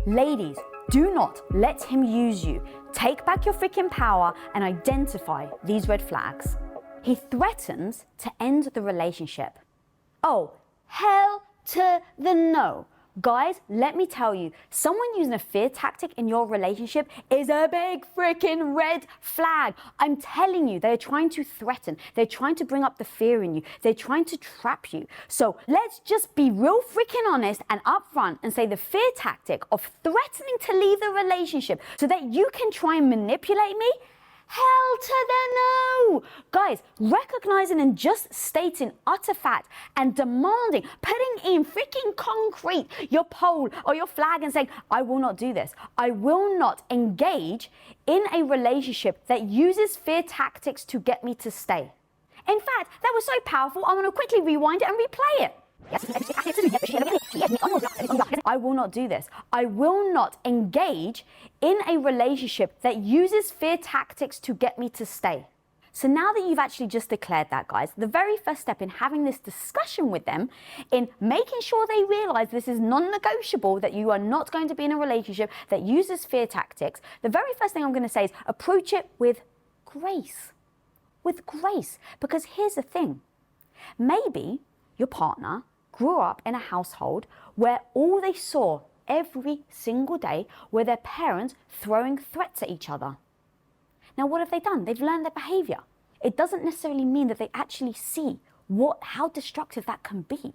Ladies, do not let him use you. Take back your freaking power and identify these red flags. He threatens to end the relationship. Oh, hell to the no. Guys, let me tell you, someone using a fear tactic in your relationship is a big freaking red flag. I'm telling you, they're trying to threaten. They're trying to bring up the fear in you. They're trying to trap you. So let's just be real freaking honest and upfront and say the fear tactic of threatening to leave the relationship so that you can try and manipulate me. Hell to the no! Guys, recognizing and just stating utter fact and demanding, putting in freaking concrete your pole or your flag and saying, I will not do this. I will not engage in a relationship that uses fear tactics to get me to stay. In fact, that was so powerful, I want to quickly rewind it and replay it. I will not do this. I will not engage in a relationship that uses fear tactics to get me to stay. So now that you've actually just declared that, guys, the very first step in having this discussion with them, in making sure they realize this is non-negotiable, that you are not going to be in a relationship that uses fear tactics, the very first thing I'm going to say is approach it with grace. With grace. Because here's the thing. Maybe your partner grew up in a household where all they saw every single day were their parents throwing threats at each other. Now, what have they done? They've learned their behavior. It doesn't necessarily mean that they actually see how destructive that can be.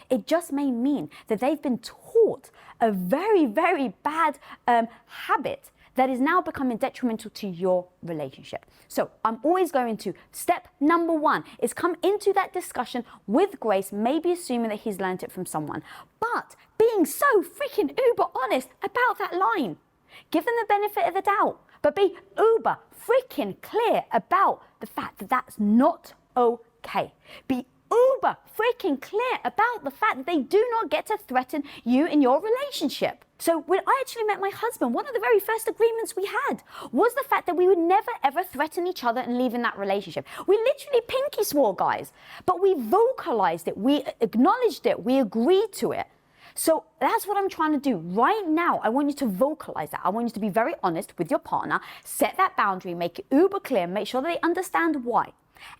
It just may mean that they've been taught a very, very bad habit that is now becoming detrimental to your relationship. So I'm always going to, step number one is come into that discussion with grace, maybe assuming that he's learned it from someone, but being so freaking uber honest about that line. Give them the benefit of the doubt, but be uber freaking clear about the fact that that's not okay. Be uber freaking clear about the fact that they do not get to threaten you in your relationship. So when I actually met my husband, one of the very first agreements we had was the fact that we would never ever threaten each other and leave in that relationship. We literally pinky swore, guys, but we vocalized it, we acknowledged it, we agreed to it. So that's what I'm trying to do right now. I want you to vocalize that. I want you to be very honest with your partner, set that boundary, make it uber clear, make sure that they understand why.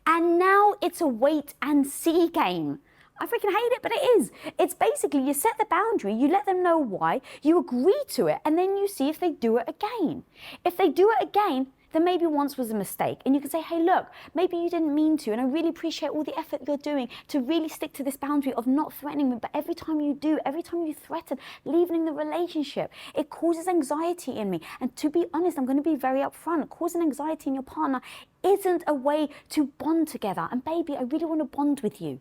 And now it's a wait and see game. I freaking hate it, but it is. It's basically you set the boundary, you let them know why, you agree to it, and then you see if they do it again. If they do it again, then maybe once was a mistake. And you can say, hey, look, maybe you didn't mean to, and I really appreciate all the effort you're doing to really stick to this boundary of not threatening me. But every time you do, every time you threaten leaving the relationship, it causes anxiety in me. And to be honest, I'm going to be very upfront. Causing anxiety in your partner isn't a way to bond together. And baby, I really want to bond with you.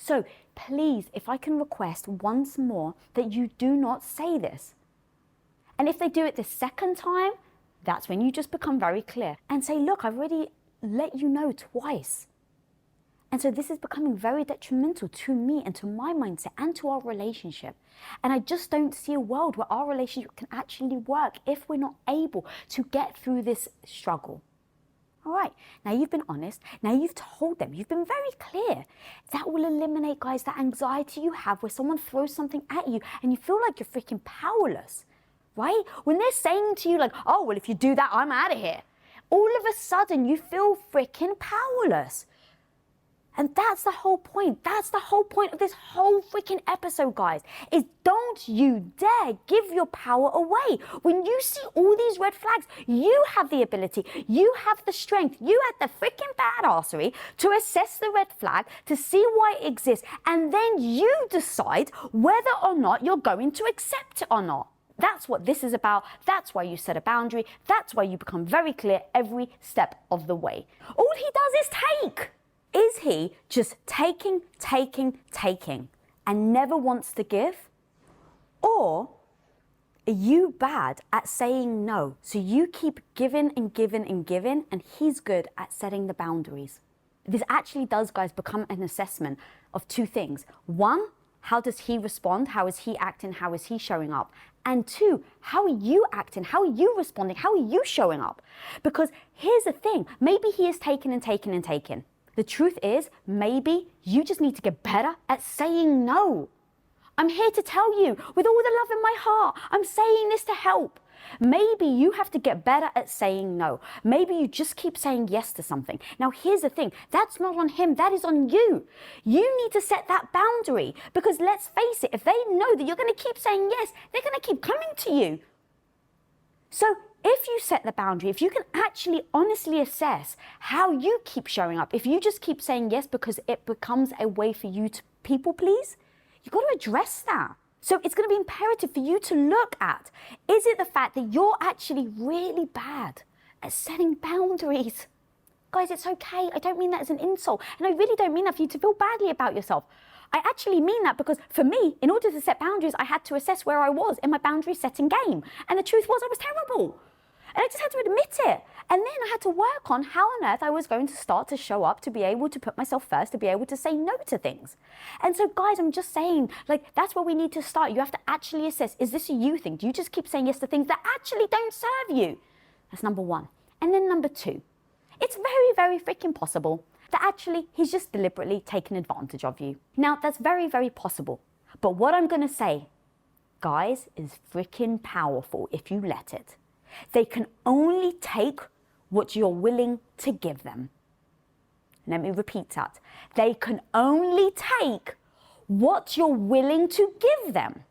So please, if I can request once more that you do not say this. And if they do it the second time, that's when you just become very clear and say, look, I've already let you know twice. And so this is becoming very detrimental to me and to my mindset and to our relationship. And I just don't see a world where our relationship can actually work if we're not able to get through this struggle. All right, now you've been honest, now you've told them, you've been very clear. That will eliminate, guys, that anxiety you have where someone throws something at you and you feel like you're freaking powerless, right? When they're saying to you like, oh, well, if you do that, I'm out of here. All of a sudden, you feel freaking powerless. And that's the whole point. That's the whole point of this whole freaking episode, guys, is don't you dare give your power away. When you see all these red flags, you have the ability, you have the strength, you have the freaking badassery to assess the red flag, to see why it exists, and then you decide whether or not you're going to accept it or not. That's what this is about. That's why you set a boundary. That's why you become very clear every step of the way. All he does is take. Is he just taking, and never wants to give? Or are you bad at saying no? So you keep giving and giving and giving, and he's good at setting the boundaries. This actually does, guys, become an assessment of two things. One, how does he respond? How is he acting? How is he showing up? And two, how are you acting? How are you responding? How are you showing up? Because here's the thing. Maybe he is taking and taking and taking. The truth is, maybe you just need to get better at saying no. I'm here to tell you with all the love in my heart, I'm saying this to help. Maybe you have to get better at saying no. Maybe you just keep saying yes to something. Now, here's the thing. That's not on him. That is on you. You need to set that boundary because let's face it, if they know that you're going to keep saying yes, they're going to keep coming to you. So if you set the boundary, if you can actually honestly assess how you keep showing up, if you just keep saying yes because it becomes a way for you to people please, you've got to address that. So it's going to be imperative for you to look at, is it the fact that you're actually really bad at setting boundaries? Guys, it's okay. I don't mean that as an insult. And I really don't mean that for you to feel badly about yourself. I actually mean that because for me, in order to set boundaries, I had to assess where I was in my boundary setting game. And the truth was I was terrible. And I just had to admit it. And then I had to work on how on earth I was going to start to show up, to be able to put myself first, to be able to say no to things. And so guys, I'm just saying, like, that's where we need to start. You have to actually assess, is this a you thing? Do you just keep saying yes to things that actually don't serve you? That's number one. And then number two, it's very, very freaking possible that actually he's just deliberately taken advantage of you. Now, that's very, very possible. But what I'm going to say, guys, is freaking powerful if you let it. They can only take what you're willing to give them. Let me repeat that. They can only take what you're willing to give them.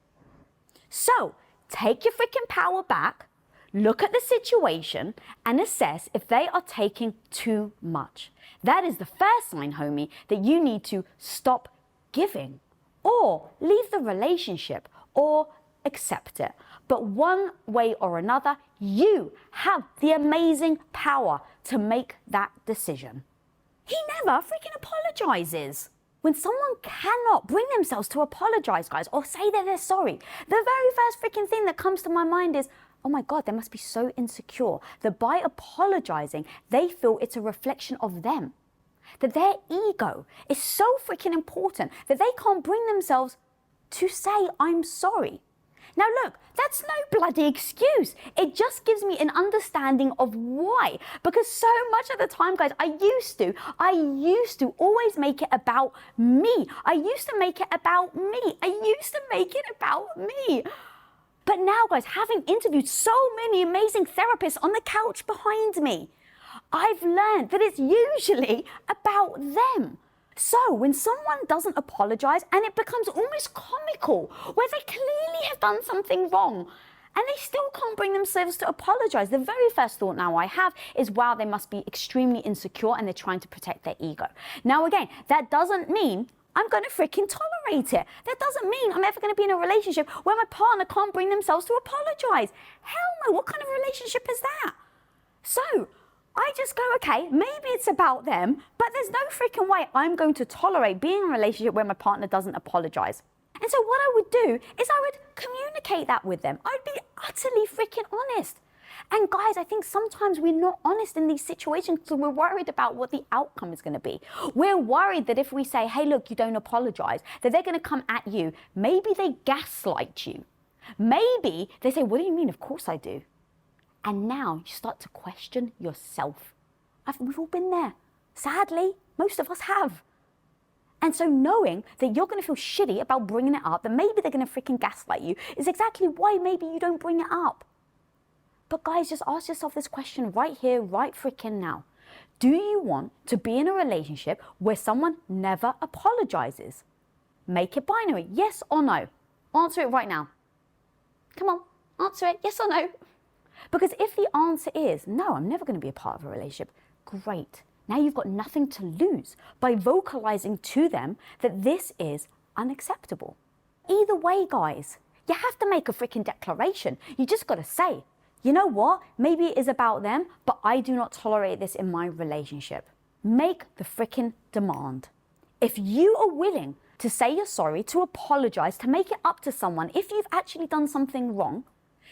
So take your freaking power back, look at the situation and assess if they are taking too much. That is the first sign, homie, that you need to stop giving or leave the relationship or accept it. But one way or another, you have the amazing power to make that decision. He never freaking apologizes. When someone cannot bring themselves to apologize, guys, or say that they're sorry, the very first freaking thing that comes to my mind is, oh my God, they must be so insecure that by apologizing, they feel it's a reflection of them. That their ego is so freaking important that they can't bring themselves to say, I'm sorry. Now look, that's no bloody excuse. It just gives me an understanding of why. Because so much of the time, guys, I used to always make it about me. I used to make it about me. But now, guys, having interviewed so many amazing therapists on the couch behind me, I've learned that it's usually about them. So when someone doesn't apologize and it becomes almost comical, where they clearly have done something wrong and they still can't bring themselves to apologize, the very first thought now I have is, wow, they must be extremely insecure and they're trying to protect their ego. Now, again, that doesn't mean I'm going to freaking tolerate it. That doesn't mean I'm ever going to be in a relationship where my partner can't bring themselves to apologize. Hell no, what kind of relationship is that? So I just go, okay, maybe it's about them, but there's no freaking way I'm going to tolerate being in a relationship where my partner doesn't apologize. And so what I would do is I would communicate that with them. I'd be utterly freaking honest. And guys, I think sometimes we're not honest in these situations because we're worried about what the outcome is going to be. We're worried that if we say, hey, look, you don't apologize, that they're going to come at you. Maybe they gaslight you. Maybe they say, what do you mean? Of course I do. And now you start to question yourself. We've all been there. Sadly, most of us have. And so knowing that you're going to feel shitty about bringing it up, that maybe they're going to freaking gaslight you, is exactly why maybe you don't bring it up. But guys, just ask yourself this question right here, right freaking now. Do you want to be in a relationship where someone never apologizes? Make it binary, yes or no. Answer it right now. Come on, answer it, yes or no. Because if the answer is, no, I'm never going to be a part of a relationship, great. Now you've got nothing to lose by vocalizing to them that this is unacceptable. Either way, guys, you have to make a freaking declaration. You just got to say, you know what? Maybe it is about them, but I do not tolerate this in my relationship. Make the freaking demand. If you are willing to say you're sorry, to apologize, to make it up to someone, if you've actually done something wrong,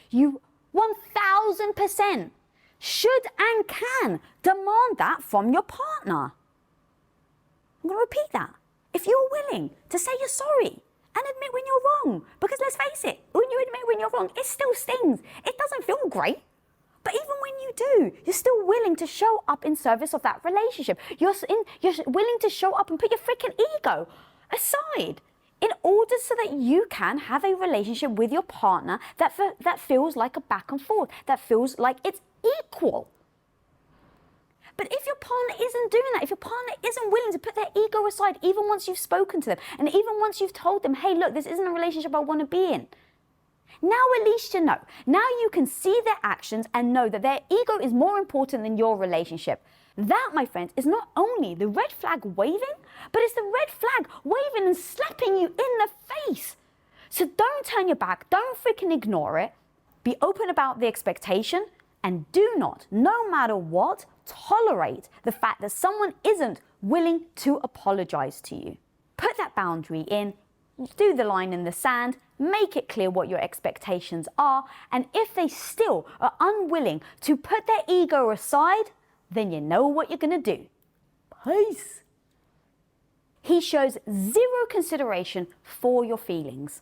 you 1000% should and can demand that from your partner. I'm going to repeat that. If you're willing to say you're sorry and admit when you're wrong, because let's face it, when you admit when you're wrong, it still stings. It doesn't feel great. But even when you do, you're still willing to show up in service of that relationship. You're willing to show up and put your freaking ego aside in order so that you can have a relationship with your partner that feels like a back and forth, that feels like it's equal. But if your partner isn't doing that, if your partner isn't willing to put their ego aside, even once you've spoken to them, and even once you've told them, hey, look, this isn't a relationship I want to be in, now at least you know. Now you can see their actions and know that their ego is more important than your relationship. That, my friends, is not only the red flag waving, but it's the red flag waving and slapping you in the face. So don't turn your back, don't freaking ignore it. Be open about the expectation, and do not, no matter what, tolerate the fact that someone isn't willing to apologize to you. Put that boundary in, do the line in the sand, make it clear what your expectations are, and if they still are unwilling to put their ego aside, then you know what you're gonna do. Peace. He shows zero consideration for your feelings.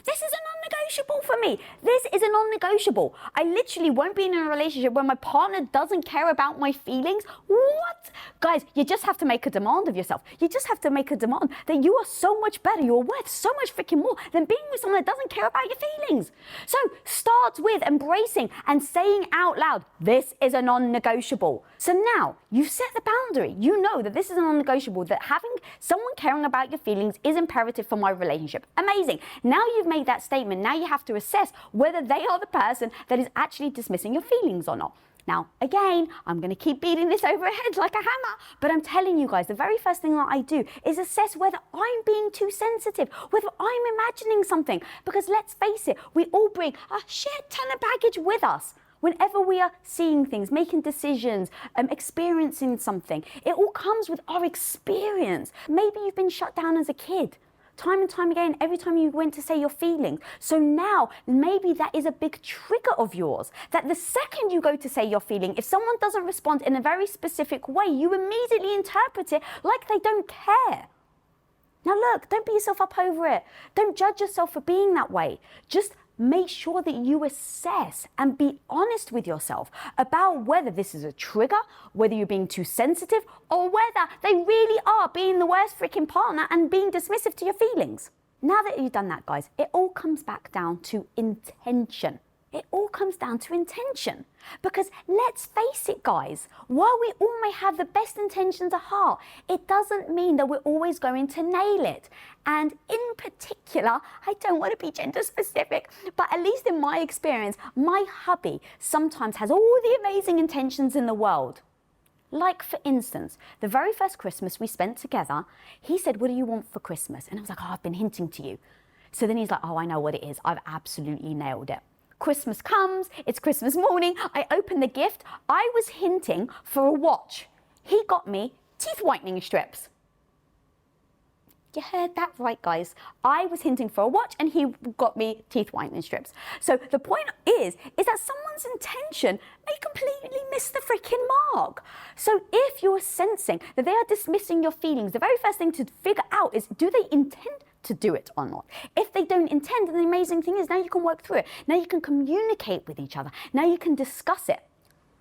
This is a non-negotiable for me. This is a non-negotiable. I literally won't be in a relationship where my partner doesn't care about my feelings. What? Guys, you just have to make a demand of yourself. You just have to make a demand that you are so much better. You're worth so much freaking more than being with someone that doesn't care about your feelings. So start with embracing and saying out loud, this is a non-negotiable. So now you've set the boundary. You know that this is a non-negotiable, that having someone caring about your feelings is imperative for my relationship. Amazing. Now you've made that statement. Now you have to assess whether they are the person that is actually dismissing your feelings or not. Now, again, I'm going to keep beating this over our head like a hammer, but I'm telling you guys, the very first thing that I do is assess whether I'm being too sensitive, whether I'm imagining something, because let's face it, we all bring a shit ton of baggage with us. Whenever we are seeing things, making decisions, experiencing something, it all comes with our experience. Maybe you've been shut down as a kid. Time and time again, every time you went to say your feelings. So now, maybe that is a big trigger of yours, that the second you go to say your feeling, if someone doesn't respond in a very specific way, you immediately interpret it like they don't care. Now look, don't beat yourself up over it. Don't judge yourself for being that way. Just make sure that you assess and be honest with yourself about whether this is a trigger, whether you're being too sensitive, or whether they really are being the worst freaking partner and being dismissive to your feelings. Now that you've done that, guys, it all comes back down to intention. It all comes down to intention. Because let's face it, guys, while we all may have the best intentions at heart, it doesn't mean that we're always going to nail it. And in particular, I don't want to be gender specific, but at least in my experience, my hubby sometimes has all the amazing intentions in the world. Like, for instance, the very first Christmas we spent together, he said, what do you want for Christmas? And I was like, oh, I've been hinting to you. So then he's like, oh, I know what it is. I've absolutely nailed it. Christmas comes, it's Christmas morning, I open the gift. I was hinting for a watch. He got me teeth whitening strips. You heard that right, guys. I was hinting for a watch and he got me teeth whitening strips. So the point is that someone's intention may completely miss the freaking mark. So if you're sensing that they are dismissing your feelings, the very first thing to figure out is, do they intend to do it or not? If they don't intend, then the amazing thing is now you can work through it. Now you can communicate with each other. Now you can discuss it.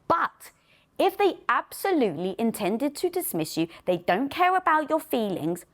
But if they absolutely intended to dismiss you, they don't care about your feelings,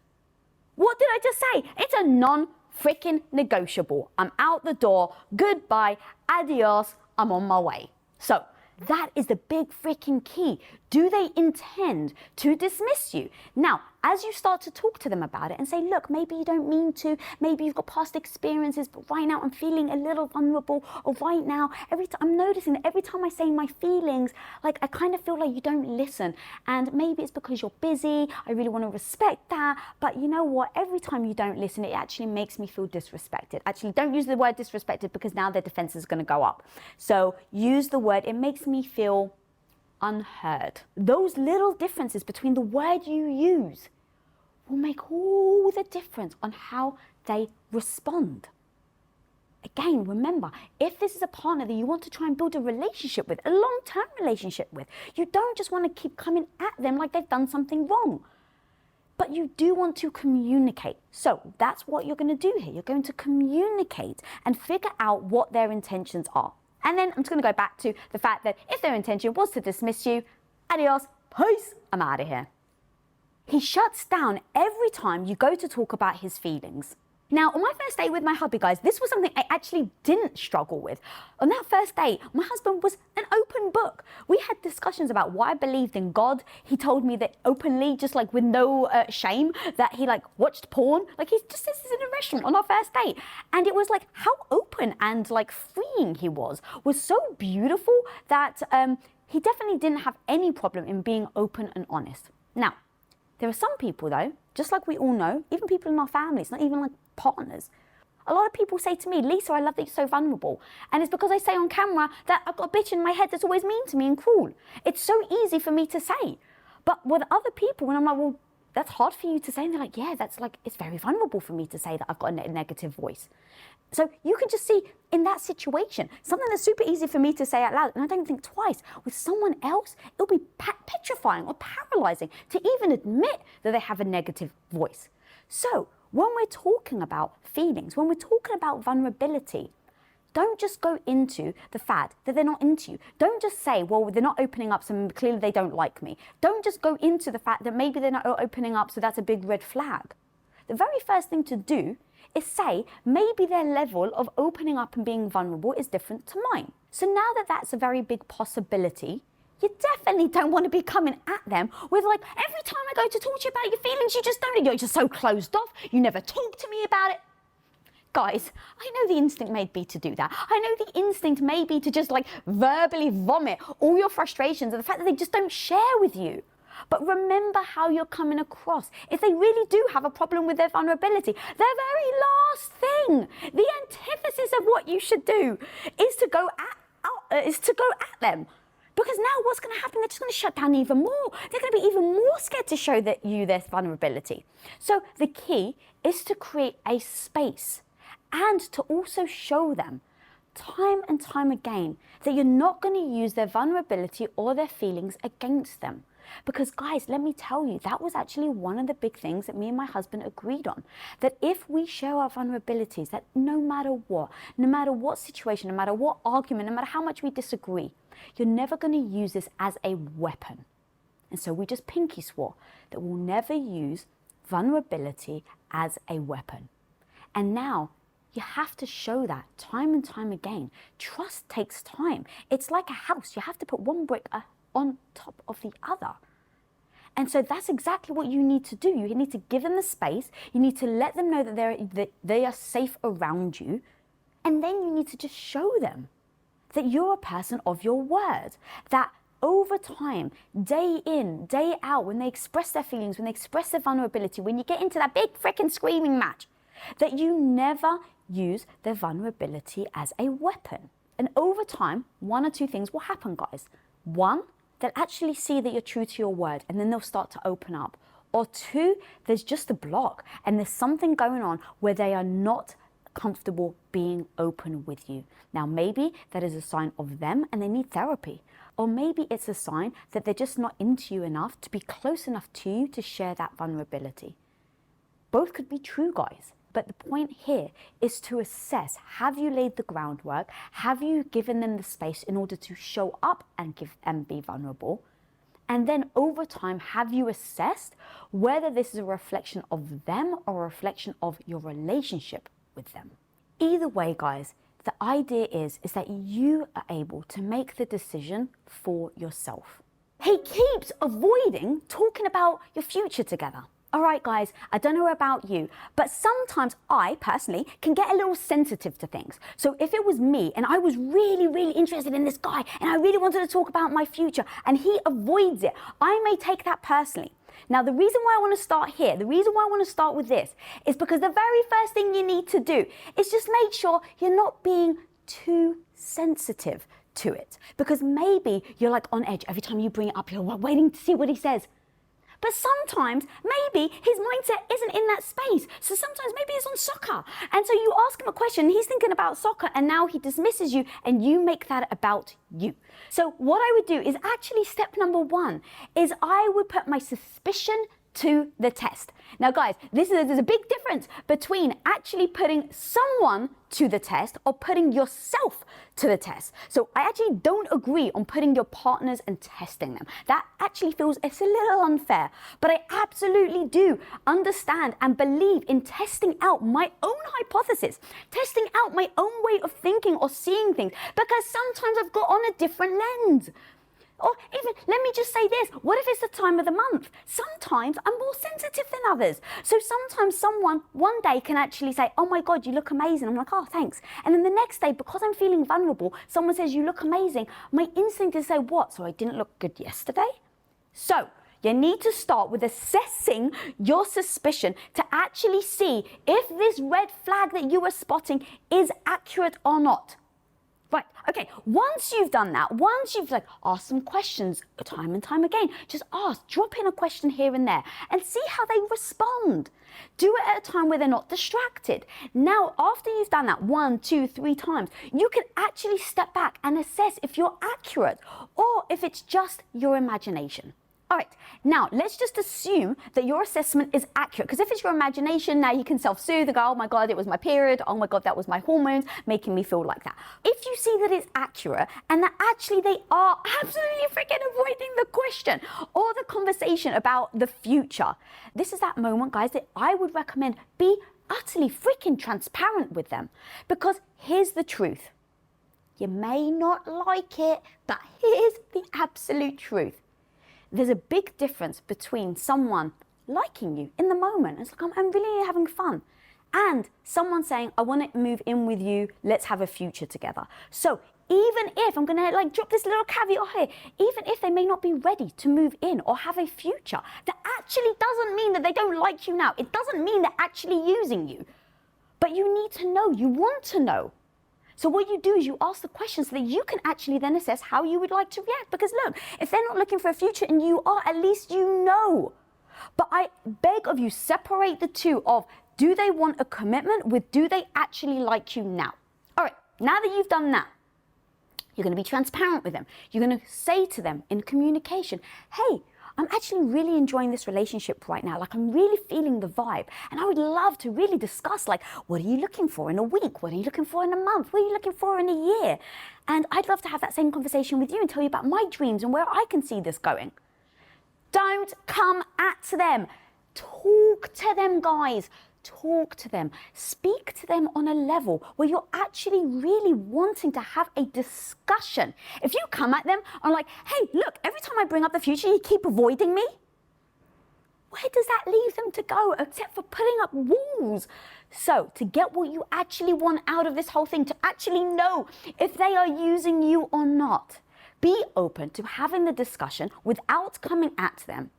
what did I just say? It's a non-freaking negotiable. I'm out the door. Goodbye. Adios. I'm on my way. So that is the big freaking key. Do they intend to dismiss you? Now, as you start to talk to them about it and say, look, maybe you don't mean to, maybe you've got past experiences, but right now I'm feeling a little vulnerable, or right now, I'm noticing that every time I say my feelings, like I kind of feel like you don't listen, and maybe it's because you're busy, I really want to respect that, but you know what, every time you don't listen, it actually makes me feel disrespected. Actually, don't use the word disrespected, because now their defense is going to go up. So use the word, it makes me feel unheard. Those little differences between the word you use will make all the difference on how they respond. Again, remember, if this is a partner that you want to try and build a relationship with, a long-term relationship with, you don't just want to keep coming at them like they've done something wrong. But you do want to communicate. So that's what you're going to do here. You're going to communicate and figure out what their intentions are. And then I'm just going to go back to the fact that if their intention was to dismiss you, adios, peace, I'm out of here. He shuts down every time you go to talk about his feelings. Now, on my first date with my hubby, guys, this was something I actually didn't struggle with. On that first date, my husband was an open book. We had discussions about why I believed in God. He told me that openly, just like with no shame, that he like watched porn. Like he just says this in a restaurant on our first date. And it was like how open and like freeing he was so beautiful that he definitely didn't have any problem in being open and honest. Now, there are some people though, just like we all know, even people in our families, not even like partners. A lot of people say to me, Lisa, I love that you're so vulnerable. And it's because I say on camera that I've got a bitch in my head that's always mean to me and cruel. It's so easy for me to say. But with other people, when I'm like, well, that's hard for you to say. And they're like, yeah, that's like, it's very vulnerable for me to say that I've got a negative voice. So you can just see in that situation, something that's super easy for me to say out loud, and I don't think twice. With someone else, it'll be petrifying or paralyzing to even admit that they have a negative voice. So when we're talking about feelings, when we're talking about vulnerability, don't just go into the fact that they're not into you. Don't just say, well, they're not opening up, so clearly they don't like me. Don't just go into the fact that maybe they're not opening up, so that's a big red flag. The very first thing to do is say, maybe their level of opening up and being vulnerable is different to mine. So now that that's a very big possibility, you definitely don't want to be coming at them with like, every time I go to talk to you about your feelings, you just don't, you're just so closed off, you never talk to me about it. Guys, I know the instinct may be to do that. I know the instinct may be to just like verbally vomit all your frustrations and the fact that they just don't share with you. But remember how you're coming across. If they really do have a problem with their vulnerability, their very last thing, the antithesis of what you should do is to go at them. Because now what's going to happen? They're just going to shut down even more. They're going to be even more scared to show their vulnerability. So the key is to create a space and to also show them time and time again that you're not going to use their vulnerability or their feelings against them. Because guys, let me tell you, that was actually one of the big things that me and my husband agreed on. That if we show our vulnerabilities, that no matter what situation, no matter what argument, no matter how much we disagree, you're never going to use this as a weapon. And so we just pinky swore that we'll never use vulnerability as a weapon. And now you have to show that time and time again. Trust takes time. It's like a house. You have to put one brick on top of the other. And so that's exactly what you need to do. You need to give them the space. You need to let them know that they are safe around you. And then you need to just show them that you're a person of your word. That over time, day in, day out, when they express their feelings, when they express their vulnerability, when you get into that big freaking screaming match, that you never use their vulnerability as a weapon. And over time, one or two things will happen, guys. One, they'll actually see that you're true to your word, and then they'll start to open up. Or two, there's just a block, and there's something going on where they are not comfortable being open with you. Now, maybe that is a sign of them and they need therapy. Or maybe it's a sign that they're just not into you enough to be close enough to you to share that vulnerability. Both could be true, guys. But the point here is to assess, have you laid the groundwork? Have you given them the space in order to show up and be vulnerable? And then over time, have you assessed whether this is a reflection of them or a reflection of your relationship with them? Either way, guys, the idea is that you are able to make the decision for yourself. He keeps avoiding talking about your future together. All right, guys, I don't know about you, but sometimes I personally can get a little sensitive to things. So if it was me and I was really, really interested in this guy and I really wanted to talk about my future and he avoids it, I may take that personally. Now, the reason why I want to start here, the reason why I want to start with this is because the very first thing you need to do is just make sure you're not being too sensitive to it. Because maybe you're like on edge every time you bring it up, you're waiting to see what he says. But sometimes, maybe his mindset isn't in that space. So sometimes maybe it's on soccer. And so you ask him a question, and he's thinking about soccer, and now he dismisses you, and you make that about you. So what I would do is actually step number one is I would put my suspicion to the test. Now guys, there's a big difference between actually putting someone to the test or putting yourself to the test. So I actually don't agree on putting your partners and testing them. That actually feels, it's a little unfair, but I absolutely do understand and believe in testing out my own hypothesis, testing out my own way of thinking or seeing things, because sometimes I've got on a different lens. Or even, let me just say this, what if it's the time of the month? Sometimes I'm more sensitive than others. So sometimes someone one day can actually say, oh my God, you look amazing. I'm like, oh, thanks. And then the next day, because I'm feeling vulnerable, someone says, you look amazing. My instinct is to say, what? So I didn't look good yesterday? So you need to start with assessing your suspicion to actually see if this red flag that you are spotting is accurate or not. Right, okay, once you've done that, once you've asked some questions time and time again, just ask, drop in a question here and there and see how they respond. Do it at a time where they're not distracted. Now, after you've done that 1, 2, 3 times, you can actually step back and assess if you're accurate or if it's just your imagination. All right, now let's just assume that your assessment is accurate, because if it's your imagination, now you can self-soothe and go, oh my God, it was my period. Oh my God, that was my hormones making me feel like that. If you see that it's accurate and that actually they are absolutely freaking avoiding the question or the conversation about the future, this is that moment, guys, that I would recommend be utterly freaking transparent with them, because here's the truth. You may not like it, but here's the absolute truth. There's a big difference between someone liking you in the moment, it's like, I'm really having fun, and someone saying, I want to move in with you, let's have a future together. So even if, I'm going to drop this little caveat here, even if they may not be ready to move in or have a future, that actually doesn't mean that they don't like you now. It doesn't mean they're actually using you. But you need to know, you want to know. So what you do is you ask the questions so that you can actually then assess how you would like to react. Because look, if they're not looking for a future and you are, at least you know. But I beg of you, separate the two of, do they want a commitment with, do they actually like you now? All right, now that you've done that, you're going to be transparent with them. You're going to say to them in communication, hey, I'm actually really enjoying this relationship right now. I'm really feeling the vibe. And I would love to really discuss, what are you looking for in a week? What are you looking for in a month? What are you looking for in a year? And I'd love to have that same conversation with you and tell you about my dreams and where I can see this going. Don't come at them. Talk to them, guys. Talk to them. Speak to them on a level where you're actually really wanting to have a discussion. If you come at them on hey, look, every time I bring up the future, you keep avoiding me. Where does that leave them to go except for putting up walls? So to get what you actually want out of this whole thing, to actually know if they are using you or not, be open to having the discussion without coming at them.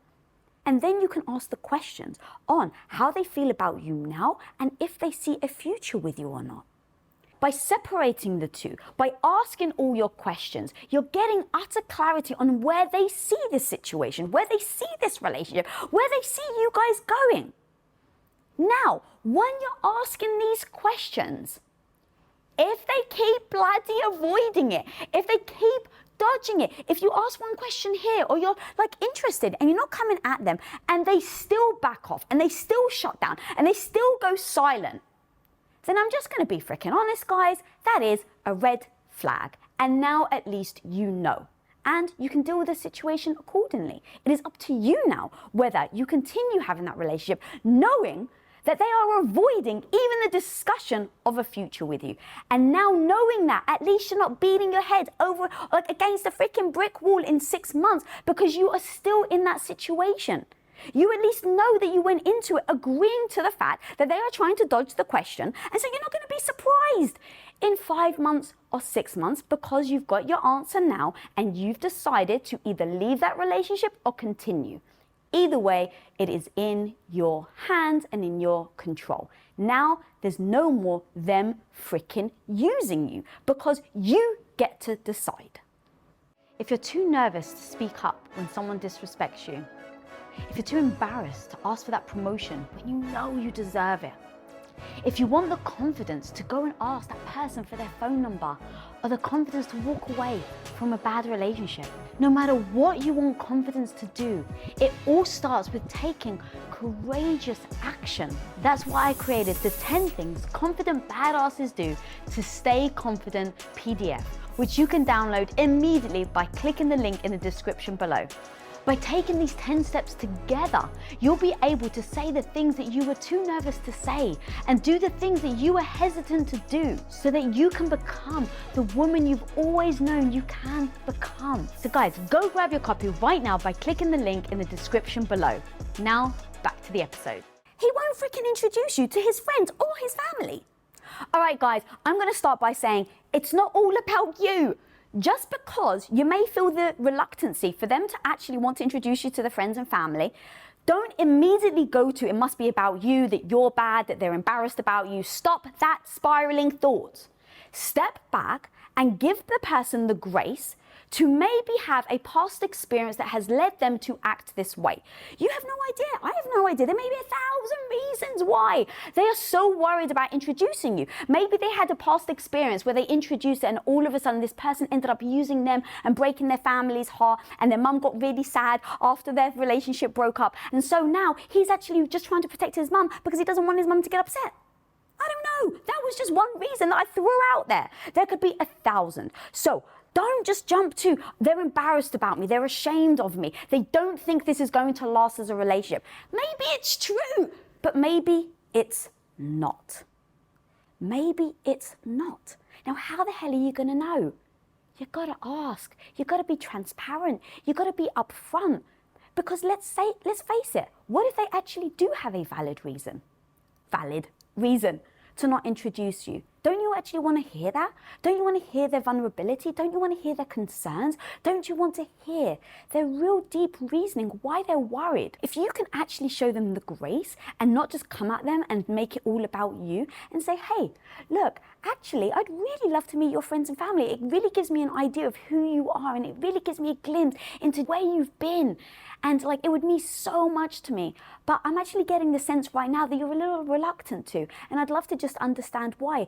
And then you can ask the questions on how they feel about you now and if they see a future with you or not. By separating the two, by asking all your questions, you're getting utter clarity on where they see this situation, where they see this relationship, where they see you guys going. Now, when you're asking these questions, if they keep bloody avoiding it, if they keep dodging it, if you ask one question here or you're interested and you're not coming at them and they still back off and they still shut down and they still go silent, then I'm just going to be freaking honest, guys, that is a red flag. And now at least you know. And you can deal with the situation accordingly. It is up to you now whether you continue having that relationship knowing that they are avoiding even the discussion of a future with you. And now knowing that, at least you're not beating your head over against a freaking brick wall in 6 months because you are still in that situation. You at least know that you went into it agreeing to the fact that they are trying to dodge the question, and so you're not going to be surprised in 5 months or 6 months because you've got your answer now and you've decided to either leave that relationship or continue. Either way, it is in your hands and in your control. Now, there's no more them freaking using you because you get to decide. If you're too nervous to speak up when someone disrespects you, if you're too embarrassed to ask for that promotion when you know you deserve it, if you want the confidence to go and ask that person for their phone number, or the confidence to walk away from a bad relationship, no matter what you want confidence to do, it all starts with taking courageous action. That's why I created the 10 things confident badasses do to stay confident PDF, which you can download immediately by clicking the link in the description below. By taking these 10 steps together, you'll be able to say the things that you were too nervous to say and do the things that you were hesitant to do so that you can become the woman you've always known you can become. So guys, go grab your copy right now by clicking the link in the description below. Now, back to the episode. He won't freaking introduce you to his friends or his family. All right, guys, I'm going to start by saying it's not all about you. Just because you may feel the reluctancy for them to actually want to introduce you to their friends and family, don't immediately go to it must be about you, that you're bad, that they're embarrassed about you. Stop that spiraling thought. Step back and give the person the grace to maybe have a past experience that has led them to act this way. You have no idea. I have no idea. There may be 1,000 reasons why they are so worried about introducing you. Maybe they had a past experience where they introduced it and all of a sudden this person ended up using them and breaking their family's heart, and their mum got really sad after their relationship broke up. And so now he's actually just trying to protect his mum because he doesn't want his mum to get upset. I don't know. That was just one reason that I threw out there. There could be 1,000. So don't just jump to, they're embarrassed about me, they're ashamed of me, they don't think this is going to last as a relationship. Maybe it's true, but maybe it's not. Maybe it's not. Now, how the hell are you going to know? You've got to ask. You've got to be transparent. You've got to be upfront. Because let's face it, what if they actually do have a valid reason to not introduce you? Don't you actually want to hear that? Don't you want to hear their vulnerability? Don't you want to hear their concerns? Don't you want to hear their real deep reasoning why they're worried? If you can actually show them the grace and not just come at them and make it all about you and say, hey, look, actually, I'd really love to meet your friends and family. It really gives me an idea of who you are, and it really gives me a glimpse into where you've been. And like, it would mean so much to me. But I'm actually getting the sense right now that you're a little reluctant to. And I'd love to just understand why.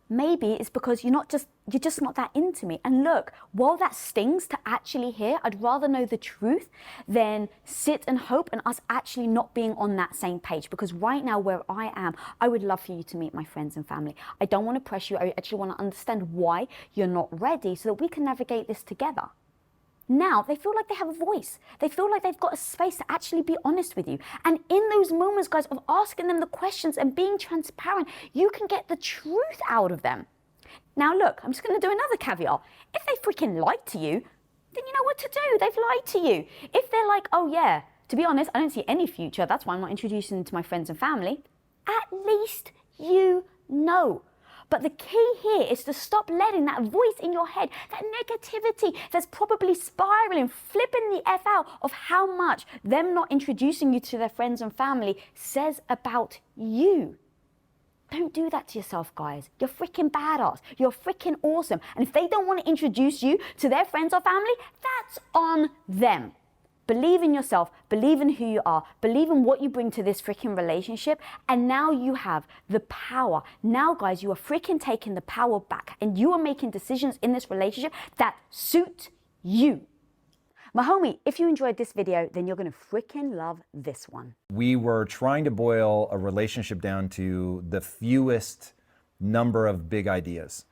Maybe it's because you're just not that into me. And look, while that stings to actually hear, I'd rather know the truth than sit and hope and us actually not being on that same page. Because right now where I am, I would love for you to meet my friends and family. I don't want to press you. I actually want to understand why you're not ready so that we can navigate this together. Now they feel like they have a voice. They feel like they've got a space to actually be honest with you. And in those moments, guys, of asking them the questions and being transparent, you can get the truth out of them. Now, look, I'm just going to do another caveat. If they freaking lied to you, then you know what to do. They've lied to you. If they're like, oh yeah, to be honest, I don't see any future. That's why I'm not introducing them to my friends and family. At least you know. But the key here is to stop letting that voice in your head, that negativity that's probably spiraling, flipping the F out of how much them not introducing you to their friends and family says about you. Don't do that to yourself, guys. You're freaking badass. You're freaking awesome. And if they don't want to introduce you to their friends or family, that's on them. Believe in yourself, believe in who you are, believe in what you bring to this freaking relationship, and now you have the power. Now, guys, you are freaking taking the power back, and you are making decisions in this relationship that suit you. My homie, if you enjoyed this video, then you're gonna freaking love this one. We were trying to boil a relationship down to the fewest number of big ideas.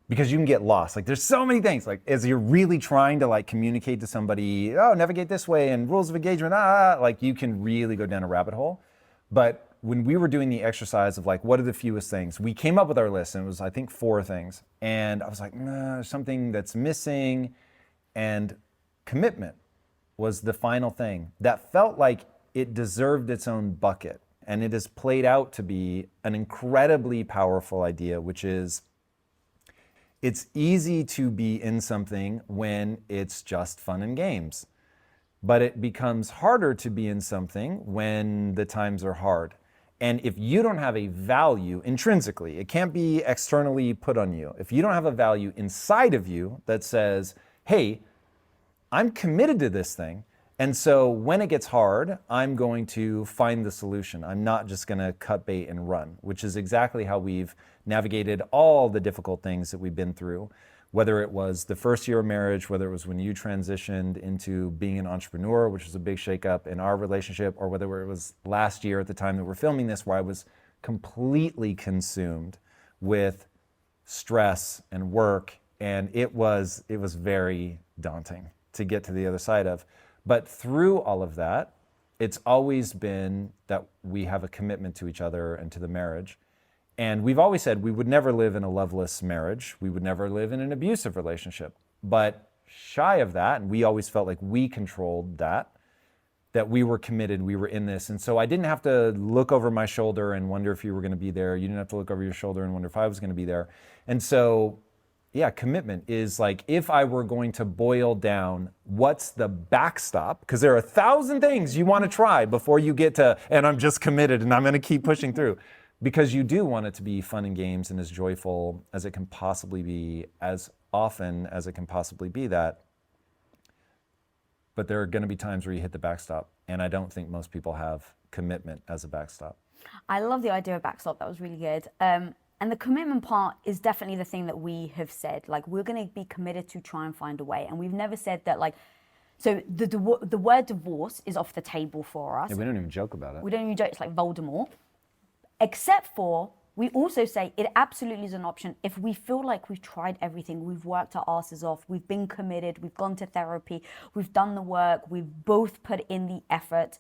Because you can get lost. Like, there's so many things. Like, as you're really trying to like communicate to somebody, oh, navigate this way and rules of engagement, like you can really go down a rabbit hole. But when we were doing the exercise of like, what are the fewest things? We came up with our list, and it was, I think, 4 things. And I was like, nah, something that's missing. And commitment was the final thing that felt like it deserved its own bucket. And it has played out to be an incredibly powerful idea, which is, it's easy to be in something when it's just fun and games, but it becomes harder to be in something when the times are hard. And if you don't have a value intrinsically, it can't be externally put on you. If you don't have a value inside of you that says, hey, I'm committed to this thing, And so when it gets hard, I'm going to find the solution. I'm not just going to cut bait and run, which is exactly how we've navigated all the difficult things that we've been through, whether it was the first year of marriage, whether it was when you transitioned into being an entrepreneur, which was a big shakeup in our relationship, or whether it was last year at the time that we're filming this, where I was completely consumed with stress and work, and it was very daunting to get to the other side of. But through all of that, it's always been that we have a commitment to each other and to the marriage. And we've always said we would never live in a loveless marriage. We would never live in an abusive relationship. But shy of that, and we always felt like we controlled that we were committed, we were in this. And so I didn't have to look over my shoulder and wonder if you were going to be there. You didn't have to look over your shoulder and wonder if I was going to be there. And so, yeah, commitment is like, if I were going to boil down what's the backstop, because there are 1,000 things you want to try before you get to, and I'm just committed and I'm going to keep pushing through, because you do want it to be fun and games and as joyful as it can possibly be, as often as it can possibly be that. But there are going to be times where you hit the backstop, and I don't think most people have commitment as a backstop. I love the idea of backstop. That was really good. And the commitment part is definitely the thing that we have said, like, we're going to be committed to try and find a way. And we've never said that, like, so the word divorce is off the table for us. Yeah, we don't even joke about it. We don't even joke, it's like Voldemort. Except for, we also say it absolutely is an option if we feel like we've tried everything, we've worked our asses off, we've been committed, we've gone to therapy, we've done the work, we've both put in the effort.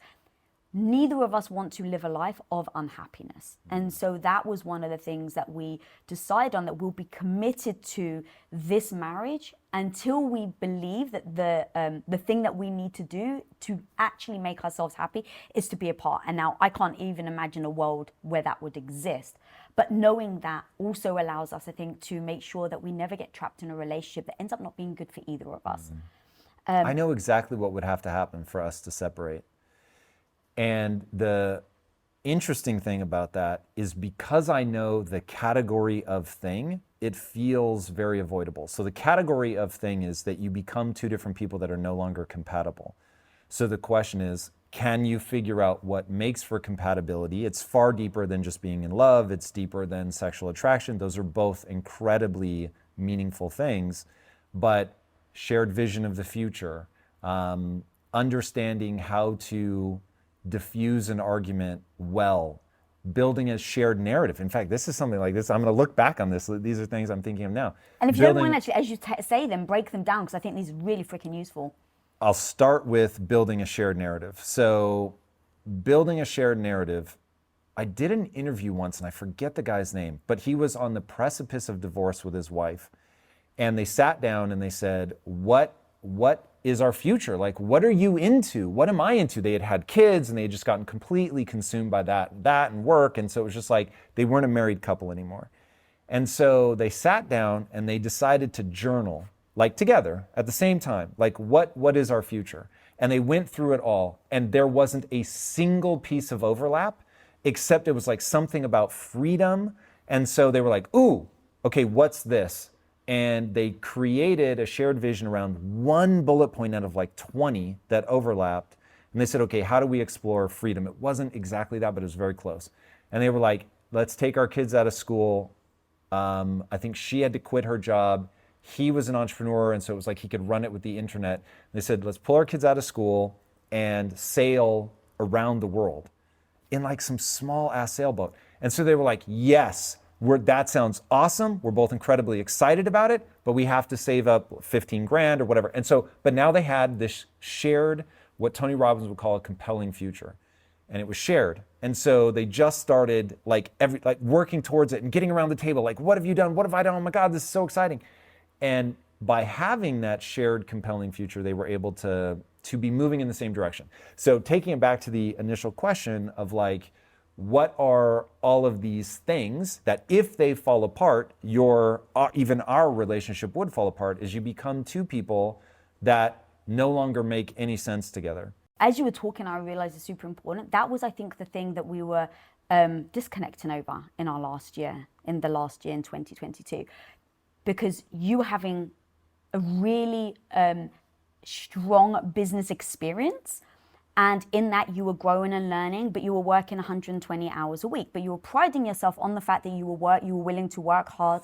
Neither of us want to live a life of unhappiness. And so that was one of the things that we decided on, that we'll be committed to this marriage until we believe that the thing that we need to do to actually make ourselves happy is to be apart. And now I can't even imagine a world where that would exist. But knowing that also allows us, I think, to make sure that we never get trapped in a relationship that ends up not being good for either of us. I know exactly what would have to happen for us to separate. And the interesting thing about that is, because I know the category of thing, it feels very avoidable. So the category of thing is that you become two different people that are no longer compatible. So the question is, can you figure out what makes for compatibility? It's far deeper than just being in love. It's deeper than sexual attraction. Those are both incredibly meaningful things, but shared vision of the future, understanding how to diffuse an argument well, building a shared narrative. In fact, this is something like this. I'm going to look back on this. These are things I'm thinking of now. And if you don't mind, actually, as you say them, break them down, because I think these are really freaking useful. I'll start with building a shared narrative. So building a shared narrative, I did an interview once, and I forget the guy's name, but he was on the precipice of divorce with his wife. And they sat down and they said, what is our future? Like, what are you into? What am I into? They had had kids and they had just gotten completely consumed by that and work. And so it was just like, they weren't a married couple anymore. And so they sat down and they decided to journal, like together at the same time, like what is our future? And they went through it all, and there wasn't a single piece of overlap, except it was like something about freedom. And so they were like, ooh, okay, what's this? And they created a shared vision around one bullet point out of like 20 that overlapped. And they said, okay, how do we explore freedom? It wasn't exactly that, but it was very close. And they were like, let's take our kids out of school. I think she had to quit her job. He was an entrepreneur, and so it was like he could run it with the internet. They said, let's pull our kids out of school and sail around the world in like some small ass sailboat. And so they were like, yes, that sounds awesome. We're both incredibly excited about it, but we have to save up 15 grand or whatever. And so, but now they had this shared, what Tony Robbins would call a compelling future. And it was shared. And so they just started like working towards it and getting around the table. Like, what have you done? What have I done? Oh my God, this is so exciting. And by having that shared compelling future, they were able to be moving in the same direction. So taking it back to the initial question of like, what are all of these things that if they fall apart, even our relationship would fall apart, is you become two people that no longer make any sense together. As you were talking, I realized it's super important. That was, I think, the thing that we were disconnecting over in the last year in 2022. Because you having a really strong business experience. And in that you were growing and learning, but you were working 120 hours a week. But you were priding yourself on the fact that you were willing to work hard.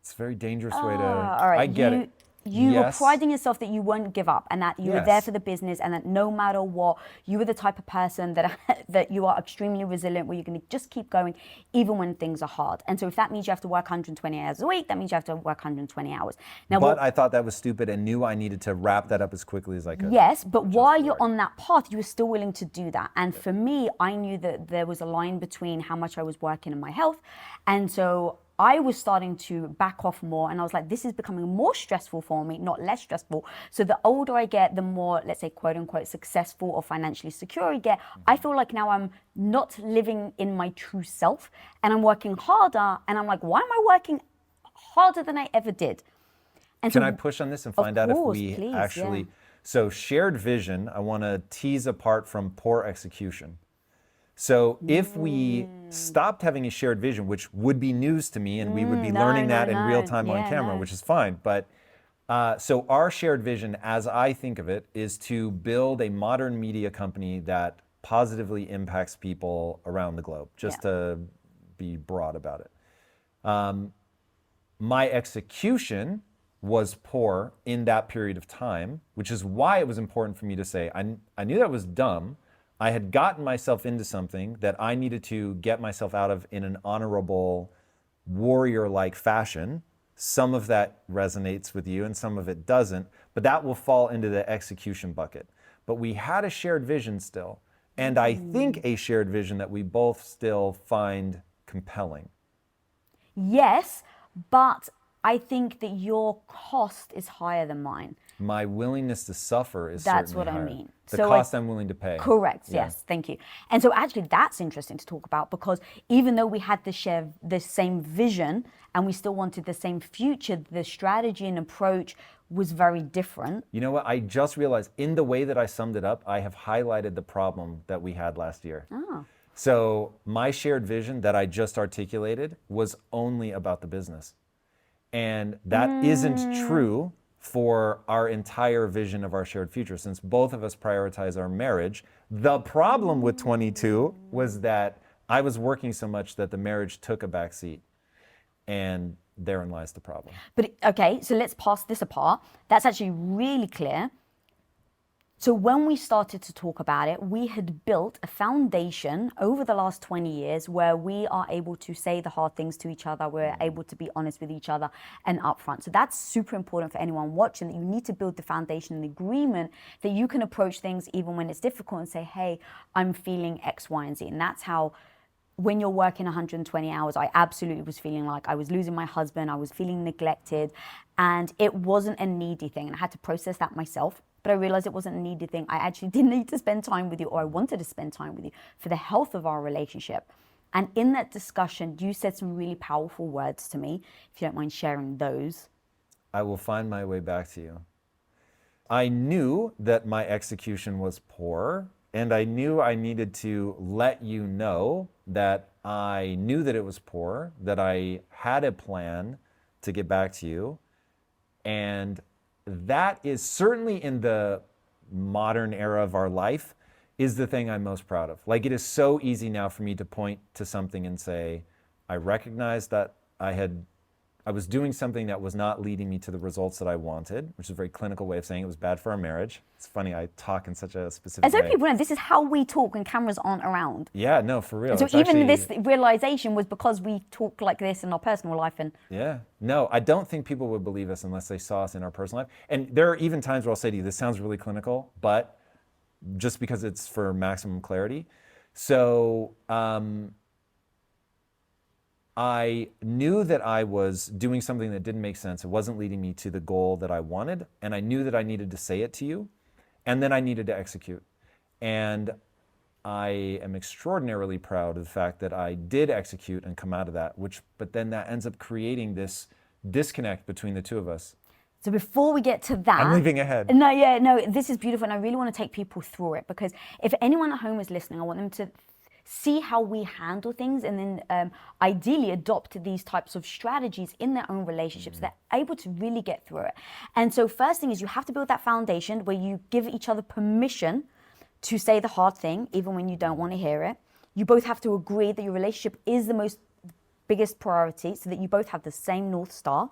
It's a very dangerous way to, All right. I get it. You Yes. were priding yourself that you wouldn't give up and that you were there Yes. for the business and that no matter what, you were the type of person that that you are extremely resilient, where you're going to just keep going even when things are hard. And so if that means you have to work 120 hours a week, that means you have to work 120 hours. Now, But I thought that was stupid and knew I needed to wrap that up as quickly as I could. yes, but while you're on that path, you were still willing to do that. And for me, I knew that there was a line between how much I was working and my health. And so I was starting to back off more, and I was like, this is becoming more stressful for me, not less stressful. So the older I get, the more, let's say, quote unquote, successful or financially secure I get. I feel like now I'm not living in my true self and I'm working harder. And I'm like, why am I working harder than I ever did? And Can so, I push on this and find out if we please, actually, yeah. so shared vision, I want to tease apart from poor execution. So if we stopped having a shared vision, which would be news to me, and we would be learning that in real time on camera, which is fine. But so our shared vision, as I think of it, is to build a modern media company that positively impacts people around the globe, just to be broad about it. My execution was poor in that period of time, which is why it was important for me to say, I knew that was dumb. I had gotten myself into something that I needed to get myself out of in an honorable, warrior-like fashion. Some of that resonates with you and some of it doesn't, but that will fall into the execution bucket. But we had a shared vision still, and I think a shared vision that we both still find compelling. yes, but I think that your cost is higher than mine. My willingness to suffer is That's certainly what I higher. mean. The So cost I'm willing to pay. Correct. Yeah. Yes. Thank you. And so actually that's interesting to talk about, because even though we had the same vision and we still wanted the same future, the strategy and approach was very different. You know what? I just realized in the way that I summed it up, I have highlighted the problem that we had last year. Oh. So my shared vision that I just articulated was only about the business. And that isn't true for our entire vision of our shared future, since both of us prioritize our marriage. The problem with 22 was that I was working so much that the marriage took a back seat. And therein lies the problem. But okay, so let's pass this apart. That's actually really clear. So when we started to talk about it, we had built a foundation over the last 20 years where we are able to say the hard things to each other. We're able to be honest with each other and upfront. So that's super important for anyone watching, that you need to build the foundation and the agreement that you can approach things even when it's difficult and say, hey, I'm feeling X, Y, and Z. And that's how, when you're working 120 hours, I absolutely was feeling like I was losing my husband. I was feeling neglected, and it wasn't a needy thing. And I had to process that myself. But I realized it wasn't a needed thing. I actually did need to spend time with you, or I wanted to spend time with you for the health of our relationship. And in that discussion, you said some really powerful words to me, if you don't mind sharing those. I will find my way back to you. I knew that my execution was poor, and I knew I needed to let you know that I knew that it was poor, that I had a plan to get back to you, and that is certainly in the modern era of our life is the thing I'm most proud of. Like, it is so easy now for me to point to something and say, I recognize that I was doing something that was not leading me to the results that I wanted, which is a very clinical way of saying it was bad for our marriage. It's funny, I talk in such a specific As way. so people know, this is how we talk when cameras aren't around. Yeah, no, for real. So It's even actually, this realization was because we talk like this in our personal life. And yeah, no, I don't think people would believe us unless they saw us in our personal life. And there are even times where I'll say to you, this sounds really clinical, but just because it's for maximum clarity. So I knew that I was doing something that didn't make sense. It wasn't leading me to the goal that I wanted. And I knew that I needed to say it to you. And then I needed to execute. And I am extraordinarily proud of the fact that I did execute and come out of that, but then that ends up creating this disconnect between the two of us. so before we get to that, I'm leaving ahead. No, this is beautiful, and I really want to take people through it, because if anyone at home is listening, I want them see how we handle things, and then ideally adopt these types of strategies in their own relationships. They're able to really get through it. And so first thing is you have to build that foundation where you give each other permission to say the hard thing, even when you don't want to hear it. You both have to agree that your relationship is the biggest priority, so that you both have the same North Star.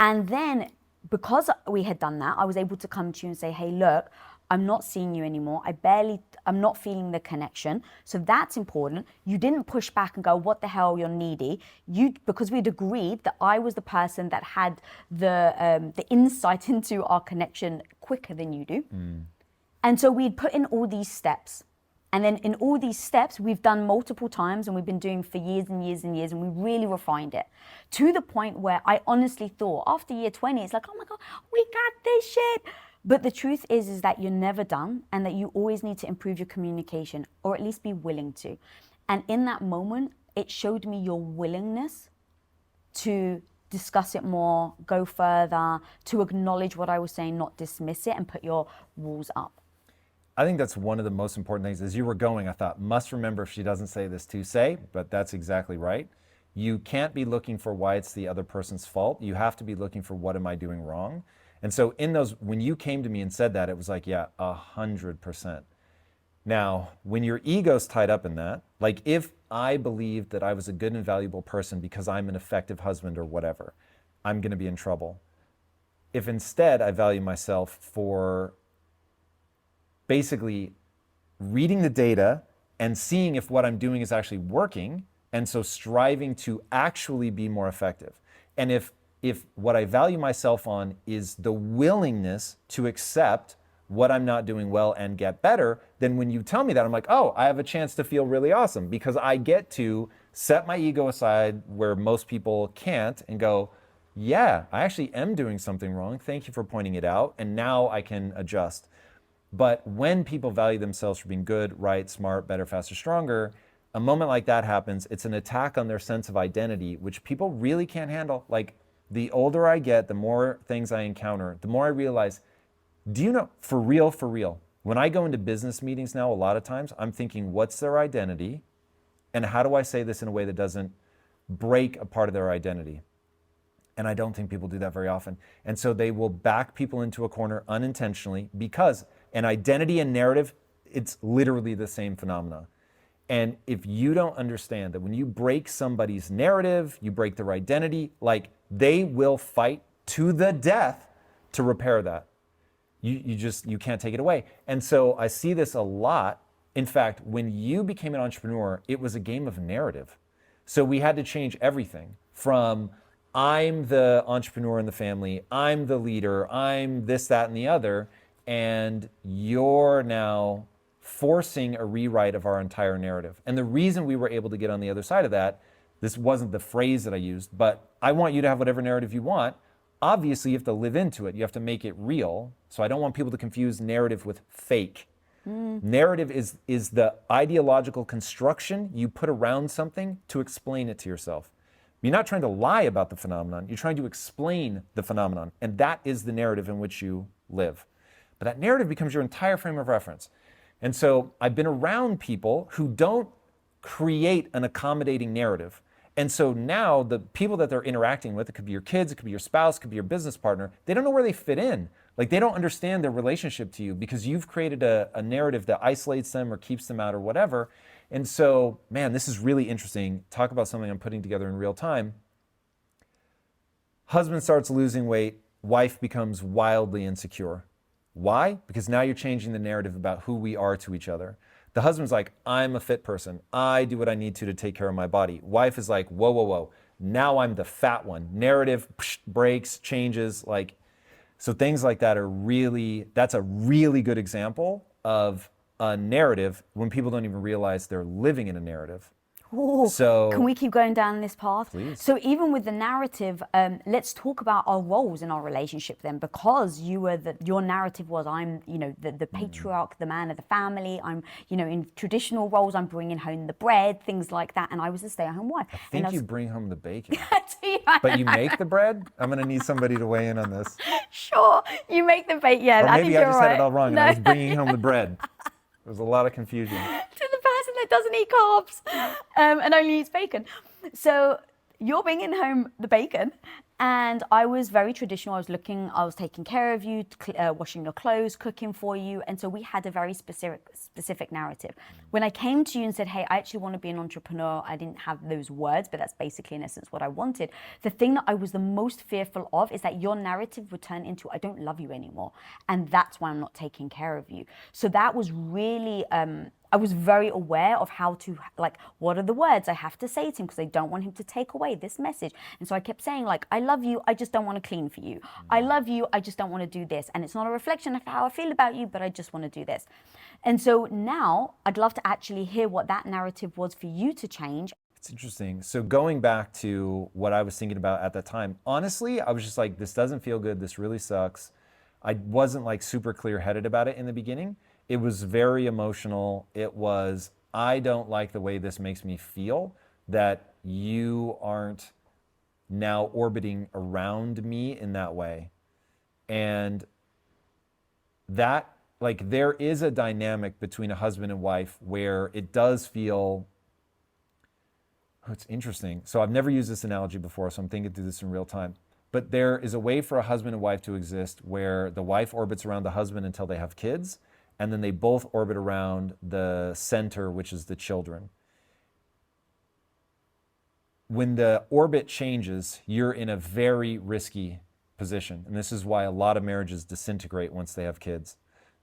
And then because we had done that, I was able to come to you and say, hey, look, I'm not seeing you anymore. I'm not feeling the connection. So that's important. You didn't push back and go, what the hell, you're needy. Because we'd agreed that I was the person that had the insight into our connection quicker than you do. And so we'd put in all these steps. And then in all these steps, we've done multiple times, and we've been doing for years and years and years, and we really refined it to the point where I honestly thought after year 20, it's like, oh my God, we got this shit. But the truth is that you're never done, and that you always need to improve your communication, or at least be willing to. And in that moment, it showed me your willingness to discuss it more, go further, to acknowledge what I was saying, not dismiss it, and put your walls up. I think that's one of the most important things. As you were going, I thought, must remember if she doesn't say this to say, but that's exactly right. You can't be looking for why it's the other person's fault. You have to be looking for what am I doing wrong? And so in those, when you came to me and said that, it was like, yeah, 100%. Now, when your ego's tied up in that, like if I believed that I was a good and valuable person because I'm an effective husband or whatever, I'm going to be in trouble. If instead I value myself for basically reading the data and seeing if what I'm doing is actually working, and so striving to actually be more effective. And if what I value myself on is the willingness to accept what I'm not doing well and get better, then when you tell me that, I'm like, oh, I have a chance to feel really awesome because I get to set my ego aside where most people can't and go, yeah, I actually am doing something wrong. Thank you for pointing it out. And now I can adjust. But when people value themselves for being good, right, smart, better, faster, stronger, a moment like that happens, it's an attack on their sense of identity, which people really can't handle. Like, the older I get, the more things I encounter, the more I realize, do you know, for real, when I go into business meetings now, a lot of times, I'm thinking, what's their identity? And how do I say this in a way that doesn't break a part of their identity? And I don't think people do that very often. And so they will back people into a corner unintentionally because an identity and narrative, it's literally the same phenomena. And if you don't understand that when you break somebody's narrative, you break their identity, like they will fight to the death to repair that. You can't take it away. And so I see this a lot. In fact, when you became an entrepreneur, it was a game of narrative. So we had to change everything from I'm the entrepreneur in the family, I'm the leader, I'm this, that, and the other, and you're now forcing a rewrite of our entire narrative. And the reason we were able to get on the other side of that, this wasn't the phrase that I used, but I want you to have whatever narrative you want. Obviously, you have to live into it. You have to make it real. So I don't want people to confuse narrative with fake. Narrative is the ideological construction you put around something to explain it to yourself. You're not trying to lie about the phenomenon. You're trying to explain the phenomenon. And that is the narrative in which you live. But that narrative becomes your entire frame of reference. And so I've been around people who don't create an accommodating narrative. And so now the people that they're interacting with, it could be your kids, it could be your spouse, it could be your business partner, they don't know where they fit in. Like they don't understand their relationship to you because you've created a narrative that isolates them or keeps them out or whatever. And so, man, this is really interesting. Talk about something I'm putting together in real time. Husband starts losing weight, wife becomes wildly insecure. Why? Because now you're changing the narrative about who we are to each other. The husband's like, I'm a fit person. I do what I need to take care of my body. Wife is like, whoa, whoa, whoa. Now I'm the fat one. Narrative breaks, changes. Like, so things like that that's a really good example of a narrative when people don't even realize they're living in a narrative. Ooh, so can we keep going down this path? Please. So even with the narrative, let's talk about our roles in our relationship then, because your narrative was I'm, the patriarch, the man of the family. I'm, in traditional roles, I'm bringing home the bread, things like that, and I was a stay-at-home wife. I think you bring home the bacon. Yeah, but you make the bread? I'm going to need somebody to weigh in on this. Sure, you make the bacon. Yeah, or maybe I just right. had it all wrong and I was bringing home the bread. There was a lot of confusion. To the person that doesn't eat carbs and only eats bacon. So you're bringing home the bacon. And I was very traditional. I was taking care of you, washing your clothes, cooking for you. And so we had a very specific narrative. When I came to you and said, hey, I actually want to be an entrepreneur, I didn't have those words, but that's basically in essence what I wanted. The thing that I was the most fearful of is that your narrative would turn into, I don't love you anymore. And that's why I'm not taking care of you. So that was really, I was very aware of how to, like, what are the words I have to say to him because I don't want him to take away this message. And so I kept saying, like, I love you, I just don't want to clean for you. I love you, I just don't want to do this. And it's not a reflection of how I feel about you, but I just want to do this. And so now I'd love to actually hear what that narrative was for you to change. It's interesting. So going back to what I was thinking about at that time, honestly, I was just like, this doesn't feel good, this really sucks. I wasn't like super clear-headed about it in the beginning. It was very emotional. It was, I don't like the way this makes me feel, that you aren't now orbiting around me in that way. And that, like, there is a dynamic between a husband and wife where it does feel, oh, it's interesting. So I've never used this analogy before, so I'm thinking through this in real time. But there is a way for a husband and wife to exist where the wife orbits around the husband until they have kids, and then they both orbit around the center, which is the children. When the orbit changes, you're in a very risky position. And this is why a lot of marriages disintegrate once they have kids,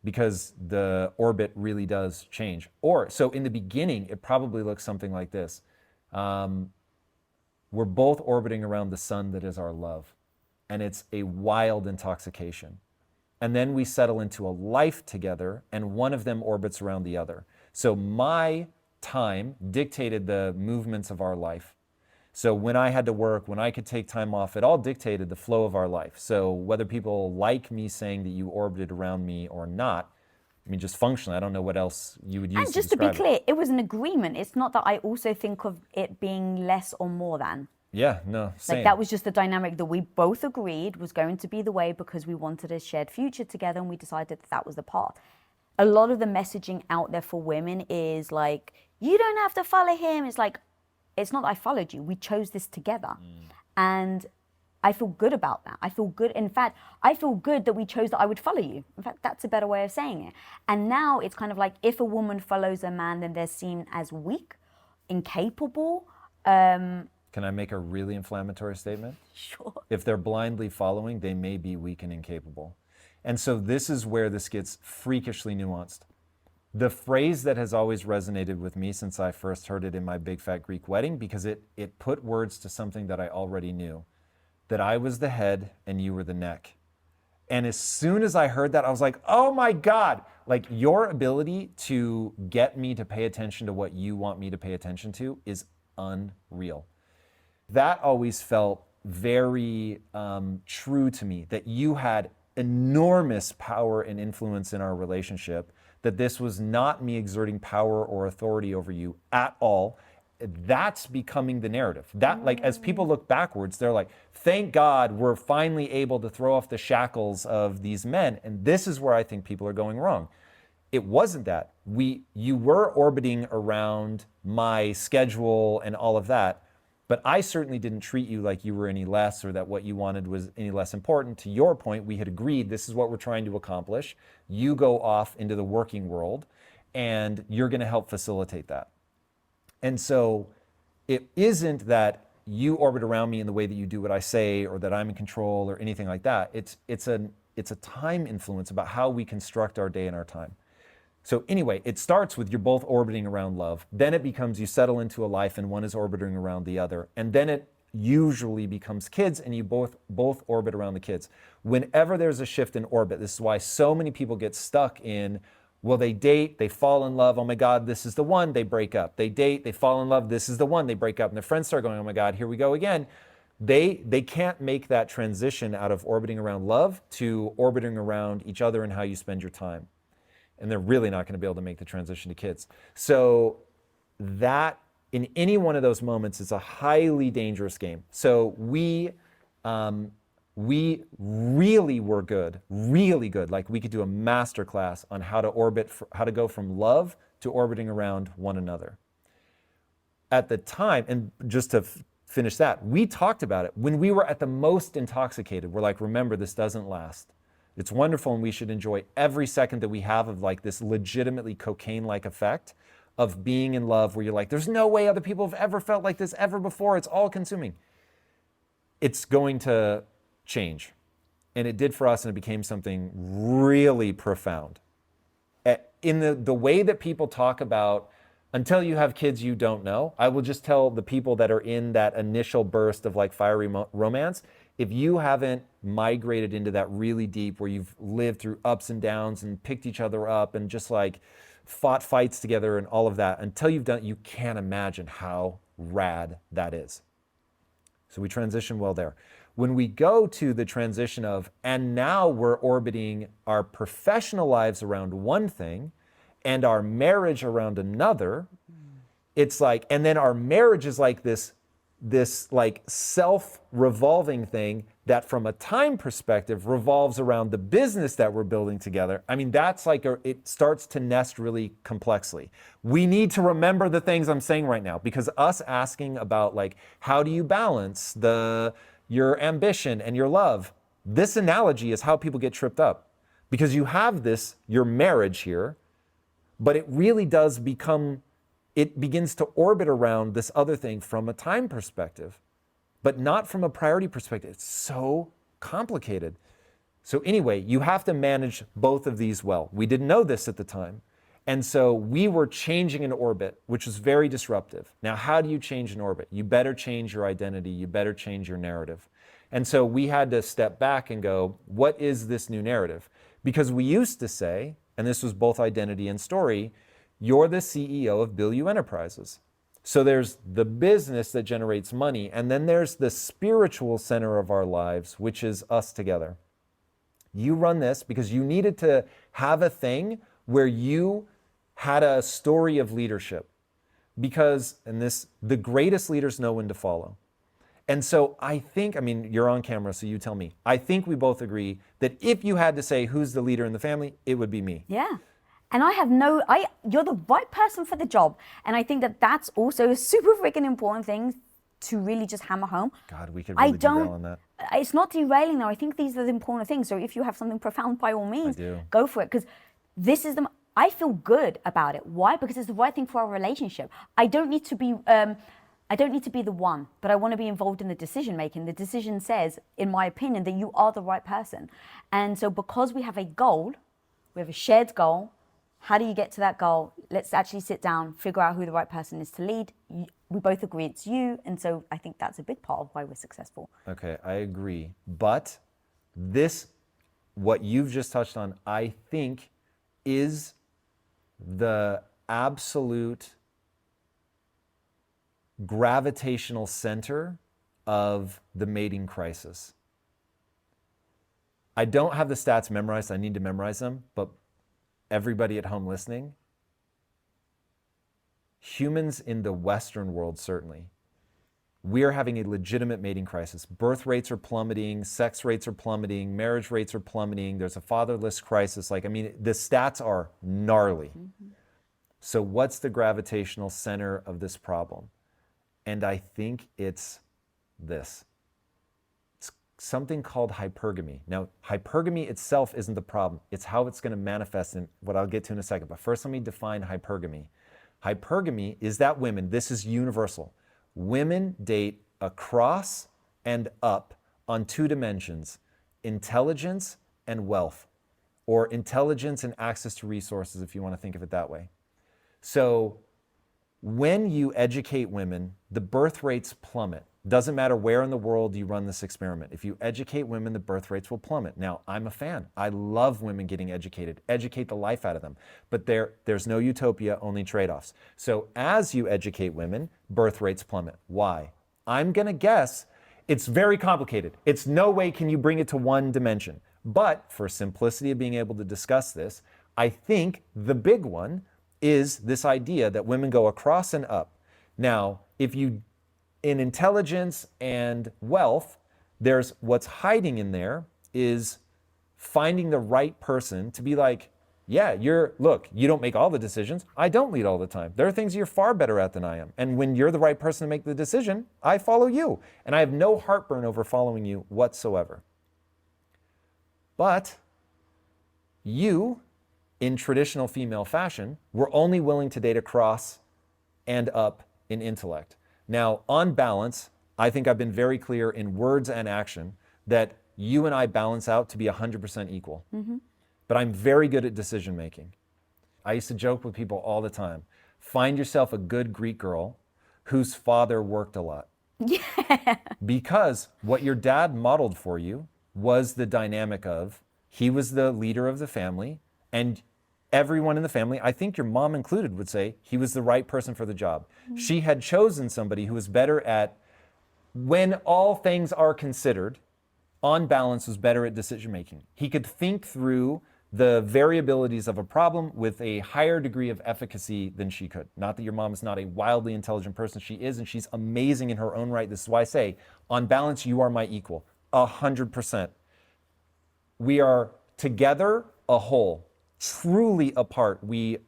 because the orbit really does change. Or, so in the beginning, it probably looks something like this. We're both orbiting around the sun that is our love. And it's a wild intoxication. And then we settle into a life together, and one of them orbits around the other. So my time dictated the movements of our life. So when I had to work, when I could take time off, it all dictated the flow of our life. So whether people like me saying that you orbited around me or not, I mean, just functionally, I don't know what else you would use and just to be clear, it was an agreement. It's not that I also think of it being less or more than. Yeah, no, same. Like, that was just the dynamic that we both agreed was going to be the way because we wanted a shared future together, and we decided that that was the path. A lot of the messaging out there for women is like, you don't have to follow him. It's like, it's not that I followed you. We chose this together. And I feel good about that. I feel good. In fact, I feel good that we chose that I would follow you. In fact, that's a better way of saying it. And now it's kind of like, if a woman follows a man, then they're seen as weak, incapable. Can I make a really inflammatory statement? Sure. If they're blindly following, they may be weak and incapable. And so this is where this gets freakishly nuanced. The phrase that has always resonated with me since I first heard it in my big fat Greek wedding, because it put words to something that I already knew, that I was the head and you were the neck. And as soon as I heard that, I was like, oh my God, like, your ability to get me to pay attention to what you want me to pay attention to is unreal. That always felt very true to me, that you had enormous power and influence in our relationship, that this was not me exerting power or authority over you at all. That's becoming the narrative. That, like, as people look backwards, they're like, thank God we're finally able to throw off the shackles of these men. And this is where I think people are going wrong. It wasn't that. You were orbiting around my schedule and all of that, but I certainly didn't treat you like you were any less, or that what you wanted was any less important. To your point, we had agreed this is what we're trying to accomplish. You go off into the working world, and you're going to help facilitate that. And so it isn't that you orbit around me in the way that you do what I say, or that I'm in control, or anything like that. It's a time influence about how we construct our day and our time. So anyway, it starts with you're both orbiting around love. Then it becomes you settle into a life and one is orbiting around the other. And then it usually becomes kids, and you both orbit around the kids. Whenever there's a shift in orbit, this is why so many people get stuck in, well, they date, they fall in love, oh my God, this is the one, they break up. They date, they fall in love, this is the one, they break up. And their friends start going, oh my God, here we go again. They can't make that transition out of orbiting around love to orbiting around each other and how you spend your time. And they're really not going to be able to make the transition to kids. So that, in any one of those moments, is a highly dangerous game. So we we really were good, really good. Like we could do a master class on how to orbit, how to go from love to orbiting around one another. At the time, and just to finish that, we talked about it when we were at the most intoxicated. We're like, remember, this doesn't last. It's wonderful and we should enjoy every second that we have of like this legitimately cocaine-like effect of being in love where you're like, there's no way other people have ever felt like this ever before. It's all consuming. It's going to change. And it did for us, and it became something really profound. In the way that people talk about, until you have kids you don't know, I will just tell the people that are in that initial burst of like fiery romance, if you haven't migrated into that really deep where you've lived through ups and downs and picked each other up and just like fought fights together and all of that, until you've done it, you can't imagine how rad that is. So we transition well there. When we go to the transition of, and now we're orbiting our professional lives around one thing and our marriage around another, it's like, and then our marriage is like this like self-revolving thing that from a time perspective revolves around the business that we're building together. I mean, that's like, it starts to nest really complexly. We need to remember the things I'm saying right now, because us asking about like, how do you balance your ambition and your love? This analogy is how people get tripped up, because you have your marriage here, but it really does it begins to orbit around this other thing from a time perspective, but not from a priority perspective. It's so complicated. So anyway, you have to manage both of these well. We didn't know this at the time. And so we were changing an orbit, which was very disruptive. Now, how do you change an orbit? You better change your identity. You better change your narrative. And so we had to step back and go, what is this new narrative? Because we used to say, and this was both identity and story, you're the CEO of Bilyeu Enterprises. So there's the business that generates money, and then there's the spiritual center of our lives, which is us together. You run this because you needed to have a thing where you had a story of leadership. Because, the greatest leaders know when to follow. And so I think, you're on camera, so you tell me. I think we both agree that if you had to say who's the leader in the family, it would be me. Yeah. And you're the right person for the job. And I think that that's also a super freaking important thing to really just hammer home. God, we could really derail on that. It's not derailing though. I think these are the important things. So if you have something profound, by all means, go for it. Because I feel good about it. Why? Because it's the right thing for our relationship. I don't need to be the one, but I want to be involved in the decision making. The decision says, in my opinion, that you are the right person. And so because we have a goal, we have a shared goal. How do you get to that goal? Let's actually sit down, figure out who the right person is to lead. We both agree it's you. And so I think that's a big part of why we're successful. Okay, I agree. But what you've just touched on, I think is the absolute gravitational center of the mating crisis. I don't have the stats memorized. I need to memorize them, but everybody at home listening, humans in the Western world, certainly, we are having a legitimate mating crisis. Birth rates are plummeting, sex rates are plummeting, marriage rates are plummeting. There's a fatherless crisis. The stats are gnarly. Mm-hmm. So what's the gravitational center of this problem? And I think it's this. It's something called hypergamy. Now, hypergamy itself isn't the problem. It's how it's going to manifest in what I'll get to in a second. But first, let me define hypergamy. Hypergamy is that women, this is universal, women date across and up on two dimensions, intelligence and wealth, or intelligence and access to resources, if you want to think of it that way. So when you educate women, the birth rates plummet. Doesn't matter where in the world you run this experiment. If you educate women, the birth rates will plummet. Now, I'm a fan. I love women getting educated. Educate the life out of them. But there's no utopia, only trade-offs. So as you educate women, birth rates plummet. Why? I'm going to guess it's very complicated. It's no way can you bring it to one dimension. But for simplicity of being able to discuss this, I think the big one is this idea that women go across and up. Now, in intelligence and wealth, There's what's hiding in there is finding the right person to be like, yeah, look, you don't make all the decisions. I don't lead all the time. There are things you're far better at than I am. And when you're the right person to make the decision, I follow you. And I have no heartburn over following you whatsoever. But you, in traditional female fashion, were only willing to date across and up in intellect. Now, on balance, I think I've been very clear in words and action that you and I balance out to be 100% equal. But I'm very good at decision making. I used to joke with people all the time. Find yourself a good Greek girl whose father worked a lot. Yeah. Because what your dad modeled for you was the dynamic of, he was the leader of the family, and everyone in the family, I think your mom included, would say he was the right person for the job. She had chosen somebody who was better at, when all things are considered, on balance, was better at decision making. He could think through the variabilities of a problem with a higher degree of efficacy than she could. Not that your mom is not a wildly intelligent person. She is, and she's amazing in her own right. This is why I say, on balance, you are my equal, 100%. We are together a whole, truly apart.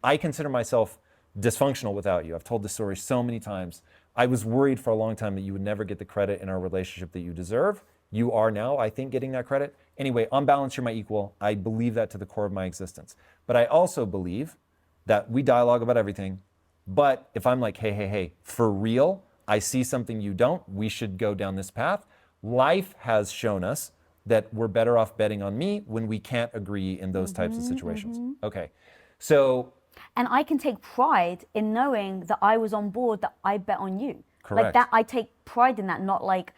I consider myself dysfunctional without you. I've told this story so many times. I was worried for a long time that you would never get the credit in our relationship that you deserve. You are now, I think, getting that credit. Anyway, on balance, you're my equal. I believe that to the core of my existence. But I also believe that we dialogue about everything. But if I'm like, hey, for real, I see something you don't, we should go down this path. Life has shown us that we're better off betting on me when we can't agree in those types of situations. Okay, so. And I can take pride in knowing that I was on board, that I bet on you. Correct. Like that, I take pride in that, not like,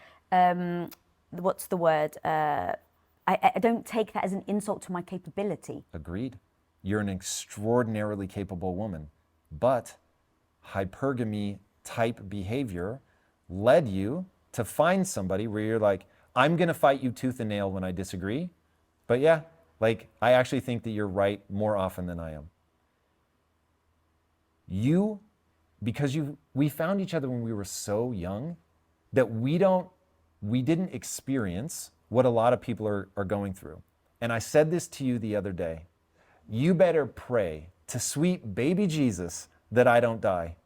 what's the word? I don't take that as an insult to my capability. Agreed. You're an extraordinarily capable woman, but hypergamy type behavior led you to find somebody where you're like, I'm going to fight you tooth and nail when I disagree. But yeah, like, I actually think that you're right more often than I am. We found each other when we were so young that we didn't experience what a lot of people are going through. And I said this to you the other day. You better pray to sweet baby Jesus that I don't die.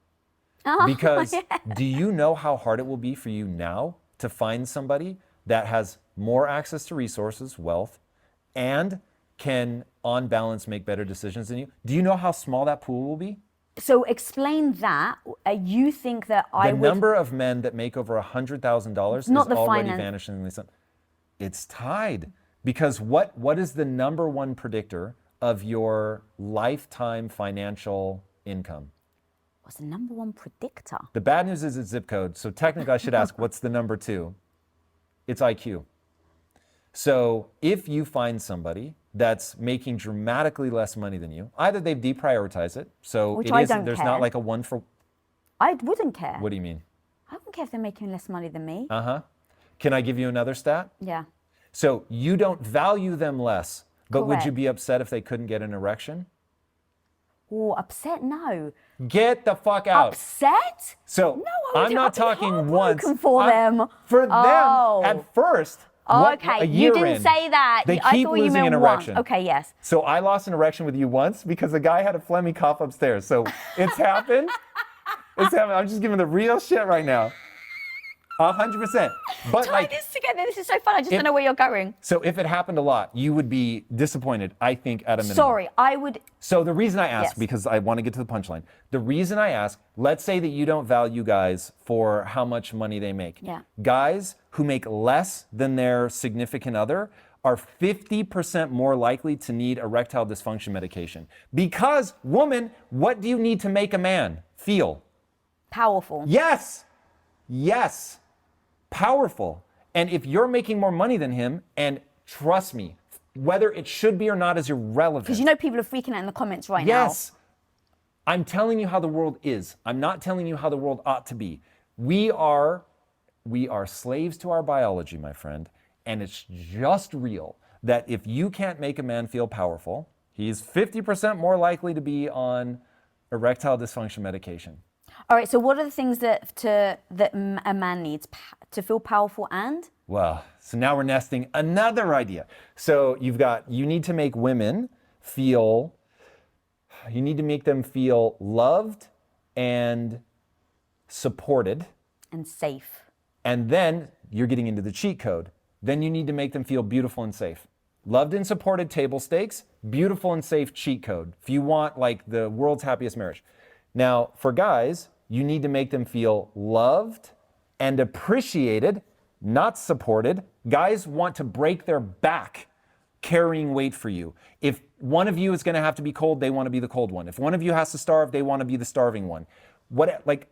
Oh, because yeah. Do you know how hard it will be for you now to find somebody that has more access to resources, wealth, and can, on balance, make better decisions than you? Do you know how small that pool will be? So explain that. You think that The number of men that make over $100,000 is Not the already finance. vanishing in the sun. It's tied. Because what is the number one predictor of your lifetime financial income? What's the number one predictor? The bad news is it's zip code. So technically I should ask, what's the number two? It's IQ. So if you find somebody that's making dramatically less money than you, either they've deprioritized it, so Which it I is, don't there's care. not like a one for, I wouldn't care. what do you mean? I don't care if they're making less money than me. Can I give you another stat? Yeah. So you don't value them less, but would you Correct. be upset if they couldn't get an erection? Oh, upset? No. Get the fuck out. Upset? So No, I would I'm not be talking once. heartbroken for them. For Oh. them, at first. Oh, a okay, year you didn't in, say that. They I keep thought you losing meant an once. erection. Okay, yes. So I lost an erection with you once because the guy had a phlegmy cough upstairs. So it's happened. It's happened. I'm just giving the real shit right now. 100%. But Tie like, this together. This is so fun. I just don't know where you're going. so if it happened a lot, you would be disappointed, I think, at a minimum. Sorry, I would. So the reason I ask, Yes. because I want to get to the punchline, the reason I ask, let's say that you don't value guys for how much money they make. Yeah. Guys who make less than their significant other are 50% more likely to need erectile dysfunction medication. Because, woman, what do you need to make a man feel? Powerful. Yes. Yes. Powerful. And if you're making more money than him, and trust me, whether it should be or not is irrelevant. Because you know people are freaking out in the comments right now. Yes. I'm telling you how the world is. I'm not telling you how the world ought to be. We are slaves to our biology, my friend, and it's just real that if you can't make a man feel powerful, he's 50% more likely to be on erectile dysfunction medication. All right, so what are the things that a man needs? to feel powerful and? Well, so now we're nesting another idea. So you need to make women feel, you need to make them feel loved and supported. And safe. And then you're getting into the cheat code. Then you need to make them feel beautiful and safe. Loved and supported, table stakes, beautiful and safe, cheat code. If you want like the world's happiest marriage. Now, for guys, you need to make them feel loved and appreciated, not supported. Guys want to break their back carrying weight for you. If one of you is going to have to be cold, they want to be the cold one. If one of you has to starve, they want to be the starving one.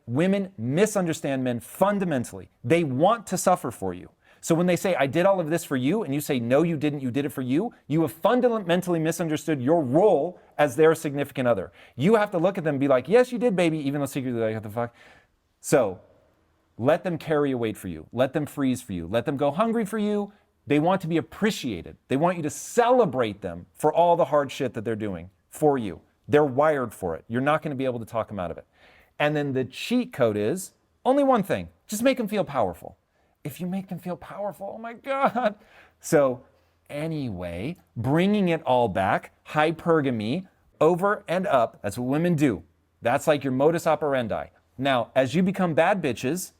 Women misunderstand men fundamentally. They want to suffer for you. So when they say, I did all of this for you, and you say, no, you didn't, you did it for you, you have fundamentally misunderstood your role as their significant other. You have to look at them and be like, yes, you did, baby, even though secretly, like, what the fuck? So let them carry a weight for you. Let them freeze for you. Let them go hungry for you. They want to be appreciated. They want you to celebrate them for all the hard shit that they're doing for you. They're wired for it. You're not going to be able to talk them out of it. And then the cheat code is only one thing. Just make them feel powerful. If you make them feel powerful, oh my God. So anyway, bringing it all back, hypergamy, over and up, that's what women do. That's like your modus operandi. Now, as you become bad bitches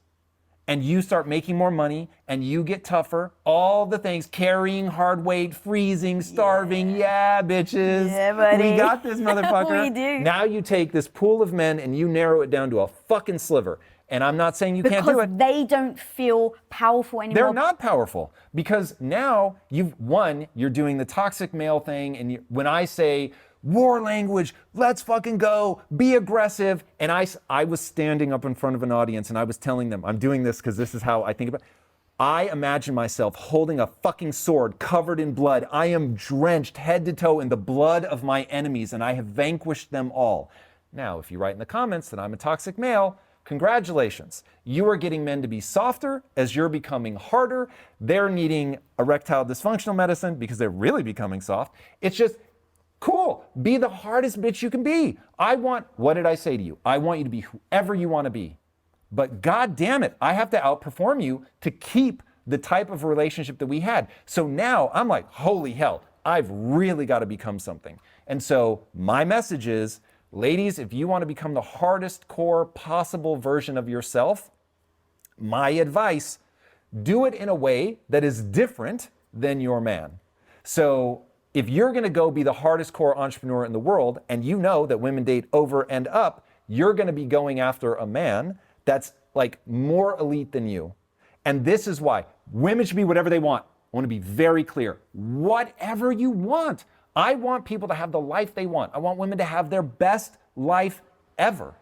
and you start making more money and you get tougher, all the things, carrying hard weight, freezing, starving, yeah bitches. Yeah, buddy. We got this, motherfucker. We do. Now you take this pool of men and you narrow it down to a fucking sliver. And I'm not saying you can't do it. Because they don't feel powerful anymore. They're not powerful because now you're doing the toxic male thing. And when I say war language, let's fucking go, be aggressive. And I was standing up in front of an audience and I was telling them, I'm doing this because this is how I think about it. I imagine myself holding a fucking sword covered in blood. I am drenched head to toe in the blood of my enemies and I have vanquished them all. Now, if you write in the comments that I'm a toxic male, congratulations. You are getting men to be softer as you're becoming harder. They're needing erectile dysfunctional medicine because they're really becoming soft. It's just cool. Be the hardest bitch you can be. What did I say to you? I want you to be whoever you want to be. But God damn it, I have to outperform you to keep the type of relationship that we had. So now I'm like, holy hell, I've really got to become something. And so my message is, ladies, if you want to become the hardest core possible version of yourself, my advice, do it in a way that is different than your man. So if you're going to go be the hardest core entrepreneur in the world, and you know that women date over and up, you're going to be going after a man that's like more elite than you. And this is why women should be whatever they want. I want to be very clear. Whatever you want. I want people to have the life they want. I want women to have their best life ever.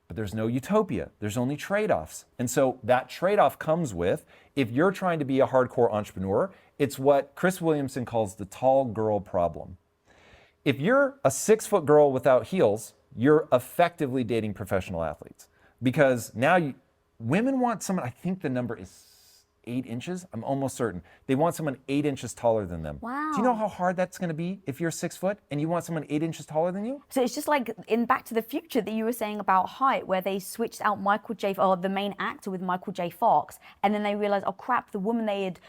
But there's no utopia. There's only trade-offs. And so that trade-off comes with, if you're trying to be a hardcore entrepreneur, it's what Chris Williamson calls the tall girl problem. If you're a 6-foot girl without heels, you're effectively dating professional athletes. Because now women want someone, I think the number is 8 inches. I'm almost certain. They want someone 8 inches taller than them. Wow. Do you know how hard that's going to be if you're 6 foot and you want someone 8 inches taller than you? So it's just like in Back to the Future that you were saying about height, where they switched out the main actor with Michael J. Fox, and then they realized, oh crap, the woman they had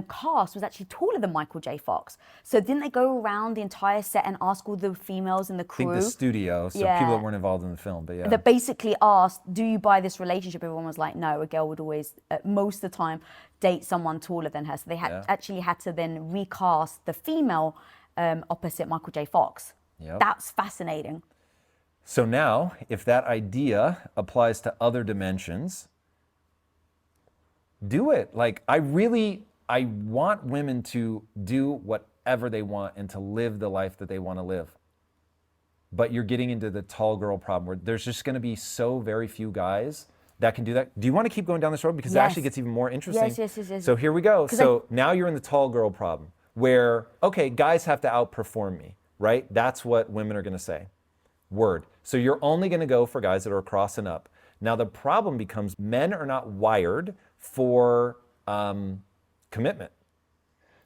cast was actually taller than Michael J. Fox. So didn't they go around the entire set and ask all the females in the crew? I think the studio, so Yeah. people that weren't involved in the film, but yeah. That basically asked, do you buy this relationship? Everyone was like, no, a girl would always, most of the time, date someone taller than her. So they actually had to then recast the female opposite Michael J. Fox. Yep. That's fascinating. So now, if that idea applies to other dimensions, do it. Like, I want women to do whatever they want and to live the life that they want to live. But you're getting into the tall girl problem where there's just going to be so very few guys that can do that. Do you want to keep going down this road? Because it actually gets even more interesting. Yes. So here we go. So now you're in the tall girl problem where, okay, guys have to outperform me, right? That's what women are going to say. Word. So you're only going to go for guys that are across and up. Now the problem becomes men are not wired for commitment.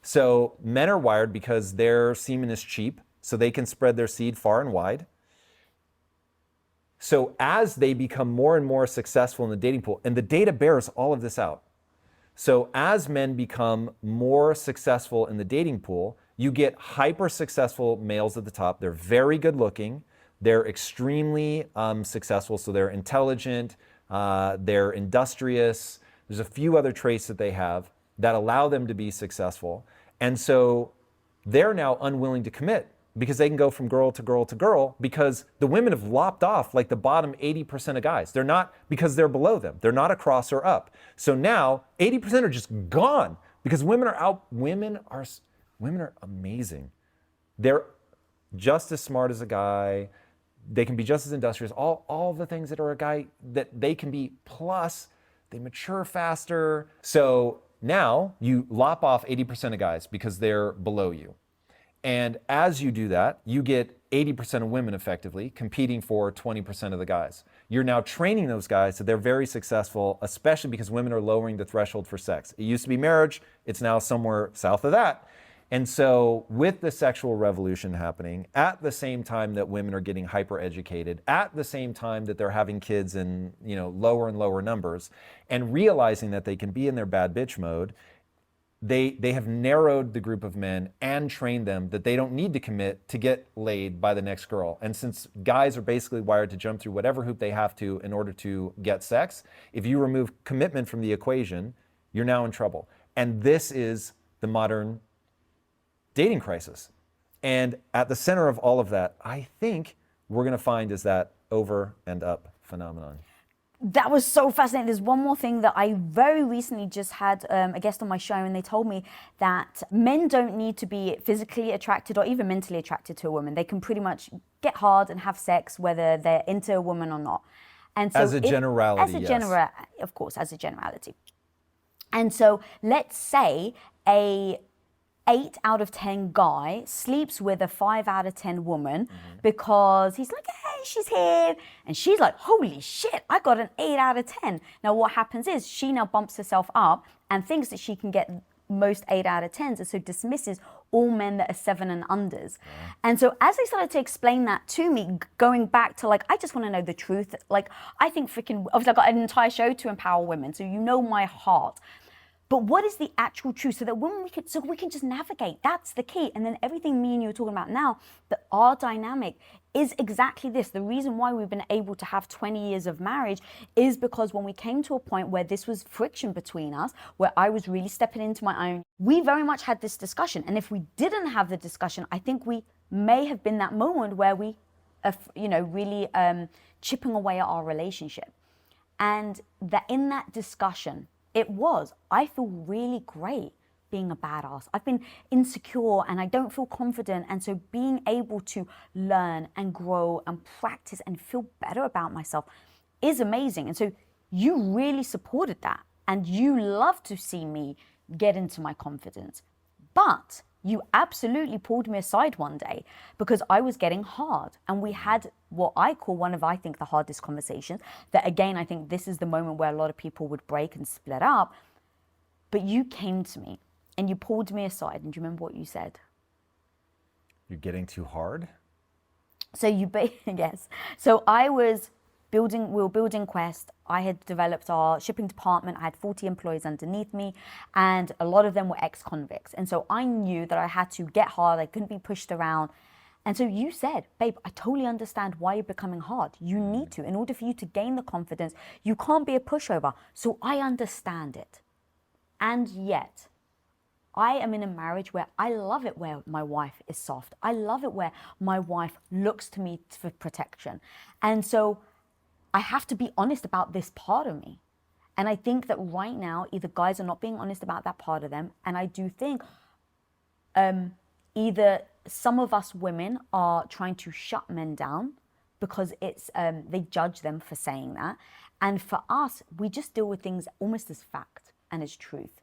So men are wired because their semen is cheap, so they can spread their seed far and wide. So as they become more and more successful in the dating pool, and the data bears all of this out, So as men become more successful in the dating pool, you get hyper successful males at the top. They're very good looking. They're extremely successful. So they're intelligent, they're industrious. There's a few other traits that they have that allow them to be successful. And so they're now unwilling to commit because they can go from girl to girl to girl because the women have lopped off like the bottom 80% of guys. They're not, because they're below them. They're not across or up. So now 80% are just gone because women are amazing. They're just as smart as a guy. They can be just as industrious. All the things that are a guy that they can be, plus they mature faster. So now you lop off 80% of guys because they're below you. And as you do that, you get 80% of women effectively competing for 20% of the guys. You're now training those guys so they're very successful, especially because women are lowering the threshold for sex. It used to be marriage, it's now somewhere south of that. And so with the sexual revolution happening, at the same time that women are getting hyper educated, at the same time that they're having kids in lower and lower numbers, and realizing that they can be in their bad bitch mode, they have narrowed the group of men and trained them that they don't need to commit to get laid by the next girl. And since guys are basically wired to jump through whatever hoop they have to in order to get sex, if you remove commitment from the equation, you're now in trouble. And this is the modern dating crisis. And at the center of all of that, I think we're going to find is that over and up phenomenon. That was so fascinating. There's one more thing that I very recently just had a guest on my show, and they told me that men don't need to be physically attracted or even mentally attracted to a woman. They can pretty much get hard and have sex whether they're into a woman or not. And so as a generality, yes. Of course, as a generality. And so let's say a 8 out of 10 guy sleeps with a 5 out of 10 woman because he's like, hey, she's here. And she's like, holy shit, I got an 8 out of 10. Now what happens is she now bumps herself up and thinks that she can get most 8 out of 10s, and so dismisses all men that are 7 and unders. And so as they started to explain that to me, going back to like, I just want to know the truth. Like, I think freaking, obviously I got an entire show to empower women, so you know my heart. But what is the actual truth so that when we can just navigate? That's the key. And then everything me and you are talking about now, that our dynamic is exactly this. The reason why we've been able to have 20 years of marriage is because when we came to a point where this was friction between us, where I was really stepping into my own, we very much had this discussion. And if we didn't have the discussion, I think we may have been that moment where we, really chipping away at our relationship. And that in that discussion, I feel really great being a badass. I've been insecure and I don't feel confident. And so being able to learn and grow and practice and feel better about myself is amazing. And so you really supported that. And you love to see me get into my confidence. But you absolutely pulled me aside one day because I was getting hard. And we had what I call one of, I think, the hardest conversations. That again, I think this is the moment where a lot of people would break and split up. But you came to me and you pulled me aside. And do you remember what you said? You're getting too hard? So yes. So we were building Quest. I had developed our shipping department. I had 40 employees underneath me, and a lot of them were ex-convicts. And so I knew that I had to get hard. I couldn't be pushed around. And so you said, babe, I totally understand why you're becoming hard. You need to. In order for you to gain the confidence, you can't be a pushover. So I understand it. And yet, I am in a marriage where I love it where my wife is soft. I love it where my wife looks to me for protection. And so I have to be honest about this part of me. And I think that right now, either guys are not being honest about that part of them. And I do think either some of us women are trying to shut men down because they judge them for saying that. And for us, we just deal with things almost as fact and as truth.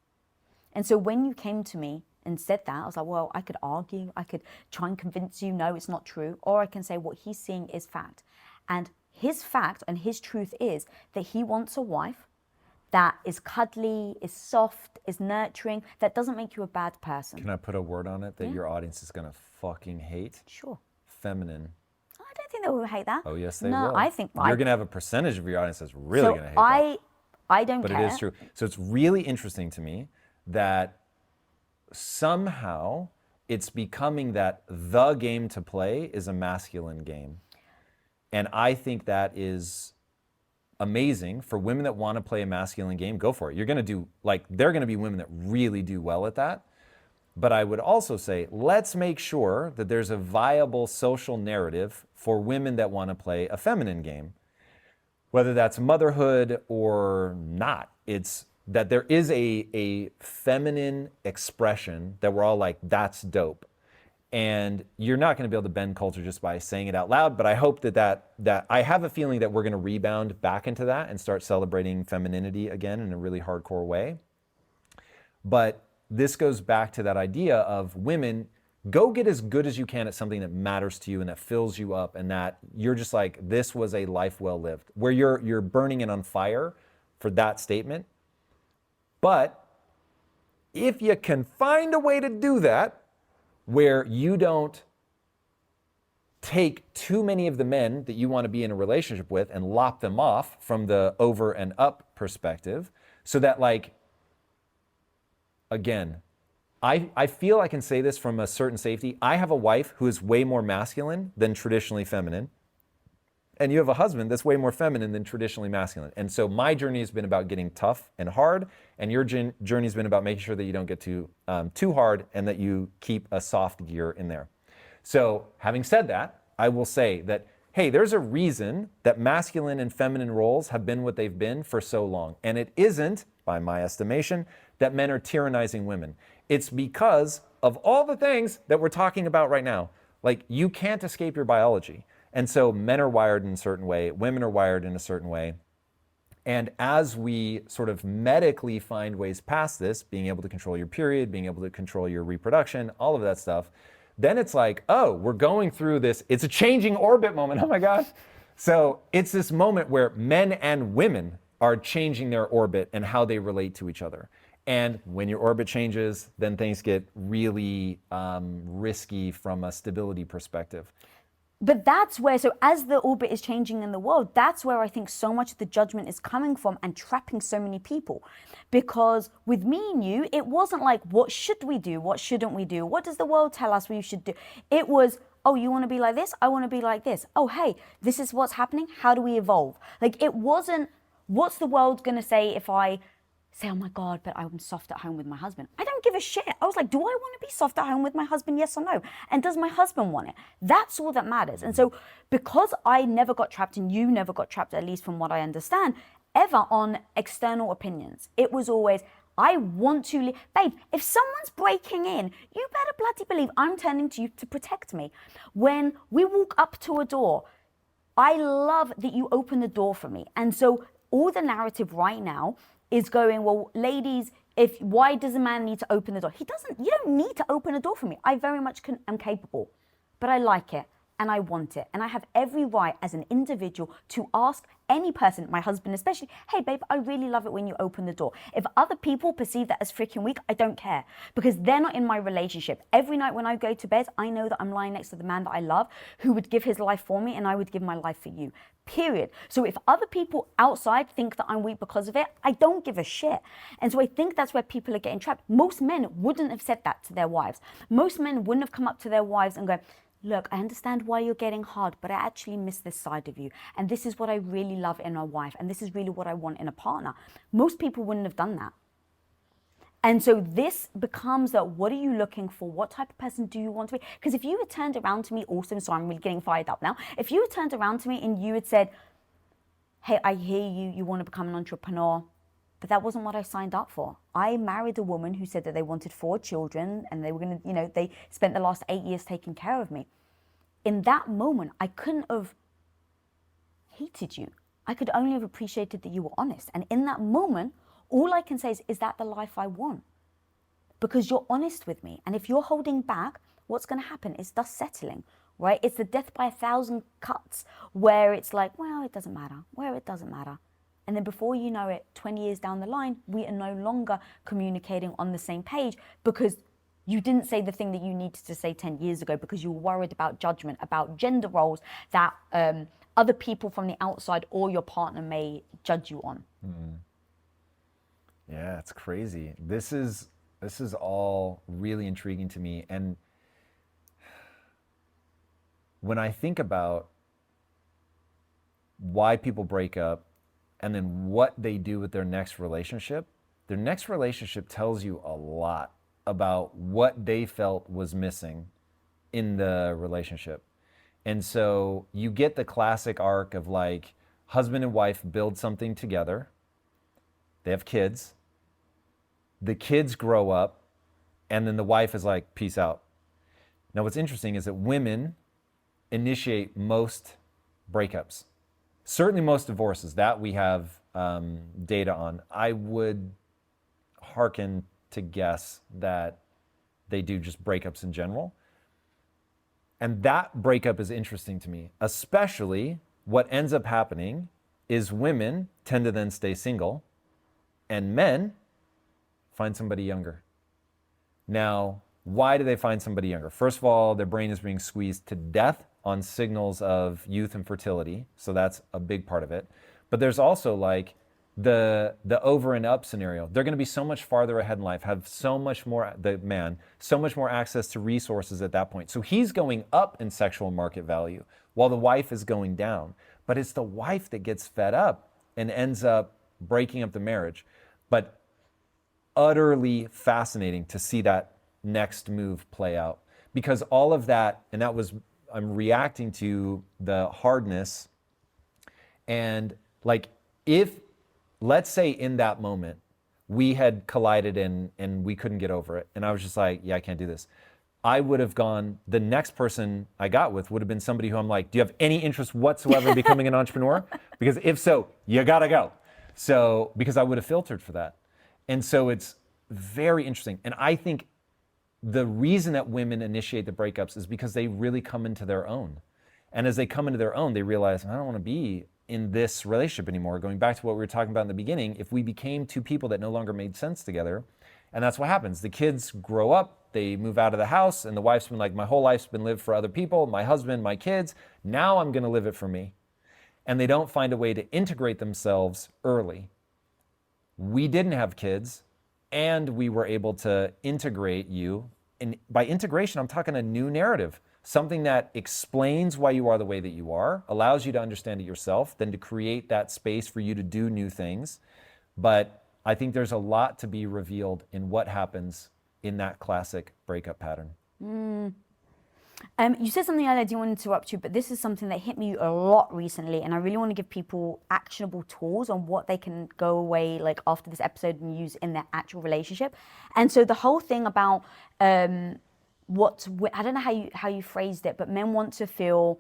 And so when you came to me and said that, I was like, well, I could argue, I could try and convince you, no, it's not true. Or I can say what he's seeing is fact. And his fact and his truth is that he wants a wife that is cuddly, is soft, is nurturing, that doesn't make you a bad person. Can I put a word on it that your audience is going to fucking hate? Sure. Feminine. I don't think they will hate that. Oh, yes, they will. No, I think... You're going to have a percentage of your audience that's really going to hate that. I don't care. But it is true. So it's really interesting to me that somehow it's becoming that the game to play is a masculine game. And I think that is amazing for women that want to play a masculine game. Go for it. You're going to do, like, there are going to be women that really do well at that. But I would also say, let's make sure that there's a viable social narrative for women that want to play a feminine game. Whether that's motherhood or not, it's that there is a feminine expression that we're all like, that's dope. And you're not going to be able to bend culture just by saying it out loud, but I hope that I have a feeling that we're going to rebound back into that and start celebrating femininity again in a really hardcore way. But this goes back to that idea of women, go get as good as you can at something that matters to you and that fills you up and that you're just like, this was a life well lived, where you're burning it on fire for that statement. But if you can find a way to do that, where you don't take too many of the men that you want to be in a relationship with and lop them off from the over and up perspective, so that, like, again, I feel I can say this from a certain safety. I have a wife who is way more masculine than traditionally feminine. And you have a husband that's way more feminine than traditionally masculine. And so my journey has been about getting tough and hard, and your journey has been about making sure that you don't get too hard and that you keep a soft gear in there. So having said that, I will say that, hey, there's a reason that masculine and feminine roles have been what they've been for so long. And it isn't, by my estimation, that men are tyrannizing women. It's because of all the things that we're talking about right now. Like, you can't escape your biology. And so men are wired in a certain way, women are wired in a certain way. And as we sort of medically find ways past this, being able to control your period, being able to control your reproduction, all of that stuff, then it's like, oh, we're going through this. It's a changing orbit moment. Oh my gosh. So it's this moment where men and women are changing their orbit and how they relate to each other. And when your orbit changes, then things get really risky from a stability perspective. But that's where, so as the orbit is changing in the world, that's where I think so much of the judgment is coming from and trapping so many people. Because with me and you, it wasn't like, what should we do? What shouldn't we do? What does the world tell us we should do? It was, oh, you want to be like this? I want to be like this. Oh, hey, this is what's happening. How do we evolve? Like, it wasn't, what's the world going to say if I say, oh my God, but I'm soft at home with my husband? I don't give a shit. I was like, do I want to be soft at home with my husband? Yes or no? And does my husband want it? That's all that matters. And so because I never got trapped, and you never got trapped, at least from what I understand, ever on external opinions, it was always, I want to babe, if someone's breaking in, you better bloody believe I'm turning to you to protect me. When we walk up to a door, I love that you open the door for me. And so all the narrative right now is going, well, ladies, why does a man need to open the door? He doesn't. You don't need to open a door for me. I very much am capable, but I like it and I want it. And I have every right as an individual to ask any person, my husband especially, hey babe, I really love it when you open the door. If other people perceive that as freaking weak, I don't care, because they're not in my relationship. Every night when I go to bed, I know that I'm lying next to the man that I love, who would give his life for me, and I would give my life for you. Period. So if other people outside think that I'm weak because of it, I don't give a shit. And so I think that's where people are getting trapped. Most men wouldn't have said that to their wives. Most men wouldn't have come up to their wives and go, look, I understand why you're getting hard, but I actually miss this side of you. And this is what I really love in a wife. And this is really what I want in a partner. Most people wouldn't have done that. And so this becomes that, what are you looking for? What type of person do you want to be? Because if you had turned around to me, awesome, so I'm really getting fired up now. If you had turned around to me and you had said, hey, I hear you, you want to become an entrepreneur, but that wasn't what I signed up for. I married a woman who said that they wanted 4 children and they were going to, they spent the last 8 years taking care of me. In that moment, I couldn't have hated you. I could only have appreciated that you were honest. And in that moment, all I can say is that the life I want? Because you're honest with me. And if you're holding back, what's going to happen is dust settling, right? It's the death by 1,000 cuts, where it's like, well, it doesn't matter, where it doesn't matter. And then before you know it, 20 years down the line, we are no longer communicating on the same page, because you didn't say the thing that you needed to say 10 years ago because you were worried about judgment, about gender roles that other people from the outside or your partner may judge you on. Yeah, it's crazy. This is all really intriguing to me. And when I think about why people break up and then what they do with their next relationship tells you a lot about what they felt was missing in the relationship. And so you get the classic arc of like husband and wife build something together. They have kids. The kids grow up, and then the wife is like, peace out. Now, what's interesting is that women initiate most breakups, certainly most divorces. That we have data on. I would hearken to guess that they do just breakups in general. And that breakup is interesting to me, especially what ends up happening is women tend to then stay single and men find somebody younger. Now, why do they find somebody younger? First of all, their brain is being squeezed to death on signals of youth and fertility. So that's a big part of it. But there's also like the over and up scenario. They're going to be so much farther ahead in life, have so much more, the man, so much more access to resources at that point. So he's going up in sexual market value while the wife is going down. But it's the wife that gets fed up and ends up breaking up the marriage. But utterly fascinating to see that next move play out, because all of that, and that was, I'm reacting to the hardness. And like, if, let's say in that moment, we had collided and we couldn't get over it, and I was just like, yeah, I can't do this. I would have gone, the next person I got with would have been somebody who I'm like, do you have any interest whatsoever in becoming an entrepreneur? Because if so, you gotta go. So, because I would have filtered for that. And so it's very interesting. And I think the reason that women initiate the breakups is because they really come into their own. And as they come into their own, they realize, I don't want to be in this relationship anymore. Going back to what we were talking about in the beginning, if we became two people that no longer made sense together, and that's what happens. The kids grow up, they move out of the house, and the wife's been like, my whole life's been lived for other people, my husband, my kids, now I'm gonna live it for me. And they don't find a way to integrate themselves early. We didn't have kids, and we were able to integrate you. And by integration, I'm talking a new narrative, something that explains why you are the way that you are, allows you to understand it yourself, then to create that space for you to do new things. But I think there's a lot to be revealed in what happens in that classic breakup pattern. You said something I didn't want to interrupt you, but this is something that hit me a lot recently, and I really want to give people actionable tools on what they can go away like after this episode and use in their actual relationship. And so the whole thing about I don't know how you phrased it, but men want to feel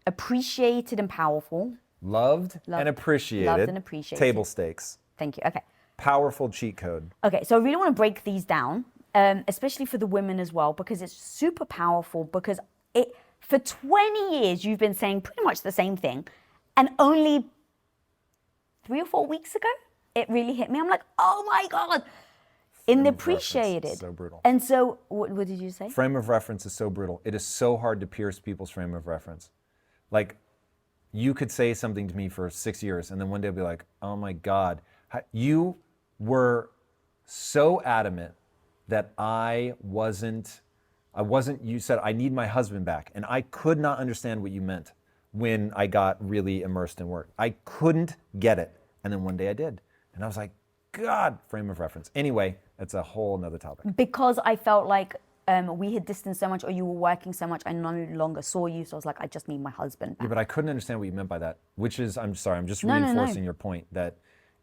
appreciated and powerful. Loved and appreciated. Loved and appreciated. Table stakes. Thank you. Okay. Powerful cheat code. Okay, so I really want to break these down, especially for the women as well, because it's super powerful. Because for 20 years, you've been saying pretty much the same thing, and only 3 or 4 weeks ago, it really hit me. I'm like, oh my God. In the appreciated. So brutal. And so, what did you say? Frame of reference is so brutal. It is so hard to pierce people's frame of reference. Like, you could say something to me for 6 years, and then one day I'll be like, oh my God. You were so adamant that you said, I need my husband back. And I could not understand what you meant when I got really immersed in work. I couldn't get it. And then one day I did. And I was like, God, frame of reference. Anyway, that's a whole nother topic. Because I felt like we had distanced so much, or you were working so much, I no longer saw you. So I was like, I just need my husband back. Yeah, but I couldn't understand what you meant by that, which is, I'm sorry, I'm just reinforcing No. your point that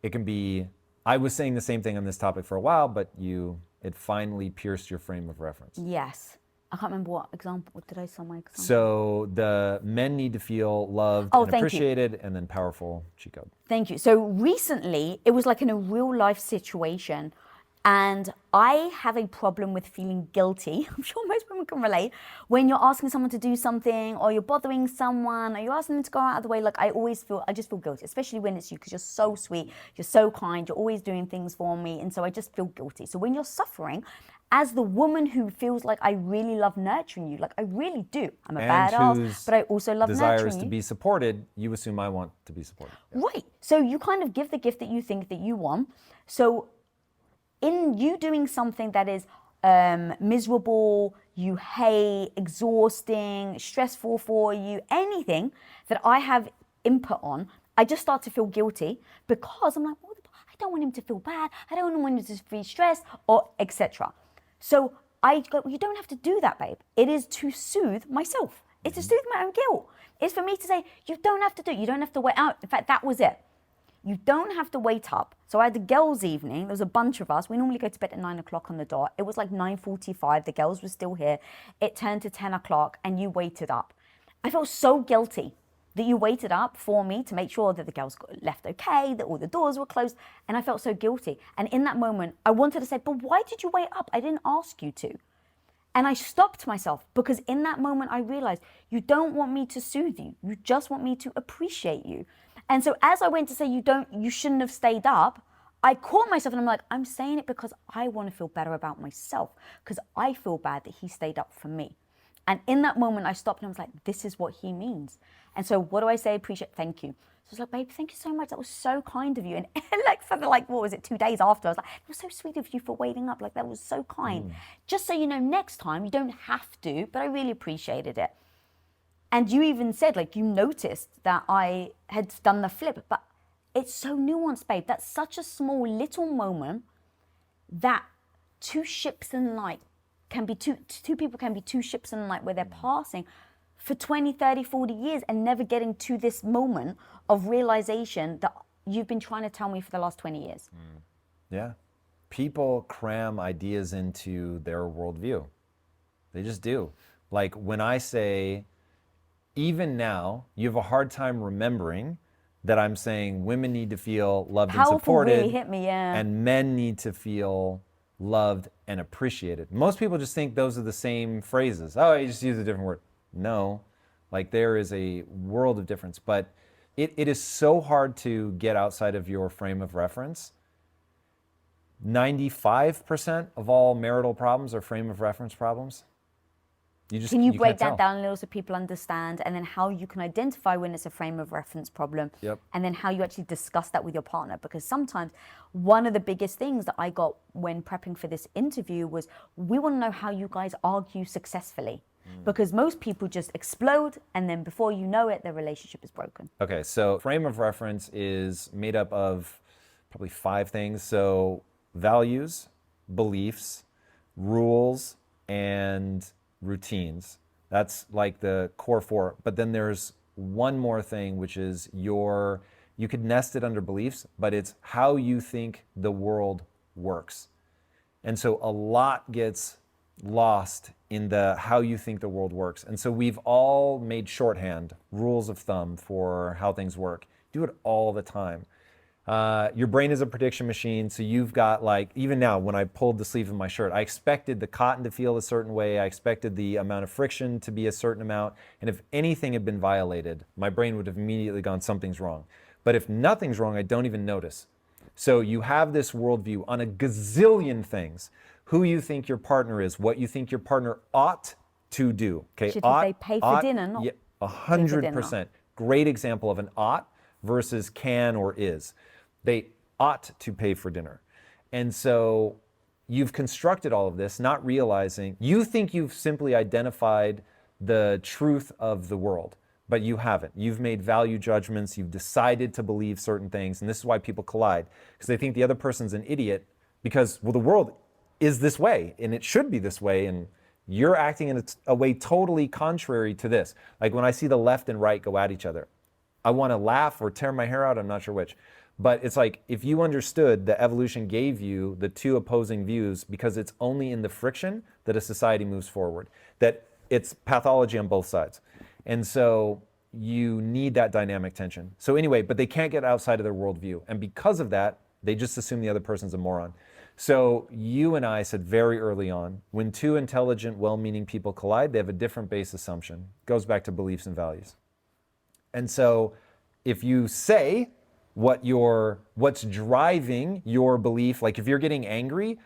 it can be, I was saying the same thing on this topic for a while, but it finally pierced your frame of reference. Yes. I can't remember what did I say my example? So the men need to feel loved and appreciated, and then powerful cheat code. Thank you. So recently, it was like in a real life situation, and I have a problem with feeling guilty. I'm sure most women can relate. When you're asking someone to do something, or you're bothering someone, or you're asking them to go out of the way, like I just feel guilty, especially when it's you, because you're so sweet, you're so kind, you're always doing things for me, and so I just feel guilty. So when you're suffering, as the woman who feels like I really love nurturing you, like I really do. I'm a And badass, whose but I also love desire nurturing is to you. be supported, you assume I want to be supported. Yeah. Right. So you kind of give the gift that you think that you want. So in you doing something that is miserable, you hate, exhausting, stressful for you, anything that I have input on, I just start to feel guilty because I'm like, well, I don't want him to feel bad. I don't want him to feel stressed or etc. So I go, you don't have to do that, babe. It is to soothe myself. It's to soothe my own guilt. It's for me to say, you don't have to do it. You don't have to wait out. In fact, that was it. You don't have to wait up. So I had the girls' evening. There was a bunch of us. We normally go to bed at 9 o'clock on the dot. It was like 9:45. The girls were still here. It turned to 10 o'clock and you waited up. I felt so guilty that you waited up for me to make sure that the girls got left okay, that all the doors were closed. And I felt so guilty. And in that moment, I wanted to say, but why did you wait up? I didn't ask you to. And I stopped myself because in that moment I realized you don't want me to soothe you. You just want me to appreciate you. And so as I went to say you shouldn't have stayed up, I caught myself and I'm like, I'm saying it because I want to feel better about myself because I feel bad that he stayed up for me. And in that moment I stopped and I was like, this is what he means. And so what do I say? Appreciate, thank you. So I was like, babe, thank you so much. That was so kind of you. And like for the, like, what was it, 2 days after, I was like, it was so sweet of you for waiting up. Like that was so kind. Just so you know, next time you don't have to, but I really appreciated it. And you even said, like, you noticed that I had done the flip, but it's so nuanced, babe. That's such a small little moment that two ships in the night can be two people can be two ships in the night where they're passing for 20, 30, 40 years and never getting to this moment of realization that you've been trying to tell me for the last 20 years. Yeah. People cram ideas into their worldview. They just do. Like when I say, even now, you have a hard time remembering that I'm saying women need to feel loved and supported. Really hit me, yeah. And men need to feel loved and appreciated. Most people just think those are the same phrases. Oh, you just use a different word. No, like there is a world of difference, but it is so hard to get outside of your frame of reference. 95% of all marital problems are frame of reference problems. Can you break can't tell. that down a little so people understand, and then how you can identify when it's a frame of reference problem, Yep. and then how you actually discuss that with your partner? Because sometimes one of the biggest things that I got when prepping for this interview was, we want to know how you guys argue successfully. Because most people just explode, and then before you know it, their relationship is broken. Okay, so frame of reference is made up of probably 5 things. So values, beliefs, rules, and routines. That's like the core 4. But then there's one more thing, which is you could nest it under beliefs, but it's how you think the world works. And so a lot gets lost in the how you think the world works. And so we've all made shorthand, rules of thumb for how things work. Do it all the time. Your brain is a prediction machine, so you've got, like, even now when I pulled the sleeve of my shirt, I expected the cotton to feel a certain way, I expected the amount of friction to be a certain amount, and if anything had been violated, my brain would have immediately gone, something's wrong. But if nothing's wrong, I don't even notice. So you have this worldview on a gazillion things. Who you think your partner is, what you think your partner ought to do. Okay, Should ought, they pay for dinner? Not yeah, pay for dinner. 100%. Great example of an ought versus can or is. They ought to pay for dinner. And so you've constructed all of this, not realizing, you think you've simply identified the truth of the world, but you haven't. You've made value judgments, you've decided to believe certain things, and this is why people collide, because they think the other person's an idiot because, well, the world is this way, and it should be this way, and you're acting in a way totally contrary to this. Like when I see the left and right go at each other, I want to laugh or tear my hair out, I'm not sure which. But it's like, if you understood that evolution gave you the 2 opposing views because it's only in the friction that a society moves forward, that it's pathology on both sides. And so you need that dynamic tension. So anyway, but they can't get outside of their worldview. And because of that, they just assume the other person's a moron. So you and I said very early on, when 2 intelligent, well-meaning people collide, they have a different base assumption. It goes back to beliefs and values. And so if you say what's driving your belief, like if you're getting angry,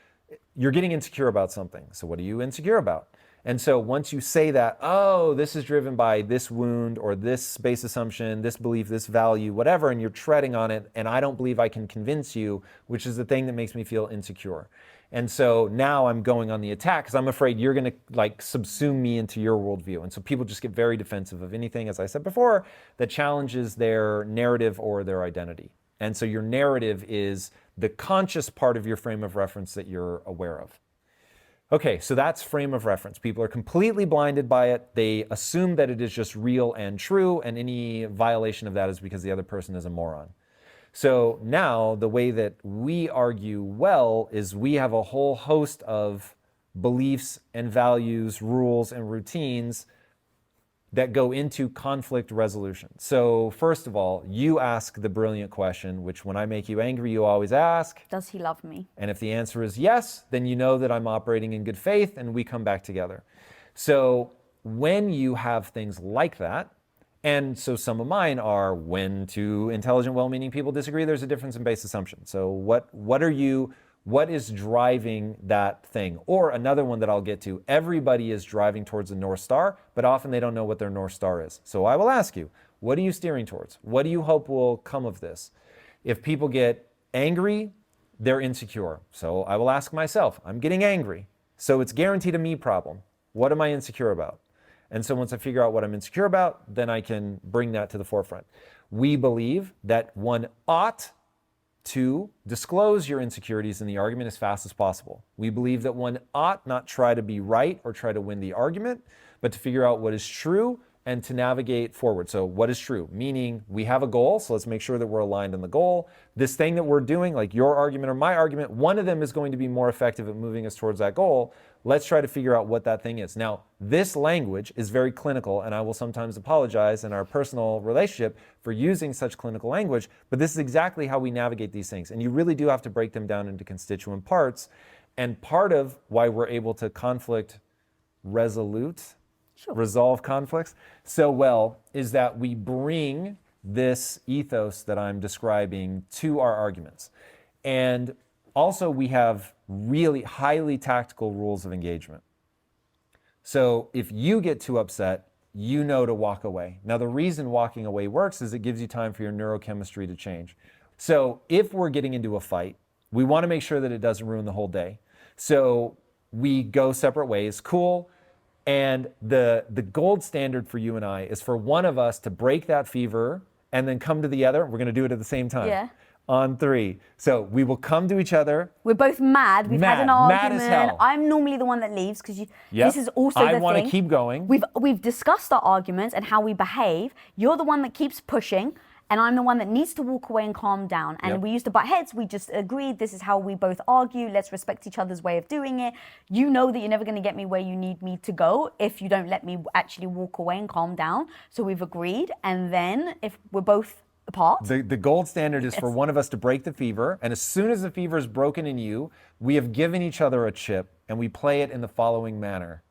you're getting insecure about something. So what are you insecure about? And so once you say that, oh, this is driven by this wound or this base assumption, this belief, this value, whatever, and you're treading on it, and I don't believe I can convince you, which is the thing that makes me feel insecure. And so now I'm going on the attack because I'm afraid you're going to like subsume me into your worldview. And so people just get very defensive of anything, as I said before, that challenges their narrative or their identity. And so your narrative is the conscious part of your frame of reference that you're aware of. Okay, so that's frame of reference. People are completely blinded by it. They assume that it is just real and true, and any violation of that is because the other person is a moron. So now the way that we argue well is we have a whole host of beliefs and values, rules and routines that go into conflict resolution. So first of all, you ask the brilliant question, which when I make you angry, you always ask, does he love me? And if the answer is yes, then you know that I'm operating in good faith and we come back together. So when you have things like that, and so some of mine are when two intelligent, well-meaning people disagree, there's a difference in base assumption. So what is driving that thing? Or another one that I'll get to, everybody is driving towards a North Star, but often they don't know what their North Star is. So I will ask you, what are you steering towards? What do you hope will come of this? If people get angry, they're insecure. So I will ask myself, I'm getting angry. So it's guaranteed a me problem. What am I insecure about? And so once I figure out what I'm insecure about, then I can bring that to the forefront. We believe that one ought to disclose your insecurities in the argument as fast as possible. We believe that one ought not try to be right or try to win the argument, but to figure out what is true and to navigate forward. So what is true? Meaning we have a goal, so let's make sure that we're aligned on the goal. This thing that we're doing, like your argument or my argument, one of them is going to be more effective at moving us towards that goal. Let's try to figure out what that thing is. Now, this language is very clinical, and I will sometimes apologize in our personal relationship for using such clinical language, but this is exactly how we navigate these things. And you really do have to break them down into constituent parts. And part of why we're able to resolve conflicts so well is that we bring this ethos that I'm describing to our arguments. And also we have really highly tactical rules of engagement. So if you get too upset, you know to walk away. Now the reason walking away works is it gives you time for your neurochemistry to change. So if we're getting into a fight, we want to make sure that it doesn't ruin the whole day. So we go separate ways, cool. And the gold standard for you and I is for one of us to break that fever and then come to the other. We're going to do it at the same time. Yeah. On 3. So we will come to each other. We're both mad. We've had an argument. Mad as hell. I'm normally the one that leaves because this is also the thing. I want to keep going. We've discussed our arguments and how we behave. You're the one that keeps pushing, and I'm the one that needs to walk away and calm down. And we used to butt heads. We just agreed this is how we both argue. Let's respect each other's way of doing it. You know that you're never going to get me where you need me to go if you don't let me actually walk away and calm down. So we've agreed. And then if we're both apart. The gold standard is for one of us to break the fever, and as soon as the fever is broken in you, we have given each other a chip, and we play it in the following manner.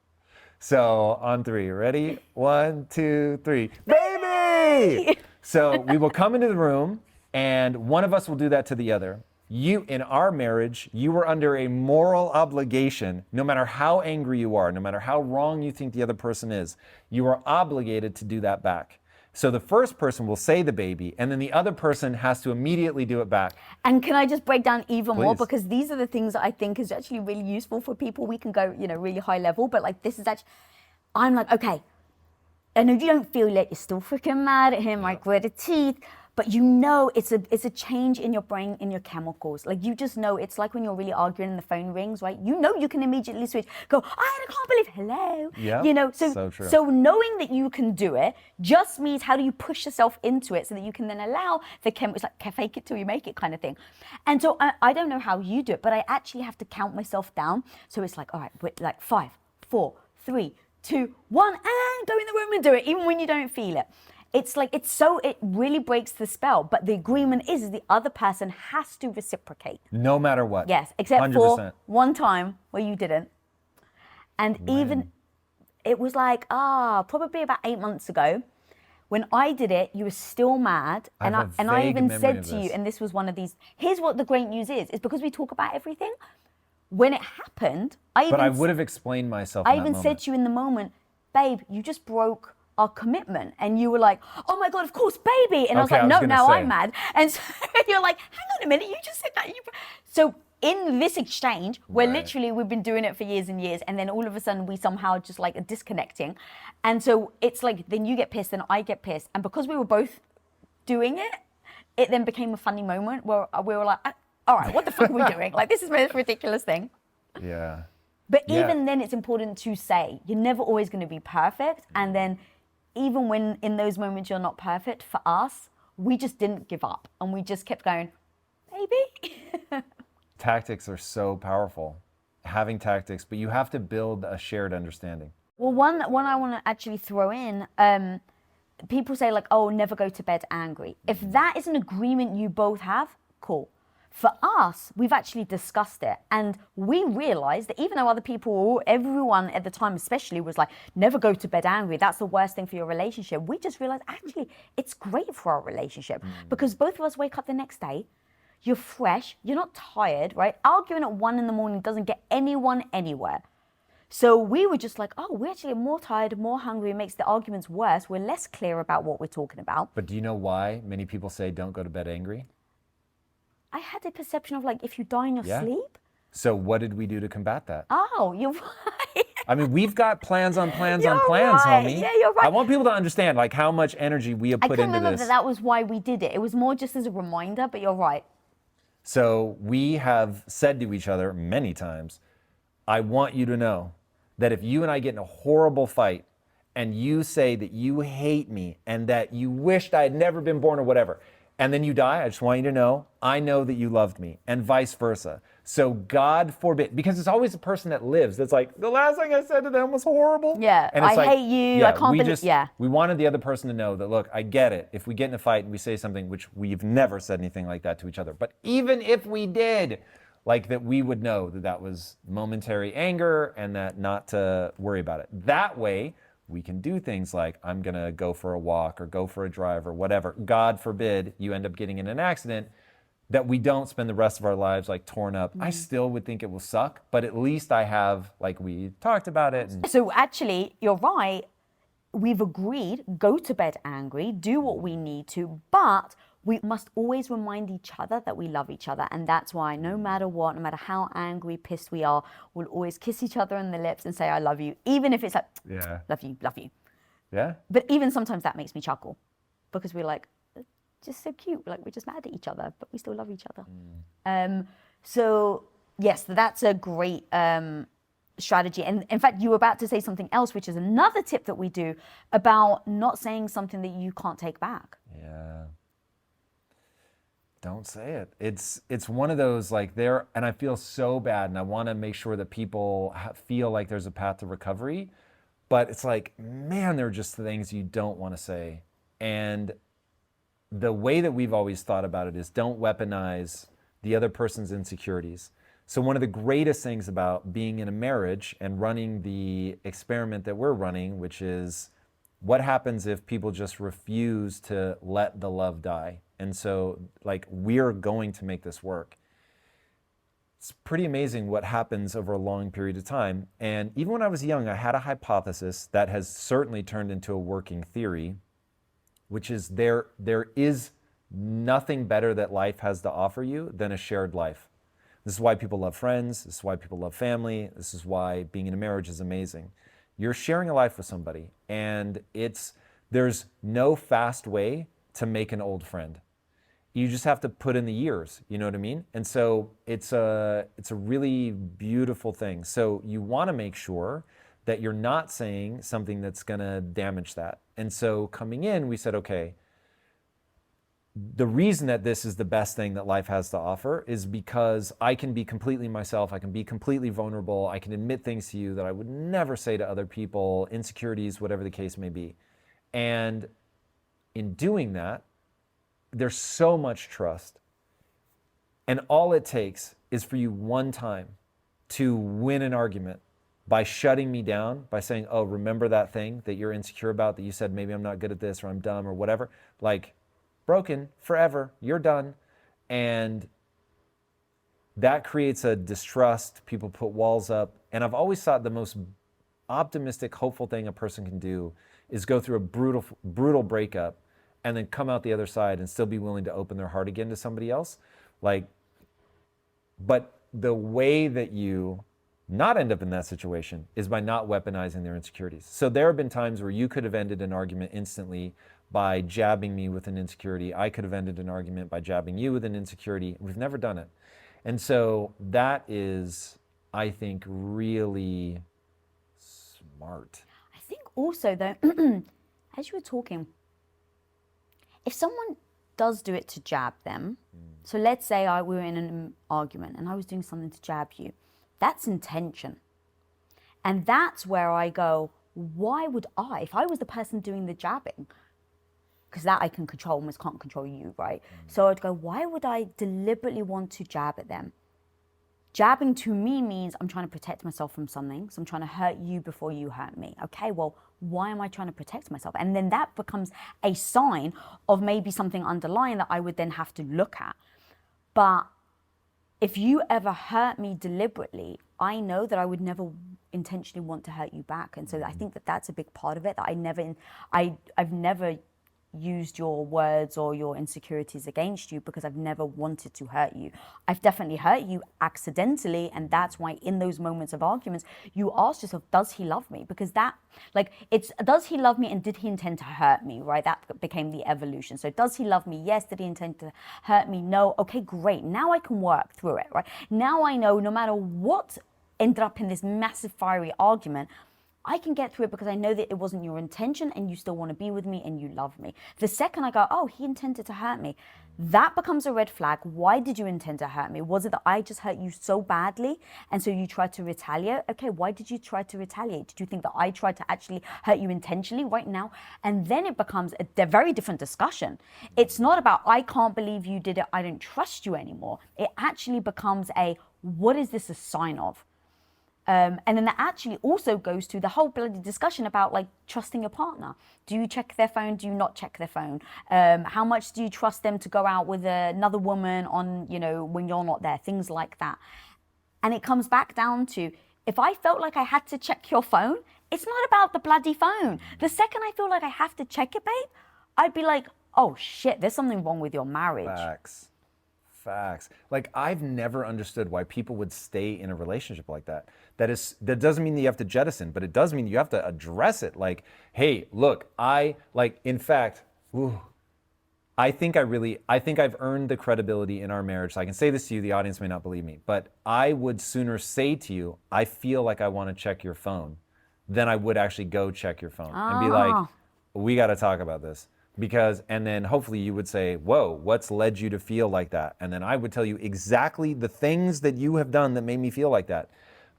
So on 3, ready? 1, 2, 3, baby! So we will come into the room, and one of us will do that to the other. You, in our marriage, you are under a moral obligation, no matter how angry you are, no matter how wrong you think the other person is, you are obligated to do that back. So the first person will say the baby, and then the other person has to immediately do it back. And can I just break down even more? Please. Because these are the things that I think is actually really useful for people. We can go, really high level, but like this is actually, I'm like, okay, I know you don't feel like you're still freaking mad at him, like gritted teeth, but it's a change in your brain, in your chemicals. Like you just know, it's like when you're really arguing and the phone rings, right? You know you can immediately switch, go, I can't believe, hello. Yeah, so true. So knowing that you can do it just means how do you push yourself into it so that you can then allow the chemicals, like fake it till you make it kind of thing. And so I don't know how you do it, but I actually have to count myself down. So it's like, all right, like 5, 4, 3, 2, 1, and go in the room and do it, even when you don't feel it. It's like, it really breaks the spell. But the agreement is the other person has to reciprocate. No matter what. Yes, except 100%. for one time where you didn't. And even, it was like, probably about 8 months ago. When I did it, you were still mad. And I even said to you, and this was one of these, here's what the great news is because we talk about everything, when it happened, But I would have explained myself in I that even moment. said to you in the moment, babe, you just broke our commitment. And you were like, oh my God, of course, baby. And I was Okay, like, I was no, gonna now say. I'm mad. And so you're like, hang on a minute, you just said that. So in this exchange, where Right. literally we've been doing it for years and years, and then all of a sudden we somehow just like are disconnecting. And so it's like, then you get pissed and I get pissed. And because we were both doing it, it then became a funny moment where we were like, all right, what the fuck are we doing? Like, this is the most ridiculous thing. Yeah. But Yeah. even then, it's important to say you're never always going to be perfect. And then, even when in those moments you're not perfect, for us, we just didn't give up and we just kept going, baby. Tactics are so powerful. Having tactics, but you have to build a shared understanding. Well, one I want to actually throw in. People say like, oh, never go to bed angry. If that is an agreement you both have, cool. For us, we've actually discussed it, and we realized that even though other people, everyone at the time especially, was like, never go to bed angry, that's the worst thing for your relationship, we just realized actually it's great for our relationship because both of us wake up the next day, you're fresh, you're not tired, right? Arguing at 1 a.m. doesn't get anyone anywhere. So we were just like, oh, we're actually more tired, more hungry, it makes the arguments worse, we're less clear about what we're talking about. But do you know why many people say don't go to bed angry? I had a perception of like, if you die in your Yeah. sleep. So what did we do to combat that? Oh, you're right. I mean, we've got plans on plans on You're plans, right. homie. Yeah, you're right. I want people to understand like how much energy we have I put couldn't into remember this. that was why we did it. It was more just as a reminder, but you're right. So we have said to each other many times, I want you to know that if you and I get in a horrible fight and you say that you hate me and that you wished I had never been born or whatever, and then you die, I just want you to know, I know that you loved me, and vice versa. So God forbid, because it's always the person that lives that's like, the last thing I said to them was horrible. Yeah, And it's I hate you, I can't believe, yeah. We wanted the other person to know that, look, I get it. If we get in a fight and we say something, which we've never said anything like that to each other, but even if we did, like that we would know that that was momentary anger and that not to worry about it. That way, we can do things like, I'm gonna go for a walk or go for a drive or whatever. God forbid you end up getting in an accident, that we don't spend the rest of our lives like torn up. I still would think it will suck, but at least I have, like we talked about it. And So actually, you're right. We've agreed, go to bed angry, do what we need to, but we must always remind each other that we love each other. And that's why no matter what, no matter how angry, pissed we are, we'll always kiss each other on the lips and say, I love you. Even if it's like, yeah. love you, love you. Yeah. But even sometimes that makes me chuckle because we're like, just so cute. Like we're just mad at each other, but we still love each other. So yes, that's a great strategy. And in fact, you were about to say something else, which is another tip that we do about not saying something that you can't take back. Yeah. Don't say it. It's one of those like there, and I feel so bad, and I want to make sure that people feel like there's a path to recovery, but it's like, man, there are just things you don't want to say. And the way that we've always thought about it is don't weaponize the other person's insecurities. So one of the greatest things about being in a marriage and running the experiment that we're running, which is what happens if people just refuse to let the love die? And so like, we're going to make this work. It's pretty amazing what happens over a long period of time. And even when I was young, I had a hypothesis that has certainly turned into a working theory, which is there is nothing better that life has to offer you than a shared life. This is why people love friends. This is why people love family. This is why being in a marriage is amazing. You're sharing a life with somebody, and there's no fast way to make an old friend. You just have to put in the years, you know what I mean? And so it's a really beautiful thing. So you want to make sure that you're not saying something that's going to damage that. And so coming in, we said, okay, the reason that this is the best thing that life has to offer is because I can be completely myself. I can be completely vulnerable. I can admit things to you that I would never say to other people, insecurities, whatever the case may be. And in doing that, there's so much trust. And all it takes is for you one time to win an argument by shutting me down, by saying, oh, remember that thing that you're insecure about, that you said maybe I'm not good at this or I'm dumb or whatever. Like, broken forever, you're done. And that creates a distrust. People put walls up. And I've always thought the most optimistic, hopeful thing a person can do is go through a brutal breakup and then come out the other side and still be willing to open their heart again to somebody else. But the way that you not end up in that situation is by not weaponizing their insecurities. So there have been times where you could have ended an argument instantly by jabbing me with an insecurity. I could have ended an argument by jabbing you with an insecurity. We've never done it. And so that is, I think, really smart. I think also though, as you were talking, if someone does do it to jab them, so let's say we were in an argument and I was doing something to jab you, that's intention. And that's where I go, why would I, if I was the person doing the jabbing, because that I can control, almost can't control you, right? So I'd go, why would I deliberately want to jab at them? Jabbing to me means I'm trying to protect myself from something. So I'm trying to hurt you before you hurt me. Okay, well, why am I trying to protect myself? And then that becomes a sign of maybe something underlying that I would then have to look at. But if you ever hurt me deliberately, I know that I would never intentionally want to hurt you back. And so I think that that's a big part of it, that I've never used your words or your insecurities against you because I've never wanted to hurt you. I've definitely hurt you accidentally, and that's why in those moments of arguments, you ask yourself, does he love me? Because that, it's, does he love me and did he intend to hurt me, right? That became the evolution. So does he love me? Yes. Did he intend to hurt me? No. Okay, great. Now I can work through it, right? Now I know no matter what ended up in this massive fiery argument, I can get through it because I know that it wasn't your intention and you still want to be with me and you love me. The second I go, oh, he intended to hurt me, that becomes a red flag. Why did you intend to hurt me? Was it that I just hurt you so badly and so you tried to retaliate? Okay, why did you try to retaliate? Did you think that I tried to actually hurt you intentionally right now? And then it becomes a very different discussion. It's not about, I can't believe you did it, I don't trust you anymore. It actually becomes what is this a sign of? And then that actually also goes to the whole bloody discussion about trusting your partner. Do you check their phone? Do you not check their phone? How much do you trust them to go out with another woman on, when you're not there? Things like that. And it comes back down to, if I felt like I had to check your phone, it's not about the bloody phone. The second I feel like I have to check it, babe, I'd be like, oh shit, there's something wrong with your marriage. Facts. I've never understood why people would stay in a relationship like that. That doesn't mean that you have to jettison, but it does mean you have to address it. Hey, look, in fact, I think I've earned the credibility in our marriage. So I can say this to you, the audience may not believe me, but I would sooner say to you, I feel like I want to check your phone, than I would actually go check your phone and be like, we got to talk about this. And then hopefully you would say, whoa, what's led you to feel like that? And then I would tell you exactly the things that you have done that made me feel like that.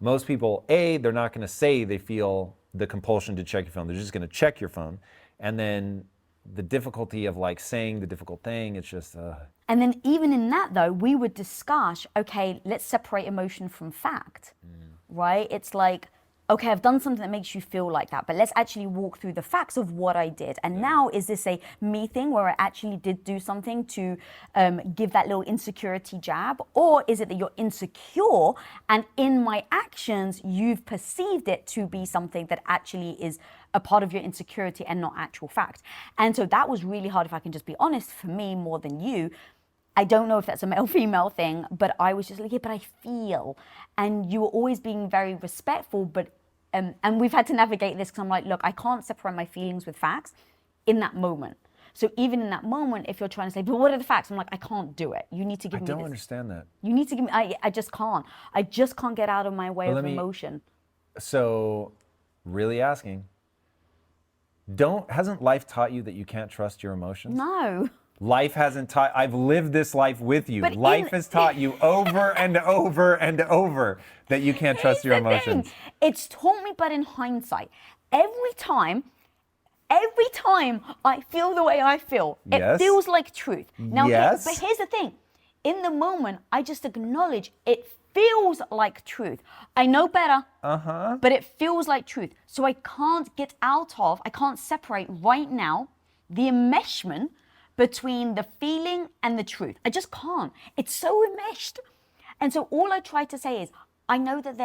Most people, they're not going to say they feel the compulsion to check your phone. They're just going to check your phone. And then the difficulty of saying the difficult thing, it's just... And then even in that though, we would discuss, okay, let's separate emotion from fact, right? It's okay, I've done something that makes you feel like that, but let's actually walk through the facts of what I did. And now, is this a me thing where I actually did do something to give that little insecurity jab? Or is it that you're insecure and in my actions, you've perceived it to be something that actually is a part of your insecurity and not actual fact? And so that was really hard, if I can just be honest, for me more than you. I don't know if that's a male-female thing, but I was just like, yeah, but I feel. And you were always being very respectful, but and we've had to navigate this because I'm like, look, I can't separate my feelings with facts in that moment. So even in that moment, if you're trying to say, but what are the facts? I'm like, I can't do it. You need to give me this. I don't understand that. You need to give me, I just can't. I just can't get out of my way of emotion. So really asking, hasn't life taught you that you can't trust your emotions? No. Life hasn't taught, I've lived this life with you. But life has taught you over and over and over that you can't trust your emotions. It's taught me, but in hindsight, every time I feel the way I feel, it feels like truth. Now, but here's the thing. In the moment, I just acknowledge it feels like truth. I know better, but it feels like truth. So I can't I can't separate right now the enmeshment between the feeling and the truth. I just can't. It's so enmeshed. And so all I try to say is, I know that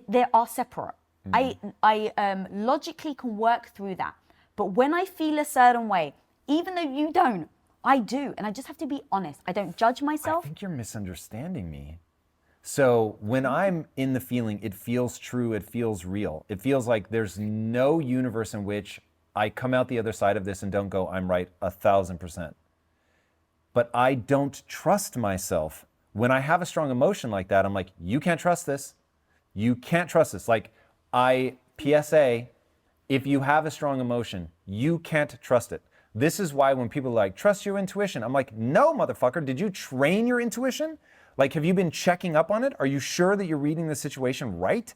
they are separate. I logically can work through that. But when I feel a certain way, even though you don't, I do. And I just have to be honest. I don't judge myself. I think you're misunderstanding me. So when I'm in the feeling, it feels true, it feels real. It feels like there's no universe in which I come out the other side of this and don't go, I'm right 1,000%. But I don't trust myself. When I have a strong emotion like that, I'm like, you can't trust this. You can't trust this. Like, PSA, if you have a strong emotion, you can't trust it. This is why when people are like, trust your intuition, I'm like, no, motherfucker, did you train your intuition? Like, have you been checking up on it? Are you sure that you're reading the situation right?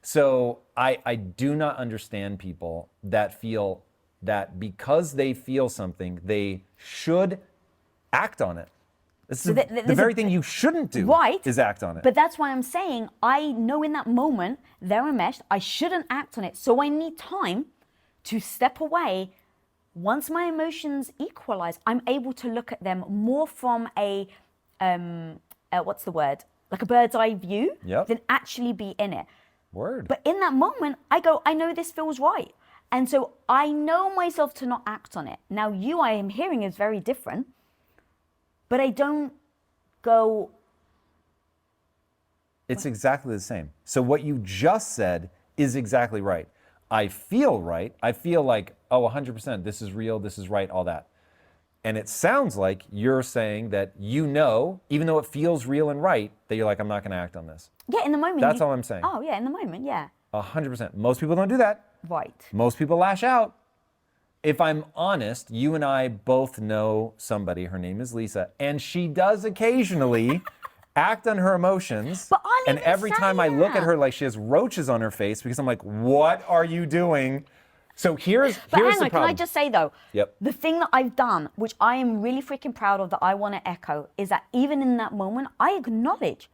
So I do not understand people that feel that because they feel something, they should act on it. It's the very thing you shouldn't do, right, is act on it. But that's why I'm saying, I know in that moment, they're enmeshed, I shouldn't act on it. So I need time to step away. Once my emotions equalize, I'm able to look at them more from a, what's the word? Like a bird's eye view, than actually be in it. Word. But in that moment, I go, I know this feels right. And so I know myself to not act on it. Now you, I am hearing, is very different. But I don't go... It's exactly the same. So what you just said is exactly right. I feel right. I feel like, oh, 100%, this is real, this is right, all that. And it sounds like you're saying that you know, even though it feels real and right, that you're like, I'm not going to act on this. Yeah, in the moment. That's all I'm saying. Oh, yeah, in the moment, yeah. 100%. Most people don't do that. Right. Most people lash out. If I'm honest, you and I both know somebody, her name is Lisa, and she does occasionally act on her emotions. But I'll and even every say time I look that. at her, like she has roaches on her face because I'm like, what are you doing? So here's But the hang on, problem. can I just say though, Yep. the thing that I've done, which I am really freaking proud of, that I want to echo, is that even in that moment, I acknowledge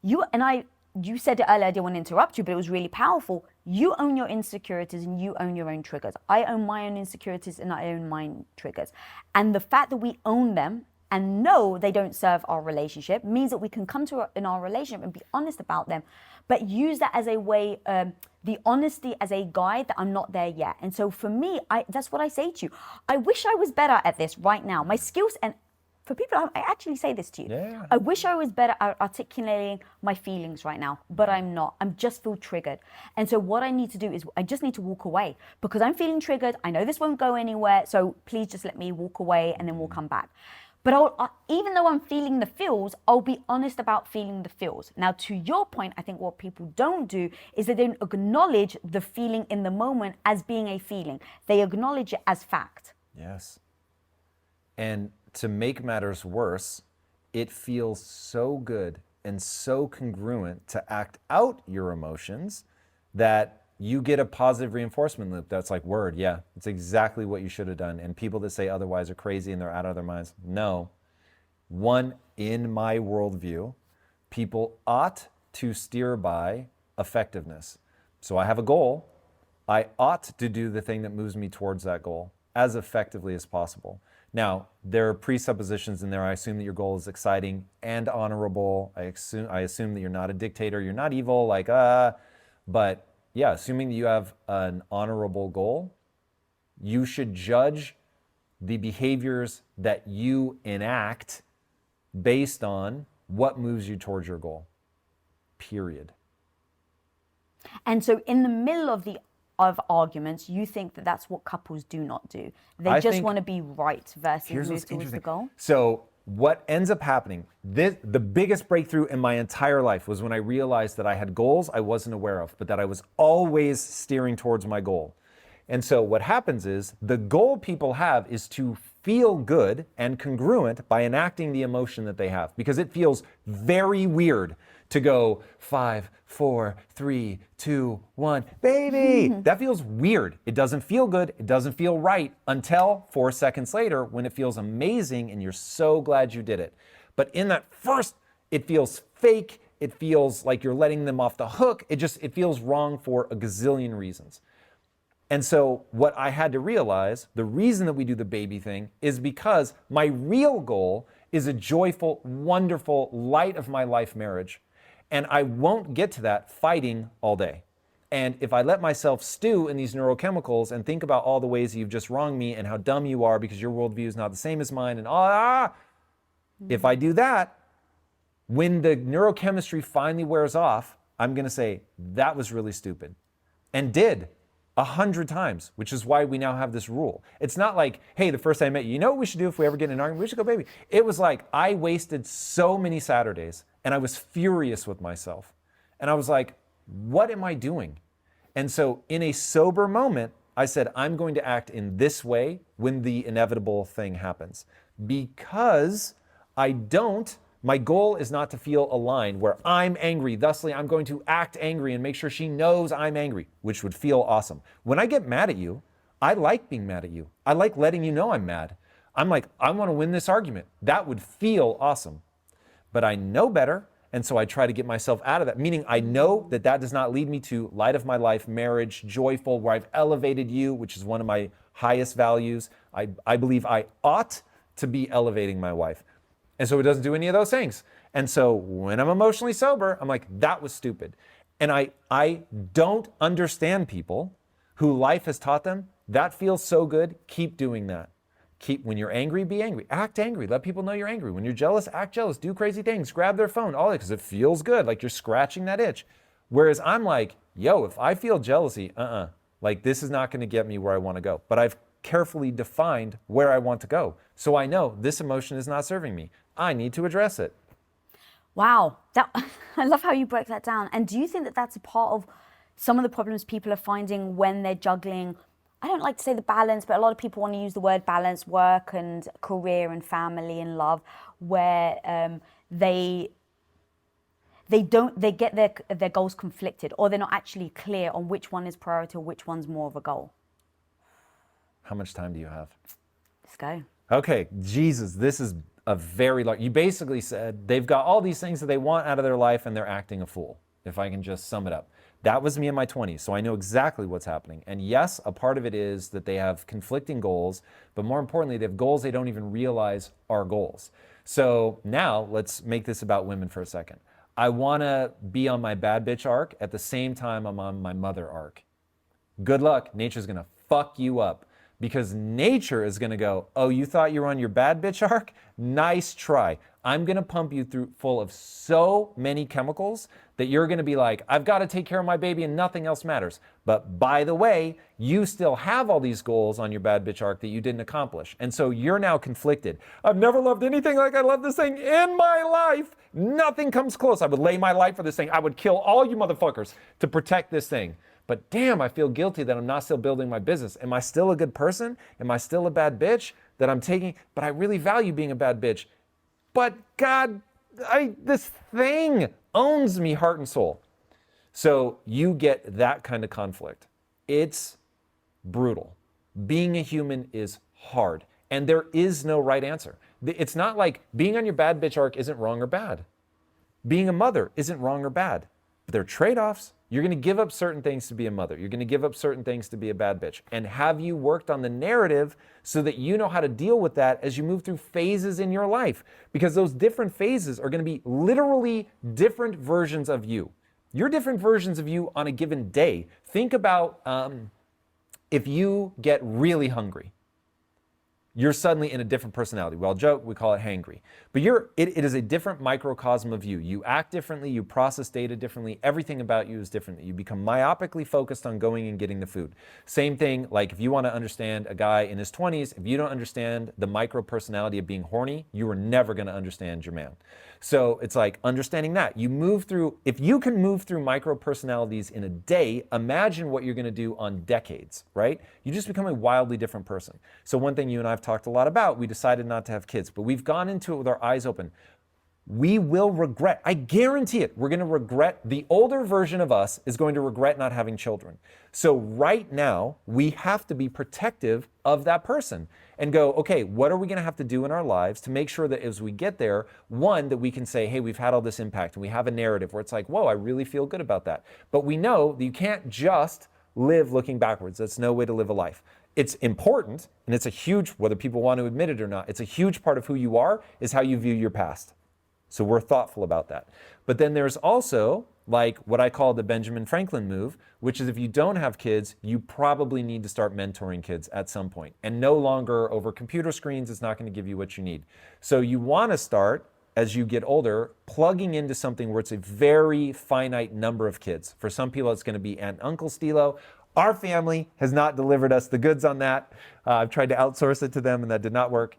you, and you said it earlier, I didn't want to interrupt you, but it was really powerful. You own your insecurities and you own your own triggers. I own my own insecurities and I own my own triggers. And the fact that we own them and know they don't serve our relationship means that we can come to in our relationship and be honest about them, but use that as a way, the honesty as a guide that I'm not there yet. And so for me, that's what I say to you. I wish I was better at this right now. My skills, and for people, I actually say this to you. Yeah. I wish I was better at articulating my feelings right now, but I'm not. I'm just feel triggered. And so what I need to do is I just need to walk away because I'm feeling triggered. I know this won't go anywhere. So please just let me walk away and then we'll come back. But even though I'm feeling the feels, I'll be honest about feeling the feels. Now, to your point, I think what people don't do is they don't acknowledge the feeling in the moment as being a feeling. They acknowledge it as fact. Yes. And to make matters worse, it feels so good and so congruent to act out your emotions that you get a positive reinforcement loop that's like, word, yeah, it's exactly what you should have done. And people that say otherwise are crazy and they're out of their minds. No. One, in my worldview, people ought to steer by effectiveness. So I have a goal. I ought to do the thing that moves me towards that goal as effectively as possible. Now, there are presuppositions in there. I assume that your goal is exciting and honorable. I assume that you're not a dictator. You're not evil, but yeah, assuming that you have an honorable goal, you should judge the behaviors that you enact based on what moves you towards your goal. Period. And so in the middle of arguments, you think that that's what couples do not do. They just want to be right versus move towards the goal? So what ends up happening, the biggest breakthrough in my entire life was when I realized that I had goals I wasn't aware of, but that I was always steering towards my goal. And so what happens is the goal people have is to feel good and congruent by enacting the emotion that they have, because it feels very weird to go 5, 4, 3, 2, 1, baby. That feels weird. It doesn't feel good. It doesn't feel right until 4 seconds later when it feels amazing and you're so glad you did it. But in that first, it feels fake. It feels like you're letting them off the hook. It feels wrong for a gazillion reasons. And so what I had to realize, the reason that we do the baby thing is because my real goal is a joyful, wonderful, light of my life marriage. And I won't get to that fighting all day. And if I let myself stew in these neurochemicals and think about all the ways you've just wronged me and how dumb you are because your worldview is not the same as mine and if I do that, when the neurochemistry finally wears off, I'm going to say, that was really stupid. And did 100 times, which is why we now have this rule. It's not like, hey, the first time I met you, you know what we should do if we ever get in an argument? We should go baby. It was like, I wasted so many Saturdays and I was furious with myself. And I was like, what am I doing? And so in a sober moment, I said, I'm going to act in this way when the inevitable thing happens. Because my goal is not to feel aligned where I'm angry, thusly I'm going to act angry and make sure she knows I'm angry, which would feel awesome. When I get mad at you, I like being mad at you. I like letting you know I'm mad. I'm like, I want to win this argument. That would feel awesome. But I know better, and so I try to get myself out of that, meaning I know that that does not lead me to light of my life, marriage, joyful, where I've elevated you, which is one of my highest values. I believe I ought to be elevating my wife. And so it doesn't do any of those things. And so when I'm emotionally sober, I'm like, that was stupid. And I don't understand people who life has taught them, that feels so good, keep doing that. When you're angry, be angry. Act angry. Let people know you're angry. When you're jealous, act jealous. Do crazy things. Grab their phone. All that, because it feels good. Like you're scratching that itch. Whereas I'm like, yo, if I feel jealousy, like this is not going to get me where I want to go. But I've carefully defined where I want to go. So I know this emotion is not serving me. I need to address it. Wow. I love how you break that down. And do you think that that's a part of some of the problems people are finding when they're juggling, I don't like to say the balance, but a lot of people want to use the word balance, work and career and family and love, where they get their goals conflicted, or they're not actually clear on which one is priority or which one's more of a goal. How much time do you have? Let's go. Okay, Jesus, this is a very large, you basically said they've got all these things that they want out of their life and they're acting a fool, if I can just sum it up. That was me in my 20s, so I know exactly what's happening. And yes, a part of it is that they have conflicting goals, but more importantly, they have goals they don't even realize are goals. So now let's make this about women for a second. I want to be on my bad bitch arc at the same time I'm on my mother arc. Good luck. Nature's going to fuck you up. Because nature is going to go, oh, you thought you were on your bad bitch arc? Nice try. I'm going to pump you through full of so many chemicals that you're going to be like, I've got to take care of my baby and nothing else matters. But by the way, you still have all these goals on your bad bitch arc that you didn't accomplish. And so you're now conflicted. I've never loved anything like I love this thing in my life. Nothing comes close. I would lay my life for this thing. I would kill all you motherfuckers to protect this thing. But damn, I feel guilty that I'm not still building my business. Am I still a good person? Am I still a bad bitch that I'm taking? But I really value being a bad bitch. But God, this thing owns me heart and soul. So you get that kind of conflict. It's brutal. Being a human is hard. And there is no right answer. It's not like being on your bad bitch arc isn't wrong or bad. Being a mother isn't wrong or bad. But there are trade-offs. You're going to give up certain things to be a mother. You're going to give up certain things to be a bad bitch. And have you worked on the narrative so that you know how to deal with that as you move through phases in your life? Because those different phases are going to be literally different versions of you. You're different versions of you on a given day. Think about if you get really hungry. You're suddenly in a different personality. Well, joke, we call it hangry. But it is a different microcosm of you. You act differently, you process data differently, everything about you is different. You become myopically focused on going and getting the food. Same thing, like if you want to understand a guy in his 20s, if you don't understand the micro personality of being horny, you are never going to understand your man. So it's like understanding that. You move through, if you can move through micro personalities in a day, imagine what you're going to do on decades, right? You just become a wildly different person. So one thing you and I have talked a lot about, we decided not to have kids, but we've gone into it with our eyes open. We will regret, I guarantee it, we're going to regret, the older version of us is going to regret not having children. So right now, we have to be protective of that person and go, okay, what are we going to have to do in our lives to make sure that as we get there, one, that we can say, hey, we've had all this impact and we have a narrative where it's like, whoa, I really feel good about that. But we know that you can't just live looking backwards. That's no way to live a life. It's important, and it's a huge, whether people want to admit it or not, it's a huge part of who you are, is how you view your past. So we're thoughtful about that. But then there's also like what I call the Benjamin Franklin move, which is if you don't have kids, you probably need to start mentoring kids at some point. And no longer over computer screens is not going to give you what you need. So you want to start, as you get older, plugging into something where it's a very finite number of kids. For some people, it's going to be Aunt and Uncle Stilo. Our family has not delivered us the goods on that. I've tried to outsource it to them and that did not work.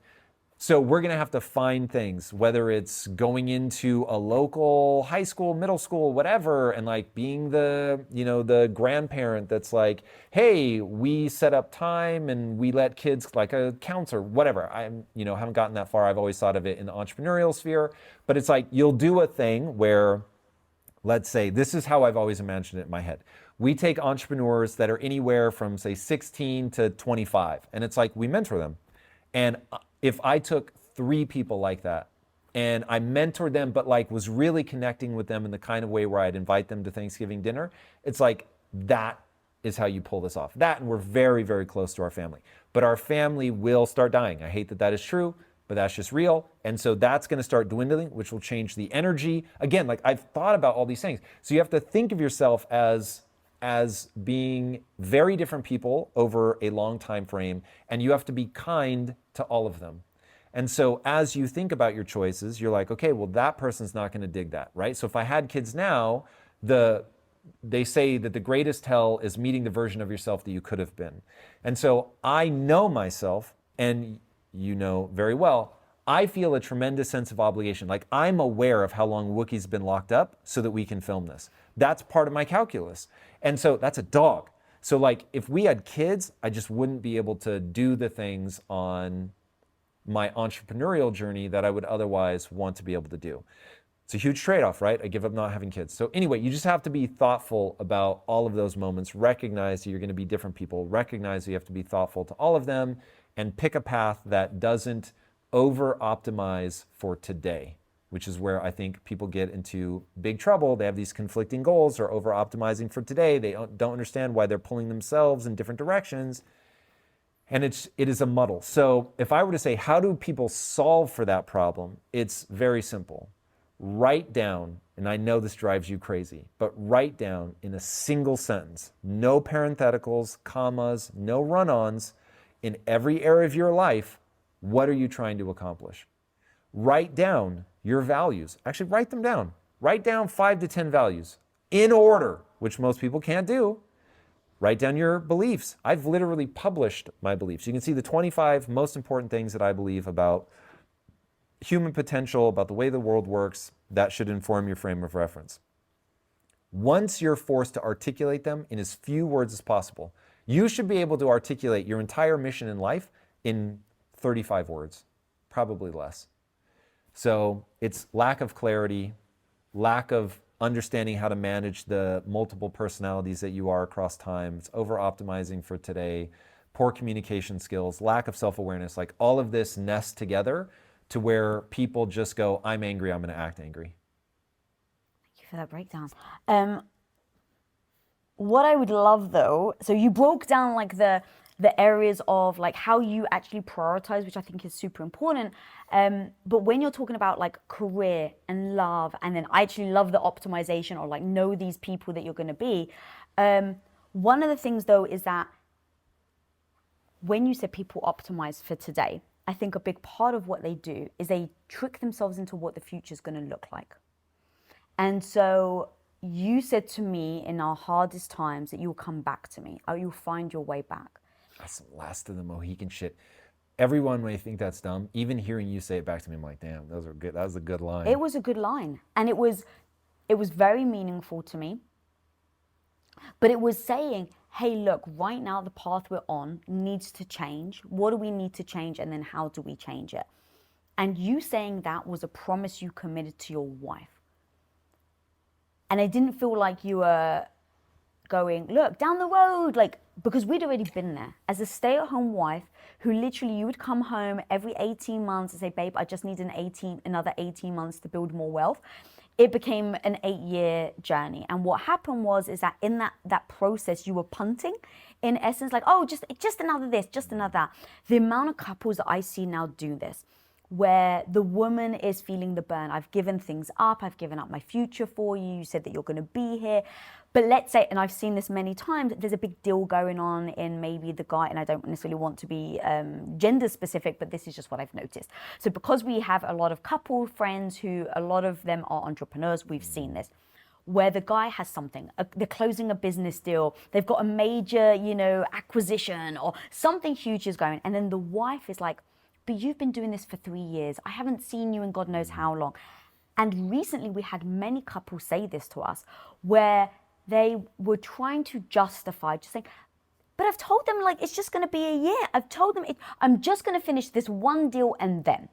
So we're going to have to find things, whether it's going into a local high school, middle school, whatever, and like being the, the grandparent that's like, hey, we set up time and we let kids, like a counselor, whatever. Haven't gotten that far. I've always thought of it in the entrepreneurial sphere, but it's like you'll do a thing where, let's say, this is how I've always imagined it in my head. We take entrepreneurs that are anywhere from say 16 to 25, and it's like we mentor them. And if I took 3 people like that and I mentored them, but like was really connecting with them in the kind of way where I'd invite them to Thanksgiving dinner, it's like that is how you pull this off. That, and we're very, very close to our family. But our family will start dying. I hate that that is true, but that's just real. And so that's going to start dwindling, which will change the energy. Again, like I've thought about all these things. So you have to think of yourself as being very different people over a long time frame, and you have to be kind to all of them. And so as you think about your choices, you're like, okay, well, that person's not going to dig that, right? So if I had kids now, they say that the greatest hell is meeting the version of yourself that you could have been. And so I know myself, and you know very well, I feel a tremendous sense of obligation. Like I'm aware of how long Wookie's been locked up so that we can film this. That's part of my calculus. And so that's a dog. So like if we had kids, I just wouldn't be able to do the things on my entrepreneurial journey that I would otherwise want to be able to do. It's a huge trade-off, right? I give up not having kids. So anyway, you just have to be thoughtful about all of those moments, recognize that you're going to be different people, recognize that you have to be thoughtful to all of them, and pick a path that doesn't over-optimize for today, which is where I think people get into big trouble. They have these conflicting goals or over-optimizing for today. They don't understand why they're pulling themselves in different directions. And it is a muddle. So if I were to say, how do people solve for that problem? It's very simple. Write down, and I know this drives you crazy, but write down in a single sentence, no parentheticals, commas, no run-ons, in every area of your life, what are you trying to accomplish? Write down your values. Actually, write them down. Write down 5 to 10 values in order, which most people can't do. Write down your beliefs. I've literally published my beliefs. You can see the 25 most important things that I believe about human potential, about the way the world works. That should inform your frame of reference. Once you're forced to articulate them in as few words as possible, you should be able to articulate your entire mission in life in 35 words, probably less. So it's lack of clarity, lack of understanding how to manage the multiple personalities that you are across time. It's over-optimizing for today, poor communication skills, lack of self-awareness. Like all of this nests together to where people just go, I'm angry, I'm going to act angry. Thank you for that breakdown. What I would love though, so you broke down like the areas of like how you actually prioritize, which I think is super important. But when you're talking about like career and love, and then I actually love the optimization or like know these people that you're going to be. One of the things though is that when you said people optimize for today, I think a big part of what they do is they trick themselves into what the future is going to look like. And so you said to me in our hardest times that you'll come back to me, or you'll find your way back. That's the last of the Mohican shit. Everyone may think that's dumb. Even hearing you say it back to me, I'm like, damn, those are good. That was a good line. It was a good line. And it was very meaningful to me. But it was saying, hey, look, right now the path we're on needs to change. What do we need to change? And then how do we change it? And you saying that was a promise you committed to your wife. And I didn't feel like you were going, look, down the road, like, because we'd already been there. As a stay-at-home wife who literally you would come home every 18 months and say, babe, I just need another 18 months to build more wealth. It became an 8-year journey. And what happened is that in that process, you were punting, in essence, like, oh, just another this, just another that. The amount of couples that I see now do this, where the woman is feeling the burn. I've given things up. I've given up my future for you. You said that you're going to be here. But let's say, and I've seen this many times, there's a big deal going on in maybe the guy, and I don't necessarily want to be gender specific, but this is just what I've noticed. So because we have a lot of couple friends who, a lot of them are entrepreneurs, we've seen this, where the guy has something, they're closing a business deal, they've got a major, acquisition or something huge is going, and then the wife is like, but you've been doing this for 3 years. I haven't seen you in God knows how long. And recently we had many couples say this to us, where they were trying to justify, just saying, but I've told them like it's just going to be a year. I've told them I'm just going to finish this one deal and then.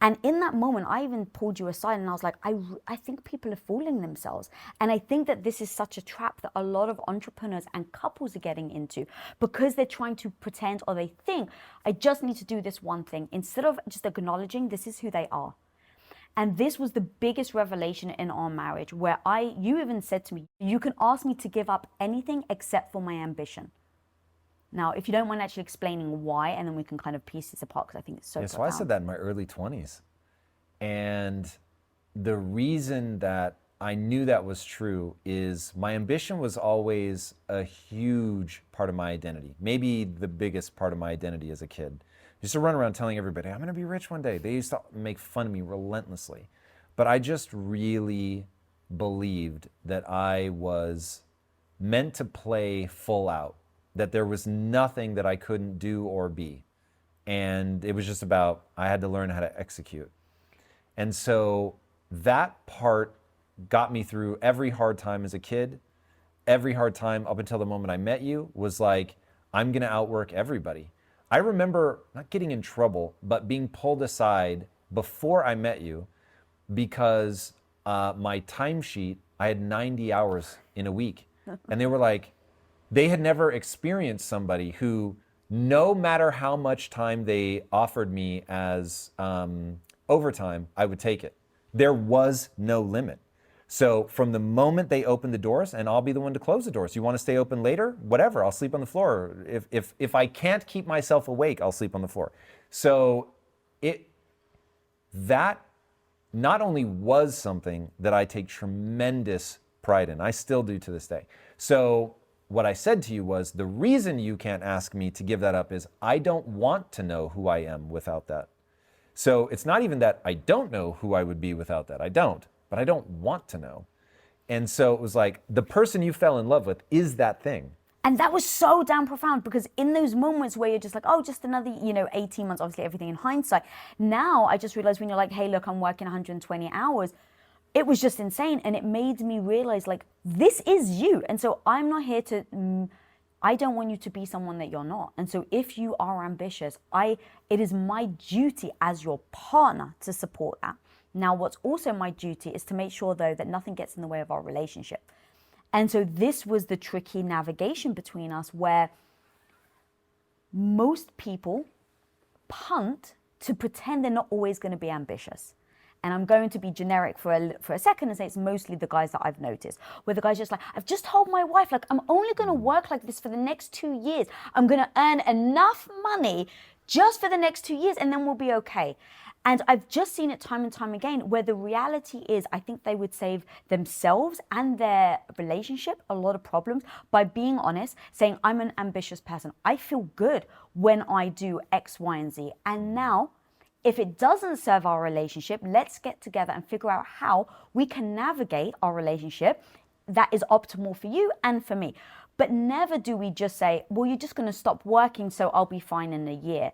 And in that moment, I even pulled you aside and I was like, I think people are fooling themselves. And I think that this is such a trap that a lot of entrepreneurs and couples are getting into because they're trying to pretend, or they think, I just need to do this one thing, instead of just acknowledging this is who they are. And this was the biggest revelation in our marriage, where you even said to me, you can ask me to give up anything except for my ambition. Now, if you don't mind actually explaining why, and then we can kind of piece this apart, because I think it's so profound. So I said that in my early 20s. And the reason that I knew that was true is my ambition was always a huge part of my identity, maybe the biggest part of my identity as a kid. I used to run around telling everybody, I'm going to be rich one day. They used to make fun of me relentlessly. But I just really believed that I was meant to play full out, that there was nothing that I couldn't do or be. And it was just about, I had to learn how to execute. And so that part got me through every hard time as a kid. Every hard time up until the moment I met you was like, I'm going to outwork everybody. I remember not getting in trouble, but being pulled aside before I met you because my timesheet, I had 90 hours in a week. And they were like, they had never experienced somebody who, no matter how much time they offered me as overtime, I would take it. There was no limit. So from the moment they opened the doors, and I'll be the one to close the doors. You want to stay open later? Whatever, I'll sleep on the floor. If I can't keep myself awake, I'll sleep on the floor. So that not only was something that I take tremendous pride in, I still do to this day. So what I said to you was, the reason you can't ask me to give that up is I don't want to know who I am without that. So it's not even that I don't know who I would be without that. I don't, but I don't want to know. And so it was like, the person you fell in love with is that thing. And that was so damn profound, because in those moments where you're just like, oh, just another, 18 months, obviously everything in hindsight. Now I just realized when you're like, hey, look, I'm working 120 hours. It was just insane. And it made me realize, like, this is you. And so I'm not here to, I don't want you to be someone that you're not. And so if you are ambitious, it is my duty as your partner to support that. Now, what's also my duty is to make sure, though, that nothing gets in the way of our relationship. And so this was the tricky navigation between us, where most people punt to pretend they're not always going to be ambitious. And I'm going to be generic for a second and say it's mostly the guys that I've noticed, where the guy's just like, I've just told my wife, like, I'm only going to work like this for the next 2 years. I'm going to earn enough money just for the next 2 years, and then we'll be okay. And I've just seen it time and time again, where the reality is, I think they would save themselves and their relationship a lot of problems by being honest, saying, I'm an ambitious person. I feel good when I do X, Y, and Z. And now, if it doesn't serve our relationship, let's get together and figure out how we can navigate our relationship that is optimal for you and for me. But never do we just say, well, you're just going to stop working, so I'll be fine in a year.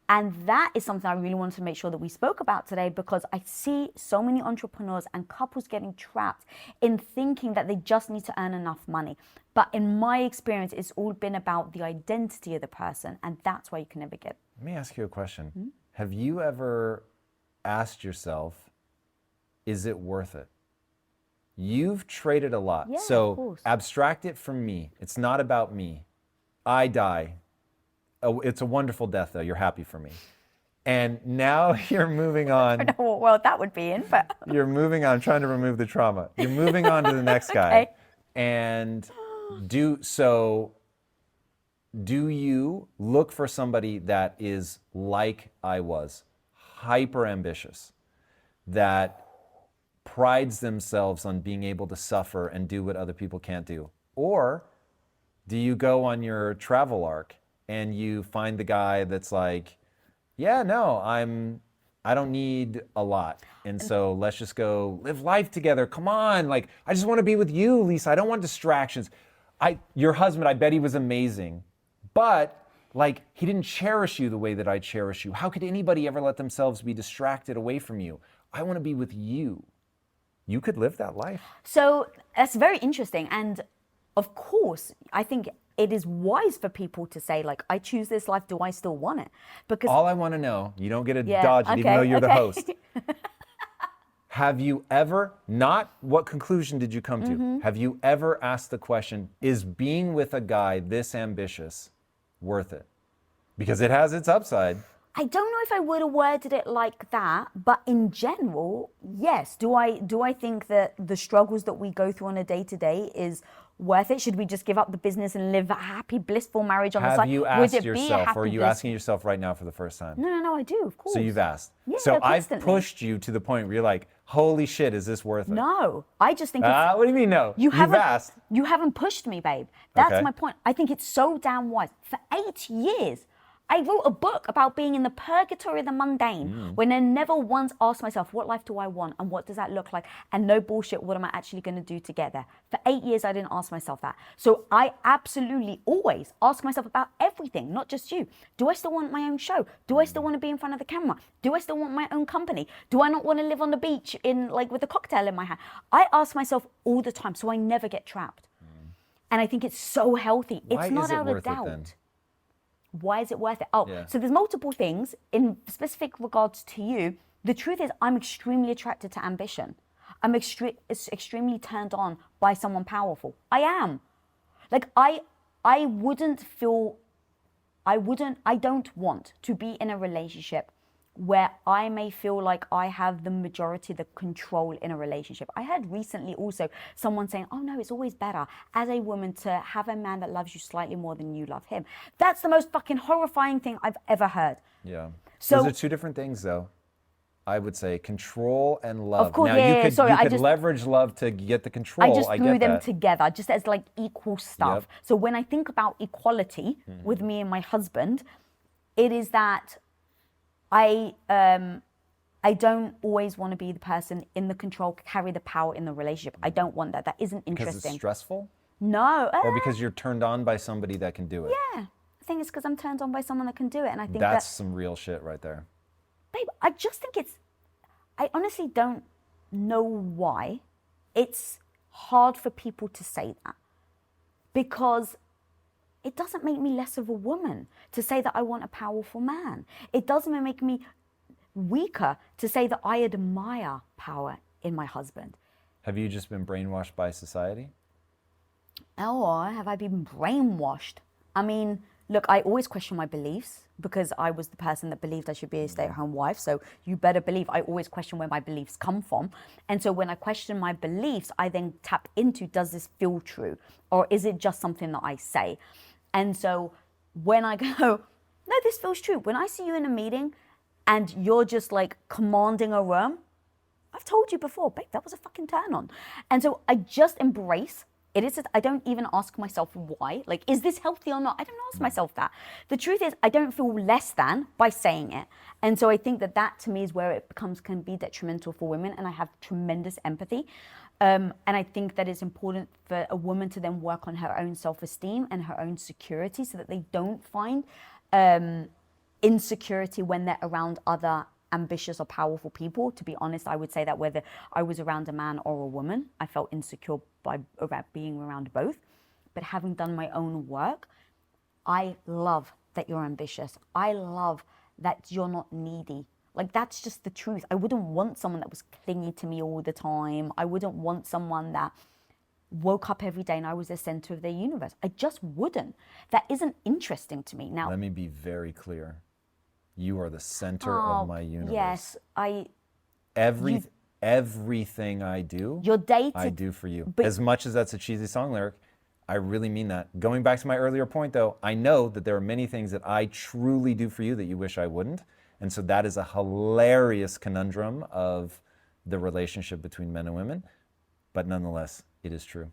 And that is something I really wanted to make sure that we spoke about today, because I see so many entrepreneurs and couples getting trapped in thinking that they just need to earn enough money. But in my experience, it's all been about the identity of the person, and that's why you can never get. Let me ask you a question. Mm-hmm. Have you ever asked yourself, is it worth it? You've traded a lot. Yeah, so abstract it from me. It's not about me. I die. Oh, it's a wonderful death, though. You're happy for me. And now you're moving on. I don't know what world that would be in, but. You're moving on, trying to remove the trauma. You're moving on to the next guy. Okay. And do you look for somebody that is like I was, hyper ambitious that prides themselves on being able to suffer and do what other people can't do? Or do you go on your travel arc and you find the guy that's like, yeah, no, I don't need a lot. And so let's just go live life together. Come on. Like, I just want to be with you, Lisa. I don't want distractions. Your husband, I bet he was amazing, but like, he didn't cherish you the way that I cherish you. How could anybody ever let themselves be distracted away from you? I want to be with you. You could live that life. So that's very interesting. And of course, I think it is wise for people to say, like, I choose this life. Do I still want it? Because all I want to know, you don't get to dodge it, even though you're the host. Have you ever, not what conclusion did you come to, have you ever asked the question, is being with a guy this ambitious worth it? Because it has its upside. I don't know if I would have worded it like that, but in general, yes. Do I think that the struggles that we go through on a day-to-day is worth it? Should we just give up the business and live a happy, blissful marriage on the side? Have you asked yourself, or are you asking yourself right now for the first time? No, I do, of course. So you've asked. Yeah, so I've constantly. pushed you to the point where you're like, holy shit, is this worth it? No, I just think it's... What do you mean no? You've asked. You haven't pushed me, babe. That's Okay. my point. I think it's so damn wise. For 8 years, I wrote a book about being in the purgatory of the mundane when I never once asked myself, what life do I want and what does that look like? And no bullshit, what am I actually going to do to get there? For 8 years, I didn't ask myself that. So I absolutely always ask myself about everything, not just you. Do I still want my own show? Do I still want to be in front of the camera? Do I still want my own company? Do I not want to live on the beach with a cocktail in my hand? I ask myself all the time, so I never get trapped. And I think it's so healthy. Why it's not is it out worth of doubt. It then? Why is it worth it? Oh, Yeah. so there's multiple things in specific regards to you. The truth is I'm extremely attracted to ambition. I'm extremely turned on by someone powerful. I am. Like I don't want to be in a relationship where I may feel like I have the majority, the control in a relationship. I heard recently also someone saying, oh no, it's always better as a woman to have a man that loves you slightly more than you love him. That's the most fucking horrifying thing I've ever heard. Yeah. So- Those are two different things though. I would say control and love. Of course, now yeah, you could, sorry, you I could just- leverage love to get the control. I just threw get them that. together just as like equal stuff. Yep. So when I think about equality with me and my husband, it is that I don't always want to be the person in the control, carry the power in the relationship. I don't want that. That isn't Because interesting. it's stressful? No. Or because you're turned on by somebody that can do it? Yeah. I think it's because I'm turned on by someone that can do it. And I think That's that, some real shit right there. babe, I just think I honestly don't know why it's hard for people to say that. Because it doesn't make me less of a woman to say that I want a powerful man. It doesn't make me weaker to say that I admire power in my husband. Have you just been brainwashed by society? Or have I been brainwashed? I mean, look, I always question my beliefs because I was the person that believed I should be a stay-at-home wife. So you better believe I always question where my beliefs come from. And so when I question my beliefs, I then tap into, does this feel true? Or is it just something that I say? And so when I go, no, this feels true. When I see you in a meeting and you're just like commanding a room, I've told you before, babe, that was a fucking turn on. And so I just embrace it. I don't even ask myself why. Like, is this healthy or not? I don't ask myself that. The truth is, I don't feel less than by saying it. And so I think that to me is where it can be detrimental for women. And I have tremendous empathy. And I think that it's important for a woman to then work on her own self-esteem and her own security so that they don't find insecurity when they're around other ambitious or powerful people. To be honest, I would say that whether I was around a man or a woman, I felt insecure about being around both. But having done my own work, I love that you're ambitious. I love that you're not needy. Like, that's just the truth. I wouldn't want someone that was clingy to me all the time. I wouldn't want someone that woke up every day and I was the center of their universe. I just wouldn't. That isn't interesting to me. Now, Let me be very clear. You are the center of my universe. Yes, Everything I do, Your day I do for you. but- As much as that's a cheesy song lyric, I really mean that. Going back to my earlier point though, I know that there are many things that I truly do for you that you wish I wouldn't. And so that is a hilarious conundrum of the relationship between men and women. But nonetheless, it is true.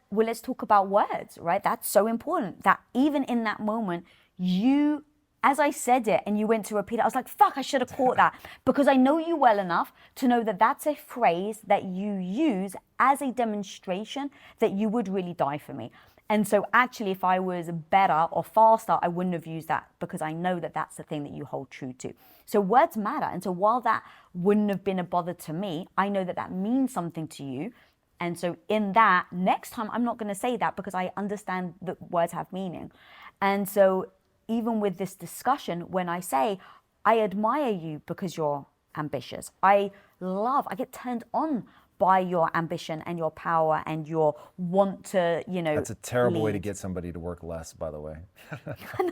Well, let's talk about words, right? That's so important that even in that moment, you, as I said it and you went to repeat it, I was like, fuck, I should have caught that. Because I know you well enough to know that that's a phrase that you use as a demonstration that you would really die for me. And so actually, if I was better or faster, I wouldn't have used that because I know that that's the thing that you hold true to. So words matter. And so while that wouldn't have been a bother to me, I know that that means something to you. And so in that, next time, I'm not going to say that because I understand that words have meaning. And so even with this discussion, when I say, I admire you because you're ambitious, I get turned on by your ambition and your power and your want to, That's a terrible way to lead. get somebody to work less, by the way.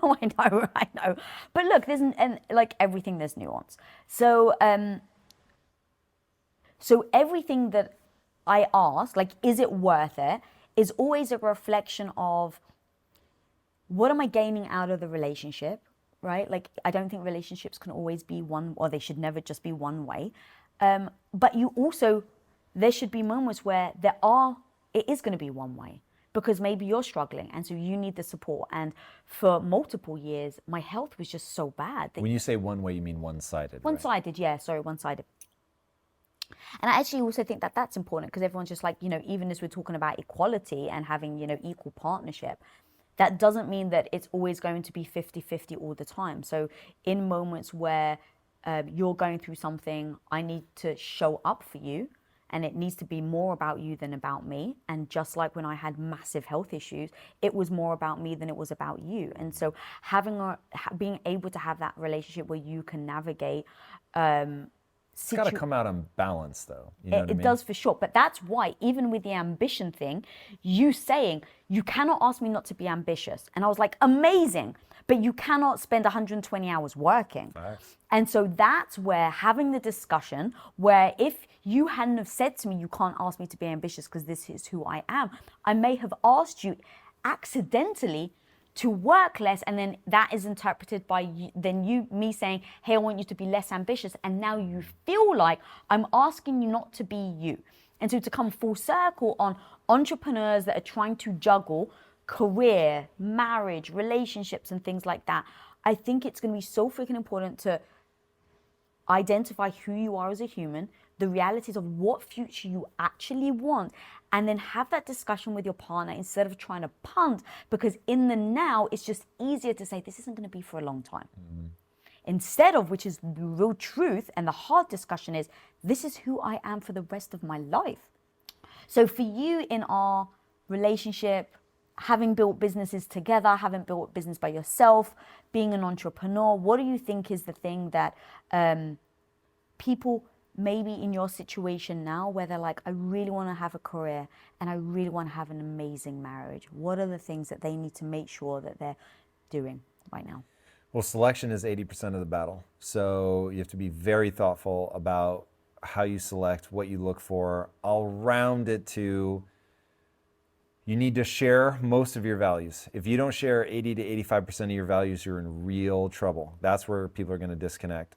No, I know. But look, and like everything, there's nuance. So, so everything that I ask, like, is it worth it, is always a reflection of what am I gaining out of the relationship, right? Like, I don't think relationships can always be one, or they should never just be one way. But you also, there should be moments where it is going to be one way because maybe you're struggling and so you need the support. And for multiple years, my health was just so bad. When you say one way, you mean one-sided, One-sided, right? yeah, sorry, one-sided. And I actually also think that that's important because everyone's just like, even as we're talking about equality and having, equal partnership, that doesn't mean that it's always going to be 50-50 all the time. So in moments where you're going through something, I need to show up for you and it needs to be more about you than about me. And just like when I had massive health issues, it was more about me than it was about you. And so being able to have that relationship where you can navigate it's got to come out on balance, though. You know what I mean? It does for sure. But that's why, even with the ambition thing, you saying, you cannot ask me not to be ambitious. And I was like, amazing. But you cannot spend 120 hours working. Nice. And so that's where having the discussion, where if you hadn't have said to me, you can't ask me to be ambitious because this is who I am, I may have asked you accidentally to work less, and then that is interpreted by me saying, hey, I want you to be less ambitious, and now you feel like I'm asking you not to be you. And so to come full circle on entrepreneurs that are trying to juggle career, marriage, relationships, and things like that, I think it's going to be so freaking important to identify who you are as a human, the realities of what future you actually want, and then have that discussion with your partner instead of trying to punt, because in the now, it's just easier to say, this isn't going to be for a long time. Mm-hmm. Instead of, which is the real truth, and the hard discussion is, this is who I am for the rest of my life. So for you in our relationship, having built businesses together, having built a business by yourself, being an entrepreneur, what do you think is the thing that people maybe in your situation now where they're like, I really want to have a career and I really want to have an amazing marriage? What are the things that they need to make sure that they're doing right now? Well, selection is 80% of the battle. So you have to be very thoughtful about how you select, what you look for. I'll round it to, you need to share most of your values. If you don't share 80 to 85% of your values, you're in real trouble. That's where people are going to disconnect.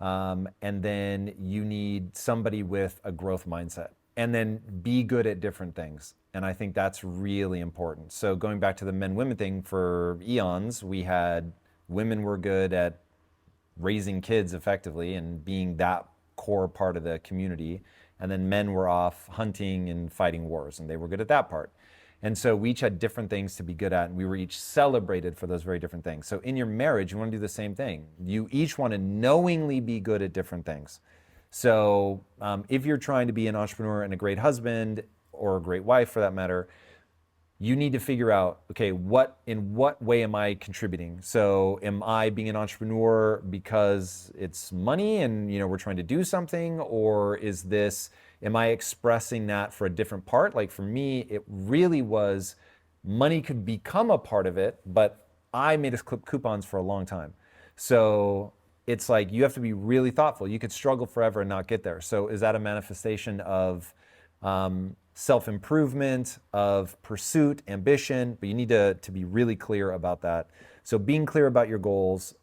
And then you need somebody with a growth mindset, and then be good at different things. And I think that's really important. So going back to the men-women thing, for eons, we had women were good at raising kids effectively and being that core part of the community. And then men were off hunting and fighting wars, and they were good at that part. And so we each had different things to be good at, and we were each celebrated for those very different things. So in your marriage, you want to do the same thing. You each want to knowingly be good at different things. So if you're trying to be an entrepreneur and a great husband, or a great wife for that matter, you need to figure out, okay, in what way am I contributing? So am I being an entrepreneur because it's money and we're trying to do something, or am I expressing that for a different part? Like for me, it really was money could become a part of it, but I made us clip coupons for a long time. So it's like you have to be really thoughtful. You could struggle forever and not get there. So is that a manifestation of self-improvement, of pursuit, ambition, but you need to be really clear about that. So being clear about your goals,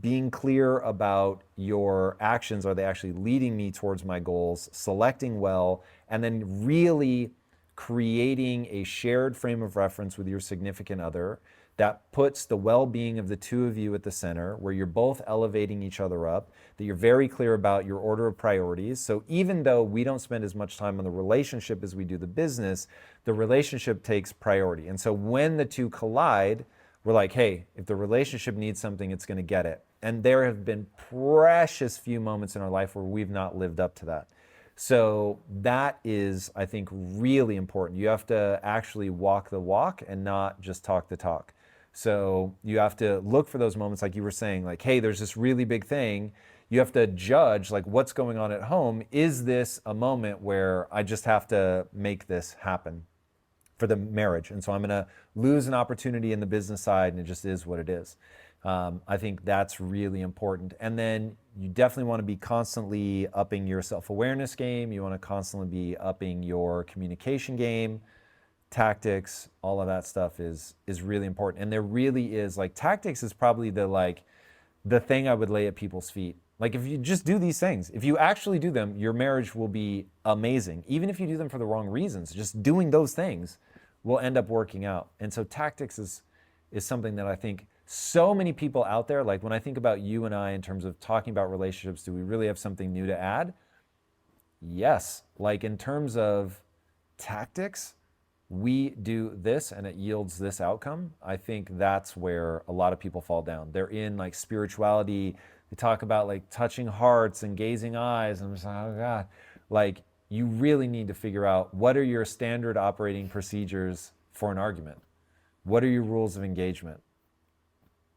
being clear about your actions, are they actually leading me towards my goals, selecting well, and then really creating a shared frame of reference with your significant other that puts the well-being of the two of you at the center, where you're both elevating each other up, that you're very clear about your order of priorities. So even though we don't spend as much time on the relationship as we do the business, the relationship takes priority. And so when the two collide, we're like, hey, if the relationship needs something, it's going to get it. And there have been precious few moments in our life where we've not lived up to that. So that is, I think, really important. You have to actually walk the walk and not just talk the talk. So you have to look for those moments, like you were saying, like, hey, there's this really big thing. You have to judge, like, what's going on at home. Is this a moment where I just have to make this happen for the marriage? And so I'm going to lose an opportunity in the business side, and it just is what it is. I think that's really important. And then you definitely want to be constantly upping your self-awareness game. You want to constantly be upping your communication game, tactics, all of that stuff is really important. And there really is, like, tactics is probably the thing I would lay at people's feet. Like, if you just do these things, if you actually do them, your marriage will be amazing. Even if you do them for the wrong reasons, just doing those things will end up working out. And so tactics is something that I think so many people out there, like when I think about you and I in terms of talking about relationships, do we really have something new to add? Yes. Like, in terms of tactics, we do this and it yields this outcome. I think that's where a lot of people fall down. They're in, like, spirituality. They talk about, like, touching hearts and gazing eyes. And I'm just like, oh God. Like, you really need to figure out, what are your standard operating procedures for an argument? What are your rules of engagement?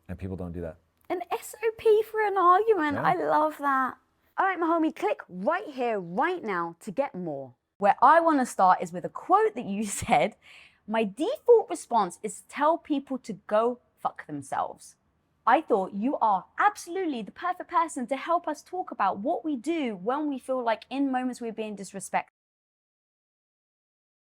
And people don't do that. An SOP for an argument. Yeah. I love that. All right, my homie, click right here, right now to get more. Where I want to start is with a quote that you said. My default response is to tell people to go fuck themselves. I thought you are absolutely the perfect person to help us talk about what we do when we feel like in moments we're being disrespected.